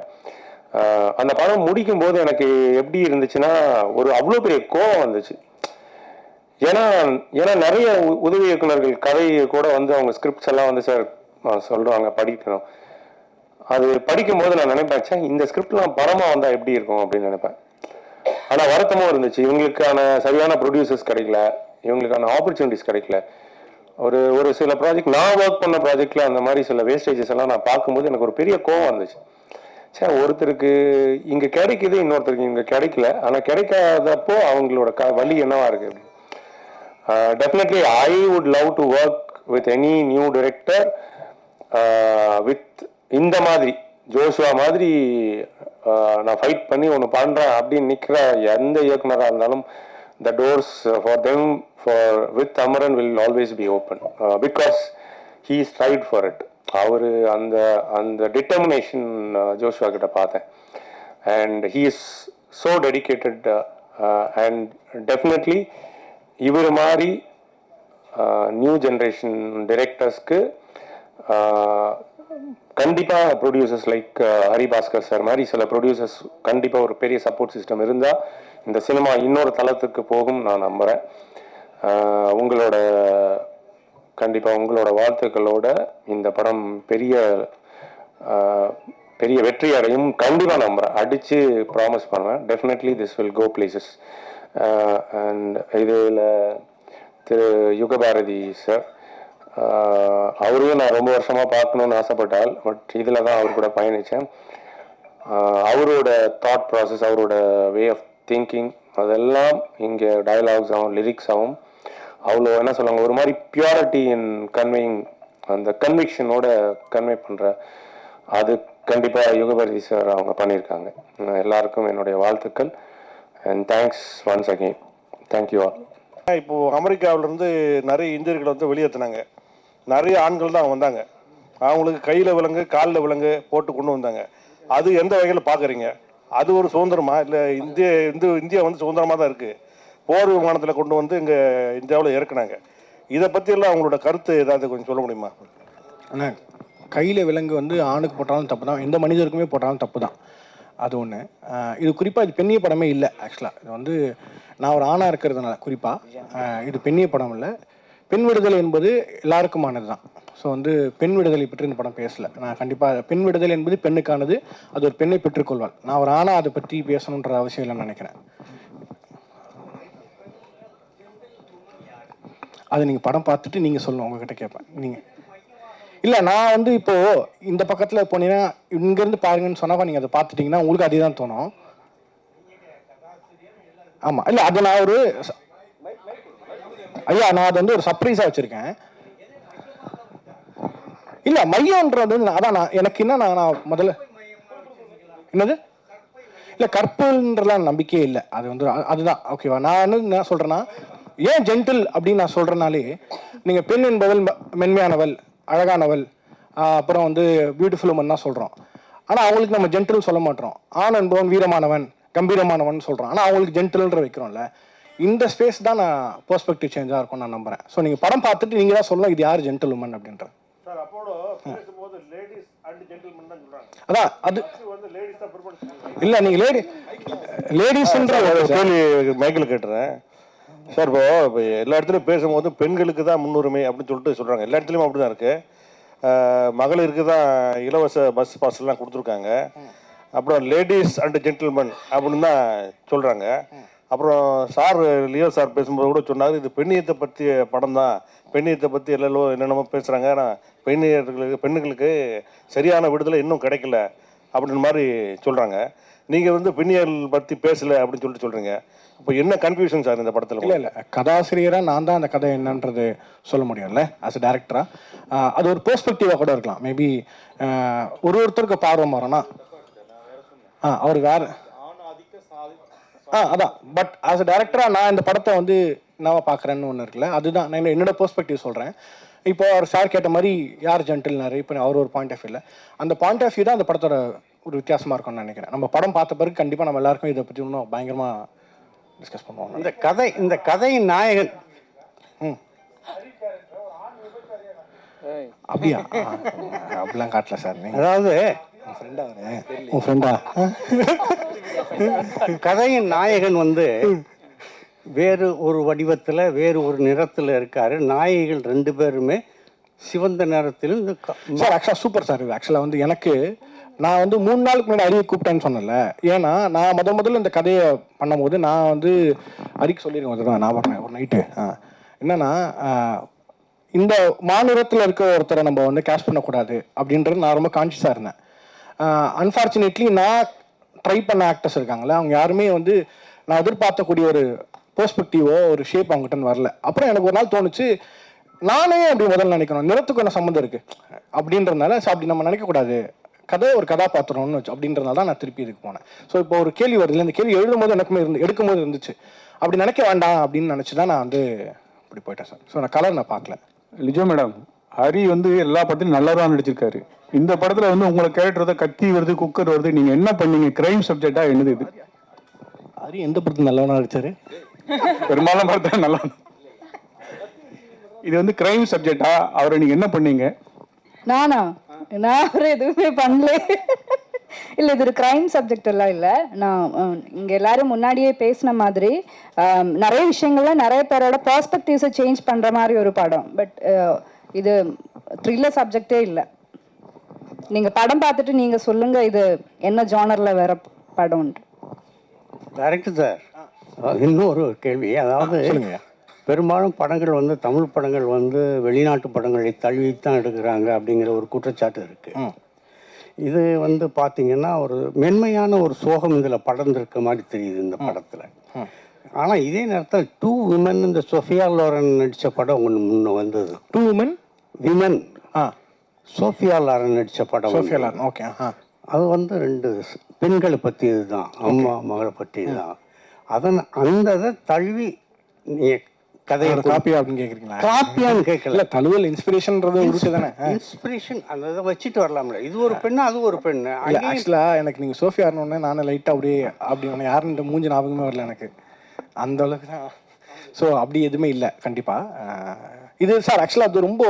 அந்த படம் முடிக்கும் போது எனக்கு எப்படி இருந்துச்சுன்னா, அவ்வளோ பெரிய கோபம் வந்துச்சு. ஏன்னா நிறைய உதவி இயக்குனர்கள் கதை கூட வந்து அவங்க ஸ்கிரிப்ட்ஸ் எல்லாம் வந்து சார் சொல்கிறாங்க படிக்கணும். அது படிக்கும்போது நான் நினைப்பேன், இந்த ஸ்கிரிப்ட்லாம் படமாக வந்தால் எப்படி இருக்கும் அப்படின்னு நினைப்பேன். ஆனால் வருத்தமும் இருந்துச்சு, இவங்களுக்கான சரியான ப்ரொடியூசர்ஸ் கிடைக்கல, இவங்களுக்கான ஆப்பர்ச்சுனிட்டிஸ் கிடைக்கல. ஒரு சில ப்ராஜெக்ட் நான் ஒர்க் பண்ண ப்ராஜெக்டில் அந்த மாதிரி சில வேஸ்டேஜஸ் எல்லாம் நான் பார்க்கும்போது எனக்கு ஒரு பெரிய கோவம் வந்துச்சு. சரி, ஒருத்தருக்கு இங்கே கிடைக்குது, இன்னொருத்தருக்கு இங்கே கிடைக்கல, ஆனால் கிடைக்காதப்போ அவங்களோட வலி என்னவா இருக்குது அப்படின்னு. Definitely I would love to work with any new director with இந்த மாதிரி ஜோஷ்வா மாதிரி நான் ஃபைட் பண்ணி ஒன்று பண்ணுறேன் அப்படின்னு நிற்கிற எந்த இயக்குனராக இருந்தாலும், the doors for them with Amaran will always be open, because he tried for it. அவர் அந்த டிட்டர்மினேஷன் ஜோஷ்வா கிட்ட பார்த்தேன், and he is so dedicated, and definitely இவர் மாதிரி நியூ ஜென்ரேஷன் டைரக்டர்ஸ்க்கு கண்டிப்பாக ப்ரொடியூசர்ஸ் லைக் ஹரிபாஸ்கர் சார் மாதிரி சில ப்ரொடியூசர்ஸ் கண்டிப்பாக ஒரு பெரிய சப்போர்ட் சிஸ்டம் இருந்தால் இந்த சினிமா இன்னொரு தளத்துக்கு போகும் நான் நம்புகிறேன். கண்டிப்பாக உங்களோட வாழ்த்துக்களோட இந்த படம் பெரிய வெற்றி அடையும் கண்டிப்பாக நம்புகிறேன். அடித்து ப்ராமிஸ் பண்ணுவேன், definitely this will go places. And இதில் திரு யுகபாரதி சார், அவரையும் நான் ரொம்ப வருஷமாக பார்க்கணுன்னு ஆசைப்பட்டால், பட் இதில் தான் அவர் கூட பயணித்தேன். அவரோட தாட் ப்ராசஸ், அவரோட வே ஆஃப் திங்கிங், அதெல்லாம் இங்கே டயலாக்ஸ் ஆகும், லிரிக்ஸ் ஆகும், அவ்வளோ என்ன சொல்லுவாங்க, ஒரு மாதிரி பியூரிட்டி இன் கன்வேயிங், அந்த கன்விக்ஷனோட கன்வே பண்ணுற அது கண்டிப்பாக யுகபாரதி சார் அவங்க பண்ணியிருக்காங்க. எல்லாருக்கும் என்னுடைய வாழ்த்துக்கள், and thanks once again. Thank you all. இப்போது அமெரிக்காவிலேருந்து நிறைய இந்தியர்களை வந்து வெளியேற்றினாங்க. நிறைய ஆண்கள் தான் வந்தாங்க. அவங்களுக்கு கையில் விலங்கு காலில் விலங்கு போட்டு கொண்டு வந்தாங்க. அது எந்த வகையில் பார்க்குறீங்க? அது ஒரு சுதந்திரமா? இல்லை இந்தியா வந்து சுதந்திரமாக தான் இருக்குது. போர் விமானத்தில் கொண்டு வந்து இங்கே இந்தியாவில் இறக்குனாங்க. இதை பற்றியெல்லாம் அவங்களோட கருத்து ஏதாவது கொஞ்சம் சொல்ல முடியுமா? ஆனால் கையில் விலங்கு வந்து ஆணுக்கு போட்டாலும் தப்பு தான், எந்த மனிதருக்குமே போட்டாலும் தப்பு தான். அது ஒன்று. இது குறிப்பாக இது பெண்ணிய படமே இல்லை. ஆக்சுவலாக இது வந்து நான் ஒரு ஆணாக இருக்கிறதுனால குறிப்பாக இது பெண்ணிய படம் இல்லை. பெண் விடுதலை என்பது எல்லாருக்குமானது தான். ஸோ வந்து பெண் விடுதலை பற்றி இந்த படம் பேசலை. நான் கண்டிப்பாக பெண் விடுதலை என்பது பெண்ணுக்கானது, அது ஒரு பெண்ணை பெற்றுக்கொள்வாள். நான் ஒரு ஆணாக அதை பற்றி பேசணுன்ற அவசியம் இல்லைன்னு நினைக்கிறேன். அது நீங்கள் படம் பார்த்துட்டு நீங்கள் சொல்லணும். உங்ககிட்ட கேட்பேன். நீங்கள் இல்லை, நான் வந்து இப்போது இந்த பக்கத்தில் போனீங்கன்னா இங்கேருந்து பாருங்கன்னு சொன்னாப்பா நீங்கள் அதை பார்த்துட்டிங்கன்னா உங்களுக்கு அதே தான் தோணும். ஆமாம், இல்லை அது நான் ஒரு ஐயா நான் அதை வந்து ஒரு சர்ப்ரைஸாக வச்சுருக்கேன். இல்லை மையம்ன்றது வந்து அதான் நான் எனக்கு என்ன நான் முதல்ல என்னது இல்லை கற்புன்றலாம் நம்பிக்கையே இல்லை. அது வந்து அதுதான் ஓகேவா. நான் என்ன சொல்கிறேன்னா, ஏன் ஜென்டில் அப்படின்னு நான் சொல்கிறனாலே, நீங்கள் பெண் என்பவள் மென்மையானவள், அழகானவள், அப்புறம் வந்து பியூட்டிஃபுல் உமன் தான் சொல்கிறோம். ஆனால் அவங்களுக்கு நம்ம ஜென்டில் சொல்ல மாட்டோம். ஆண் என்பவன் வீரமானவன் கம்பீரமானவன் சொல்கிறோம். ஆனால் அவங்களுக்கு ஜென்டில்ன்ற வைக்கிறோம்ல. இந்த ஸ்பேஸ் தான் நான் பெர்ஸ்பெக்டிவ் சேஞ்சாக இருக்கும்னு நான் நம்புகிறேன். ஸோ நீங்கள் படம் பார்த்துட்டு நீங்கள் தான் சொல்லலாம் இது யார் ஜென்டில் உமன் அப்படின்ற. அதான் அது இல்லை, நீங்கள் லேடிஸ்ன்ற கேள்வி மைக்கில் கேட்டுறேன் சார். இப்போ எல்லா இடத்துலையும் பேசும்போது பெண்களுக்கு தான் முன்னுரிமை அப்படின்னு சொல்கிறாங்க. எல்லா இடத்துலையும் அப்படி தான் இருக்குது. மகளிருக்கு தான் இலவச பஸ் பாஸ்லாம் கொடுத்துருக்காங்க. அப்புறம் லேடிஸ் அண்ட் ஜென்டில்மேன் அப்படின்னு தான் சொல்கிறாங்க. அப்புறம் சார் லியோ சார் பேசும்போது கூட சொன்னார், இது பெண்ணியத்தை பற்றிய படம் தான், பெண்ணியத்தை பற்றி எல்லாம் என்னென்னமோ பேசுகிறாங்க, ஆனால் பெண்ணுங்களுக்கு சரியான விடுதலை இன்னும் கிடைக்கல அப்படின்னு மாதிரி சொல்கிறாங்க. நீங்கள் வந்து பெண்ணியல் பற்றி பேசலை அப்படின்னு சொல்கிறீங்க. இப்போ என்ன கன்ஃபியூஷன் சார் இந்த படத்தில்? இல்லை இல்லை, கதாசிரியராக நான் தான் அந்த கதை என்னன்றது சொல்ல முடியும்ல. ஆஸ் அ டேரக்டராக அது ஒரு பெர்ஸ்பெக்டிவாக கூட இருக்கலாம். மேபி ஒருத்தருக்கு பார்வை மாறனா அவர் வேறு அதான். பட் ஆஸ் அ டேரக்டராக நான் இந்த படத்தை வந்து நான் பார்க்குறேன்னு ஒன்று இருக்குல்ல, அதுதான் நான் என்னோட பெர்ஸ்பெக்டிவ் சொல்கிறேன். இப்போ அவர் சார் கேட்ட மாதிரி யார் ஜென்டில்னாரு, இப்போ அவர் ஒரு பாயிண்ட் ஆஃப் வியூவில் அந்த பாயிண்ட் ஆஃப் வியூ தான் அந்த படத்தோட ஒரு வித்தியாசமாக இருக்கும்னு நினைக்கிறேன். நம்ம படம் பார்த்த பிறகு கண்டிப்பாக நம்ம எல்லாருக்கும் இதை பற்றி இன்னும் பயங்கரமாக டிஸ்கஸ் பண்ணுவோம். இந்த கதையின் நாயகன் அப்படியா? அப்படிலாம் காட்டல சார். அதாவது உன் ஃப்ரெண்டா? கதையின் நாயகன் வந்து வேறு ஒரு வடிவத்தில் வேறு ஒரு நிறத்தில் இருக்காரு. நாயகிகள் 2 பேருமே சிவந்த நிறத்திலும். சார் ஆக்சுவலாக சூப்பர் சார். இது ஆக்சுவலாக வந்து எனக்கு நான் வந்து 3 நாளுக்கு முன்னாடி அரியை கூப்பிட்டேன்னு சொன்னல. ஏன்னா நான் முதல்ல இந்த கதையை பண்ணும்போது நான் வந்து அரிக்கு சொல்லியிருக்கேன், நான் வரேன் ஒரு நைட்டு. என்னன்னா இந்த மாநிலத்தில் இருக்க ஒருத்தரை நம்ம வந்து கேஷ் பண்ணக்கூடாது அப்படின்றது நான் ரொம்ப கான்ஷியஸாக இருந்தேன். அன்ஃபார்ச்சுனேட்லி நான் ட்ரை பண்ண ஆக்டர்ஸ் இருக்காங்களே, அவங்க யாருமே வந்து நான் எதிர்பார்க்கக்கூடிய ஒரு பெர்ஸ்பெக்டிவோ ஒரு ஷேப் அவங்ககிட்ட வரல. அப்புறம் எனக்கு ஒரு நாள் தோணுச்சு, நானே அப்படி முதல்ல நினைக்கணும், நிறத்துக்கு என்ன சம்மந்தம் இருக்குது அப்படின்றதுனால அப்படி நம்ம நினைக்கக்கூடாது, கதை ஒரு கதாபாத்திரம்னு வச்சு அப்படின்றதுனால தான் நான் திருப்பி இதுக்கு போனேன். ஸோ இப்போ ஒரு கேள்வி வருது, இந்த கேள்வி எழுதும்போது எனக்குமே எடுக்கும்போது இருந்துச்சு, அப்படி நினைக்க வேண்டாம் அப்படின்னு நினச்சி தான் நான் வந்து இப்படி போயிட்டேன் சார். ஸோ நான் கலர் நான் பார்க்கல. லிஜோ மேடம், ஹரி வந்து எல்லா படத்துலையும் நல்லா தான் நடிச்சிருக்காரு. இந்த படத்துல வந்து உங்களை கேரக்டர் கத்தி வருது, குக்கர் வருது, நீங்க என்ன பண்ணீங்க? கிரைம் சப்ஜெக்டா என்னது இது? ஹரி எந்த படத்துல நல்லவனா நடிச்சாரு? பெரும்பாலும் படத்துல நல்லா. இது வந்து கிரைம் சப்ஜெக்டா, அவரை நீங்க என்ன பண்ணீங்க? நான் அவரை எதுவுமே பண்ணல. இல்லை, இது ஒரு கிரைம் சப்ஜெக்ட் எல்லாம் இல்லை. நான் இங்கே எல்லாரும் முன்னாடியே பேசின மாதிரி நிறைய விஷயங்கள்ல நிறைய பேரோட பெர்ஸ்பெக்டிவ்ஸை சேஞ்ச் பண்ணுற மாதிரி ஒரு படம். பட் இது த்ரில்லர் சப்ஜெக்டே இல்லை. நீங்கள் படம் பார்த்துட்டு நீங்கள் சொல்லுங்கள் இது என்ன ஜானரில் வேற படம். டைரக்டர் சார், இன்னொரு கேள்வி. அதாவது பெரும்பாலும் படங்கள் வந்து தமிழ் படங்கள் வந்து வெளிநாட்டு படங்களை தழுவித்தான் எடுக்கிறாங்க அப்படிங்கிற ஒரு குற்றச்சாட்டு இருக்குது. இது வந்து பார்த்தீங்கன்னா ஒரு மென்மையான ஒரு சோகம் இதில் படர்ந்திருக்க மாதிரி தெரியுது இந்த படத்தில். ஆனால் இதே நேரத்தில் 2 விமன் இந்த சோஃபியா லோரன் நடித்த படம் ஒன்று முன்ன வந்தது. 2 விமன் சோஃபியா லாரன் நடித்த படம். ஓகே. அது வந்து 2 பெண்களை பற்றியது தான், அம்மா மகளை பற்றி தான். அந்த இதை தழுவி நீங்கள் கதையை காப்பியா அப்படின்னு கேக்குறீங்களா? காப்பியான்னு கேட்கல. இல்ல தழுவல் இன்ஸ்பிரேஷன்ன்றது உருட்டு தானே. இன்ஸ்பிரேஷன் அந்த இதை வச்சுட்டு வரலாம்ல. இது ஒரு பெண்ணு, அது ஒரு பெண்ணு. இல்ல ஆக்சுவலா எனக்கு நீங்க சோஃபியா ஆனோடனே நானும் லைட்டா அப்படியே அப்படி ஒன்று யாருன்ற மூஞ்சி ஞாபகமே வரல எனக்கு அந்த அளவுக்கு தான். ஸோ அப்படி எதுவுமே இல்லை கண்டிப்பாக. இது சார் ஆக்சுவலாக அது ரொம்ப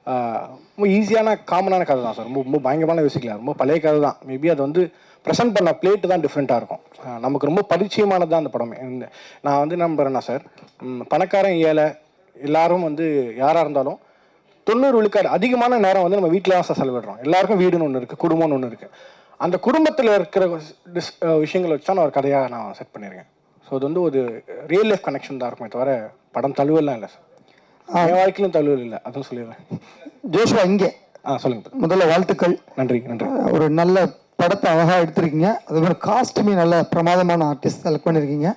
ரொம்ப ஈஸியான காமனான கதை தான் சார். ரொம்ப ரொம்ப பயங்கரமான யோசிக்கல, ரொம்ப பழைய கதை தான். மேபி அது வந்து ப்ரெசென்ட் பண்ண பிளேட்டு தான் டிஃப்ரெண்ட்டாக இருக்கும். நமக்கு ரொம்ப பரிச்சயமானது தான் அந்த படமே. நான் வந்து நம்புறேன்னா சார், பணக்காரன் ஏழை எல்லாரும் வந்து யாராக இருந்தாலும் 90 விழுக்காடு அதிகமான நேரம் வந்து நம்ம வீட்டில் தான் சார் செலவிடுறோம். எல்லாருக்கும் வீடுன்னு ஒன்று இருக்குது, குடும்பம்னு ஒன்று இருக்குது. அந்த குடும்பத்தில் இருக்கிற விஷயங்களை வச்சு தான் நான் ஒரு கதையாக நான் செட் பண்ணியிருக்கேன். ஸோ அது வந்து ஒரு ரியல் லைஃப் கனெக்ஷன் தான் இருக்குமே தவிர படம் தழுவலாம் இல்லை சார். என் வாழ்க்கையிலும் தழுவல் இல்லை, அதுவும் சொல்லிடுறேன். ஜோஷுவா இங்கே சொல்லுங்க. முதல்ல வாழ்த்துக்கள். நன்றி நன்றி. ஒரு நல்ல படத்தை அழகாக எடுத்திருக்கீங்க. அது மாதிரி காஸ்ட்டுமே நல்ல பிரமாதமான ஆர்டிஸ்ட் செலக்ட் பண்ணியிருக்கீங்க.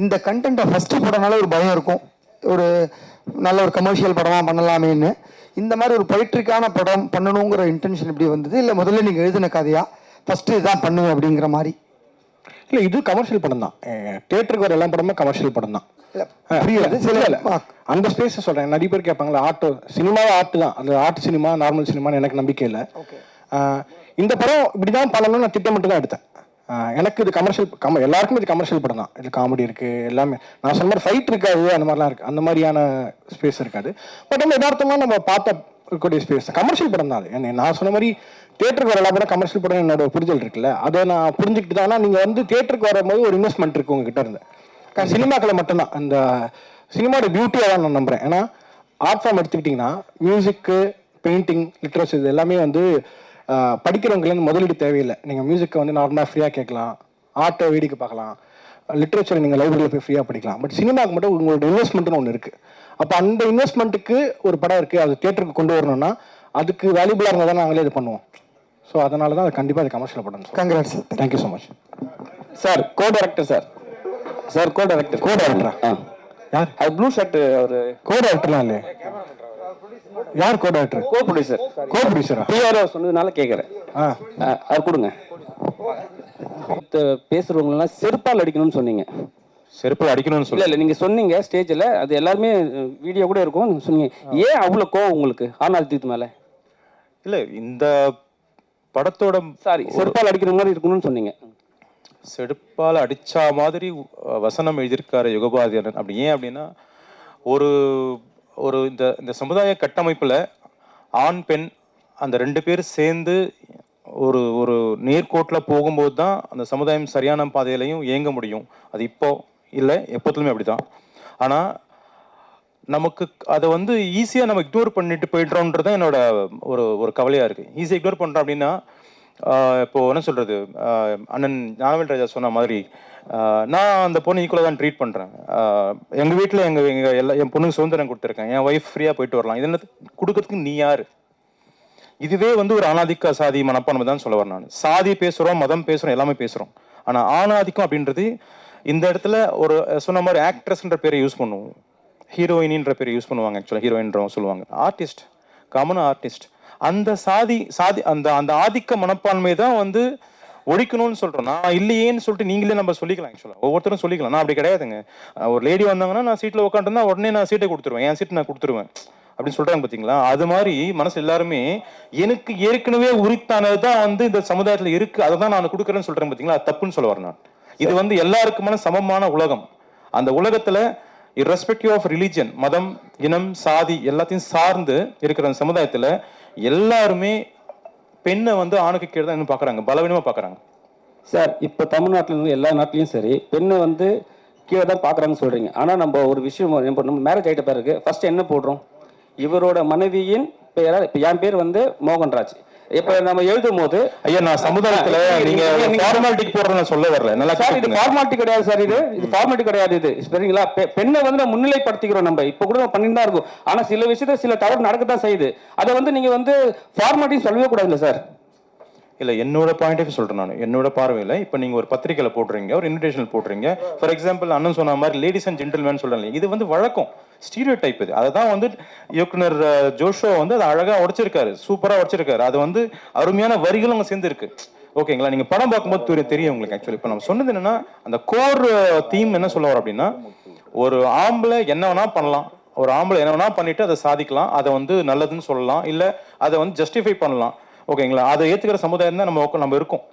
இந்த கண்டென்ட்டை ஃபஸ்ட்டு படனால ஒரு பயம் இருக்கும், ஒரு நல்ல ஒரு கமர்ஷியல் படமாக பண்ணலாமேன்னு. இந்த மாதிரி ஒரு பொய்ட்ரிக்கான படம் பண்ணணுங்கிற இன்டென்ஷன் எப்படி வந்தது? இல்லை முதல்ல நீங்கள் எழுதின கதையா ஃபஸ்ட்டு இதுதான் பண்ணுவேன் அப்படிங்கிற மாதிரி? இல்லை, இது கமர்ஷியல் படம் தான். தியேட்டருக்கு வர எல்லா படமும் கமர்ஷியல் படம் தான். அந்த ஸ்பேஸ் சொல்கிறேன். நிறைய பேர் கேட்பாங்களா, ஆர்ட் சினிமாவே ஆர்ட் தான், அது ஆர்ட் சினிமா நார்மல் சினிமான்னு எனக்கு நம்பிக்கை இல்லை. இந்த படம் இப்படி தான் பண்ணணும்னு நான் திட்டமிட்டு தான் எடுத்தேன். எனக்கு இது கமர்ஷியல் எல்லாருக்குமே இது கமர்ஷியல் படம் தான். இது காமெடி இருக்குது, எல்லாமே நான் சொன்ன மாதிரி ஃபைட் இருக்காது, அந்த மாதிரிலாம் இருக்குது, அந்த மாதிரியான ஸ்பேஸ் இருக்காது. பட் நம்ம யதார்த்தமாக நம்ம பார்த்த இருக்கக்கூடிய ஸ்பேஸ் கமர்ஷியல் படம் தான் அது. நான் சொன்ன மாதிரி தியேட்டருக்கு வர எல்லா படம் கமர்ஷியல் படம் என்னோட புரிதல் இருக்குல்ல, அதை நான் புரிஞ்சுக்கிட்டு தான். ஆனால் நீங்கள் வந்து தியேட்டருக்கு வரும்போது ஒரு இன்வெஸ்ட்மெண்ட் இருக்குது உங்ககிட்ட இருந்து. சினிமாக்களை மட்டும்தான் அந்த சினிமாவோட பியூட்டியாக தான் நான் நம்புகிறேன். ஏன்னா ஆர்ட் ஃபார்ம் எடுத்துக்கிட்டிங்கன்னா மியூசிக்கு, பெயிண்டிங், லிட்ரேச்சர் இது எல்லாமே வந்து படிக்கிறவங்களுக்கு முதலீடு தேவையில்லை. நீங்கள் மியூசிக்கை வந்து நார்மலாக ஃப்ரீயாக கேட்கலாம், ஆர்ட்டை வேடிக்கை பார்க்கலாம், லிட்ரேச்சரை நீங்கள் லைப்ரரியில் போய் ஃப்ரீயாக படிக்கலாம். பட் சினிமாவுக்கு மட்டும் உங்களோட இன்வெஸ்ட்மெண்ட்னு ஒன்று இருக்குது. அப்போ அந்த இன்வெஸ்ட்மெண்ட்டுக்கு ஒரு படம் இருக்குது, அது தியேட்டருக்கு கொண்டு வரணும்னா அதுக்கு வேல்யூபிளாக இருந்தால் தான் நாங்களே இது பண்ணுவோம். ஸோ அதனால தான் அது கண்டிப்பாக அது கமர்ஷியல் படம். Congrats sir. Thank you so much sir. Co director sir. Sir co டைரக்டரா? யார்? அது ப்ளூ ஷர்ட். அவர் கோ டைரக்டர்லாம் இல்லையே. யார் co director? Co producer. Co ப்ரொடியூசரா? பிஆர்ஓ சொன்னதுனால கேட்குறேன். அது கொடுங்க. பேசுறவங்களெல்லாம் செருப்பால் அடிக்கணும்னு சொன்னீங்க. செருப்பால் அடிக்கணும்னு சொல்லி இல்லை, நீங்கள் சொன்னீங்க ஸ்டேஜில், அது எல்லாருமே வீடியோ கூட இருக்கும் சொன்னீங்க. ஏன் அவ்வளோ கோவம் உங்களுக்கு ஆனால்த்துக்கு மேலே? இல்லை, இந்த படத்தோட செருப்பால் அடிக்கிற மாதிரி இருக்கணும்னு சொன்னீங்க. செருப்பால் அடிச்சா மாதிரி வசனம் எழுதியிருக்காரு யுகபாரதியாரன். அப்படி ஏன் அப்படின்னா, ஒரு ஒரு இந்த சமுதாய கட்டமைப்பில் ஆண் பெண் அந்த 2 பேர் சேர்ந்து ஒரு ஒரு நேர்கோட்டில் போகும்போது தான் அந்த சமுதாயம் சரியான பாதையிலையும் இயங்க முடியும். அது இப்போ இல்லை, எப்போதுமே அப்படி தான். ஆனால் நமக்கு அதை வந்து ஈஸியாக நம்ம இக்னோர் பண்ணிட்டு போயிடுறோன்றது தான் என்னோட ஒரு கவலையாக இருக்குது. ஈஸியாக இக்னோர் பண்ணுறோம் அப்படின்னா, இப்போ என்ன சொல்கிறது, அண்ணன் ஞானவேல் ராஜா சொன்ன மாதிரி நான் அந்த பொண்ணு ஈக்குவலாக தான் ட்ரீட் பண்ணுறேன். எங்கள் வீட்டில் என் பொண்ணுக்கு சுதந்திரம் கொடுத்துருக்கேன், என் ஒய்ஃப் ஃப்ரீயாக போயிட்டு வரலாம். இது என்ன கொடுக்கறதுக்கு நீ யார்? இதுவே வந்து ஒரு ஆணாதிக்க சாதி மனப்பான்மை தான் சொல்ல வரேன். நான் சாதி பேசுகிறோம், மதம் பேசுகிறோம், எல்லாமே பேசுகிறோம். ஆனால் ஆணாதிக்கம் அப்படின்றது இந்த இடத்துல ஒரு சொன்ன மாதிரி ஆக்ட்ரஸ்ன்ற பேரை யூஸ் பண்ணுவோம், ஹீரோயினின்ற பேரை யூஸ் பண்ணுவாங்க. ஆக்சுவலாக ஹீரோயின்றவங்க சொல்லுவாங்க, ஆர்டிஸ்ட், காமன் ஆர்டிஸ்ட். அந்த அந்த ஆதிக்க மனப்பான்மை தான் வந்து ஒழிக்கணும்னு சொல்கிறோம். நான் இல்லையேன்னு சொல்லிட்டு நீங்களே நம்ம சொல்லிக்கலாம். ஆக்சுவலாக ஒவ்வொருத்தரும் சொல்லிக்கலாம். நான் அப்படி கிடையாதுங்க. ஒரு லேடி வந்தாங்கன்னா நான் சீட்டில் உட்காந்துருந்தா உடனே நான் சீட்டை கொடுத்துருவேன், என் சீட்டை நான் கொடுத்துருவேன் அப்படின்னு சொல்கிறாங்க பார்த்தீங்களா? அது மாதிரி மனசு எல்லாருமே எனக்கு ஏற்கனவே உரித்தானது தான் வந்து இந்த சமுதாயத்தில் இருக்குது, அதை தான் நான் கொடுக்குறேன்னு சொல்கிறேன் பார்த்தீங்களா? அது தப்புன்னு சொல்ல வரேன் நான். இது வந்து எல்லாருக்குமான சமமான உலகம். அந்த உலகத்தில் irrespective ஆஃப் ரிலிஜன், மதம், இனம், சாதி எல்லாத்தையும் சார்ந்து இருக்கிற அந்த சமுதாயத்தில் எல்லாருமே பெண்ணை வந்து ஆணுக்கு கீழே தான் இன்னும் பார்க்குறாங்க, பலவீனமாக பார்க்குறாங்க. சார், இப்போ தமிழ்நாட்டில் இருந்து எல்லா நாட்டிலையும் சரி பெண்ணை வந்து கீழே தான் பார்க்குறாங்கன்னு சொல்கிறீங்க. ஆனால் நம்ம ஒரு விஷயம், இப்போ நம்ம மேரேஜ் ஆகிட்ட பிறகு ஃபர்ஸ்ட் என்ன போடுறோம்? இவரோட மனைவியின் பெயரா. இப்போ என் பேர் வந்து மோகன்ராஜ். இப்ப நம்ம எழுதும் போது ஐயா, நான் சமுதாயத்துல நீங்க ஃபார்மாலிட்டிக்கு போடுறத சொல்ல வரல. நல்லா சார், இது ஃபார்மாலிட்டி கிடையாது சார், இது ஃபார்மாலிட்டி கிடையாது. இது சரிங்களா? பெண்ணை வந்து நம்ம முன்னிலைப்படுத்திக்கிறோம். நம்ம இப்ப கூட பண்ணிட்டு தான் இருக்கும். ஆனா சில விஷயத்துல சில தவறு நடக்கத்தான் செய்யுது. அதை வந்து நீங்க வந்து ஃபார்மாலிட்டி சொல்லவே கூடாதுல்ல சார்? இல்லை, என்னோட பாயிண்ட் ஆஃப் சொல்கிறேன் நான். என்னோட பார்வையில் இப்போ நீங்கள் ஒரு பத்திரிக்கையில் போடுறீங்க, ஒரு இன்விடேஷன் போடுறீங்க. ஃபார் எக்ஸாம்பிள் அண்ணன் சொன்ன மாதிரி லேடிஸ் அண்ட் ஜென்டில்மேன் சொல்கிறாங்க. இது வந்து வழக்கம், ஸ்டீரியோ டைப். இது அதை தான் வந்து இயக்குனர் ஜோஷோ வந்து அதை அழகாக உடைச்சிருக்காரு, சூப்பராக உடைச்சிருக்காரு. அது வந்து அருமையான வரிகளும் அங்கே சேர்ந்துருக்கு. ஓகேங்களா? நீங்கள் படம் பார்க்கும்போது தெரியும் உங்களுக்கு. ஆக்சுவலி இப்போ நம்ம சொன்னது என்னன்னா, அந்த கோர் தீம் என்ன சொல்ல வரோம் அப்படின்னா, ஒரு ஆம்பளை என்ன வேணா பண்ணலாம், ஒரு ஆம்பளை என்ன வேணா பண்ணிட்டு அதை சாதிக்கலாம், அதை வந்து நல்லதுன்னு சொல்லலாம், இல்லை அதை வந்து ஜஸ்டிஃபை பண்ணலாம். ஓகேங்களா? அதை ஏற்றுக்கிற சமுதாயம் தான் நம்ம இருக்கோம்.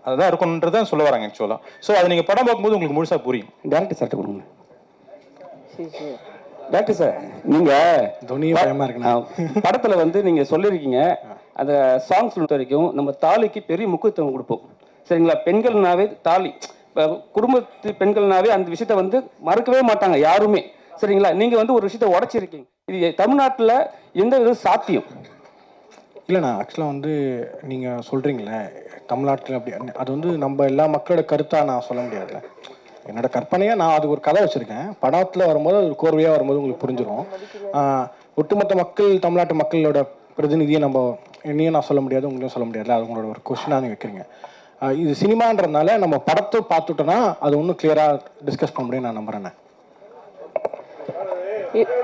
அதுதான் இருக்கணுன்றதை சொல்ல வராங்க ஆக்சுவலாக. ஸோ அதை நீங்கள் படம் பார்க்கும்போது உங்களுக்கு முழுசாக புரியும். டேரக்டர் சார்ட்ட கொடுங்க. டாக்டர் சார், நீங்க படத்துல வந்து நீங்க சொல்லியிருக்கீங்க, அந்த சாங்ஸ் பொறுத்த வரைக்கும் நம்ம தாலிக்கு பெரிய முக்கியத்துவம் கொடுப்போம். சரிங்களா? பெண்கள்னாவே தாலி, குடும்பத்து பெண்கள்னாவே அந்த விஷயத்த வந்து மறக்கவே மாட்டாங்க யாருமே. சரிங்களா? நீங்க வந்து ஒரு விஷயத்த உடைச்சிருக்கீங்க. இது தமிழ்நாட்டில் எந்த விதம் சாத்தியம்? இல்லைண்ணா, ஆக்சுவலாக வந்து நீங்கள் சொல்கிறீங்களே தமிழ்நாட்டில் அப்படி, அது வந்து நம்ம எல்லா மக்களோட கருத்தாக நான் சொல்ல முடியாதுல்ல. என்னோட கற்பனையாக நான் அது ஒரு கதை வச்சுருக்கேன். படத்தில் வரும்போது அது கோர்வையாக வரும்போது உங்களுக்கு புரிஞ்சிடும். ஒட்டுமொத்த மக்கள், தமிழ்நாட்டு மக்களோட பிரதிநிதியை நம்ம என்னையும் நான் சொல்ல முடியாது, உங்களையும் சொல்ல முடியாது. அது உங்களோட ஒரு கொஸ்டினாக நீங்கள் வைக்கிறீங்க. இது சினிமான்றதுனால நம்ம படத்தை பார்த்துட்டோன்னா அது ஒன்றும் கிளியராக டிஸ்கஸ் பண்ண முடியும் நான் நம்புறேன்.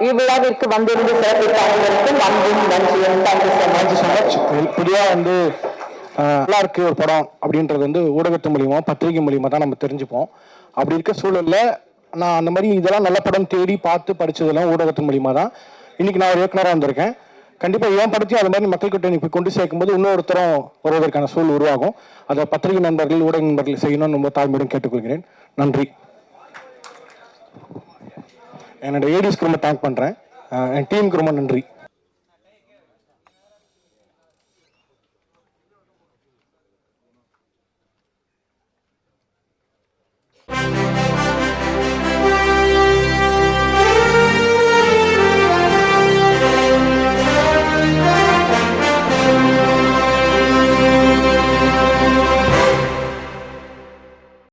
இவ்விழாவிற்கு வந்திருந்து சிறப்பித்த அனைவருக்கும் நன்றியும் நன்றியும். Thank you so much. புதியாக வந்து நல்லா இருக்கு ஒரு படம் அப்படின்றது வந்து ஊடகத்து மூலியமா, பத்திரிகை மூலியமா தான் நம்ம தெரிஞ்சுப்போம். அப்படி இருக்க சூழல்ல நான் அந்த மாதிரி இதெல்லாம் நல்ல படம் தேடி பார்த்து படிச்சதெல்லாம் ஊடகத்தின் மூலியமா தான். இன்னைக்கு நான் ஒரு இயக்குனராக வந்திருக்கேன். கண்டிப்பாக ஏன் படத்தையும் அது மாதிரி மக்கள்கிட்ட நீ கொண்டு சேர்க்கும்போது இன்னொருத்தரம் வருவதற்கான சூழல் உருவாகும். அதை பத்திரிகை நண்பர்கள், ஊடக நண்பர்கள் செய்யணும்னு ரொம்ப தாழ்மையுடன் கேட்டுக்கொள்கிறேன். நன்றி. என்னோட ஏடிஸ்க்கு ரொம்ப தேங்க் பண்ணுறேன். என் டீமுக்கு ரொம்ப நன்றி.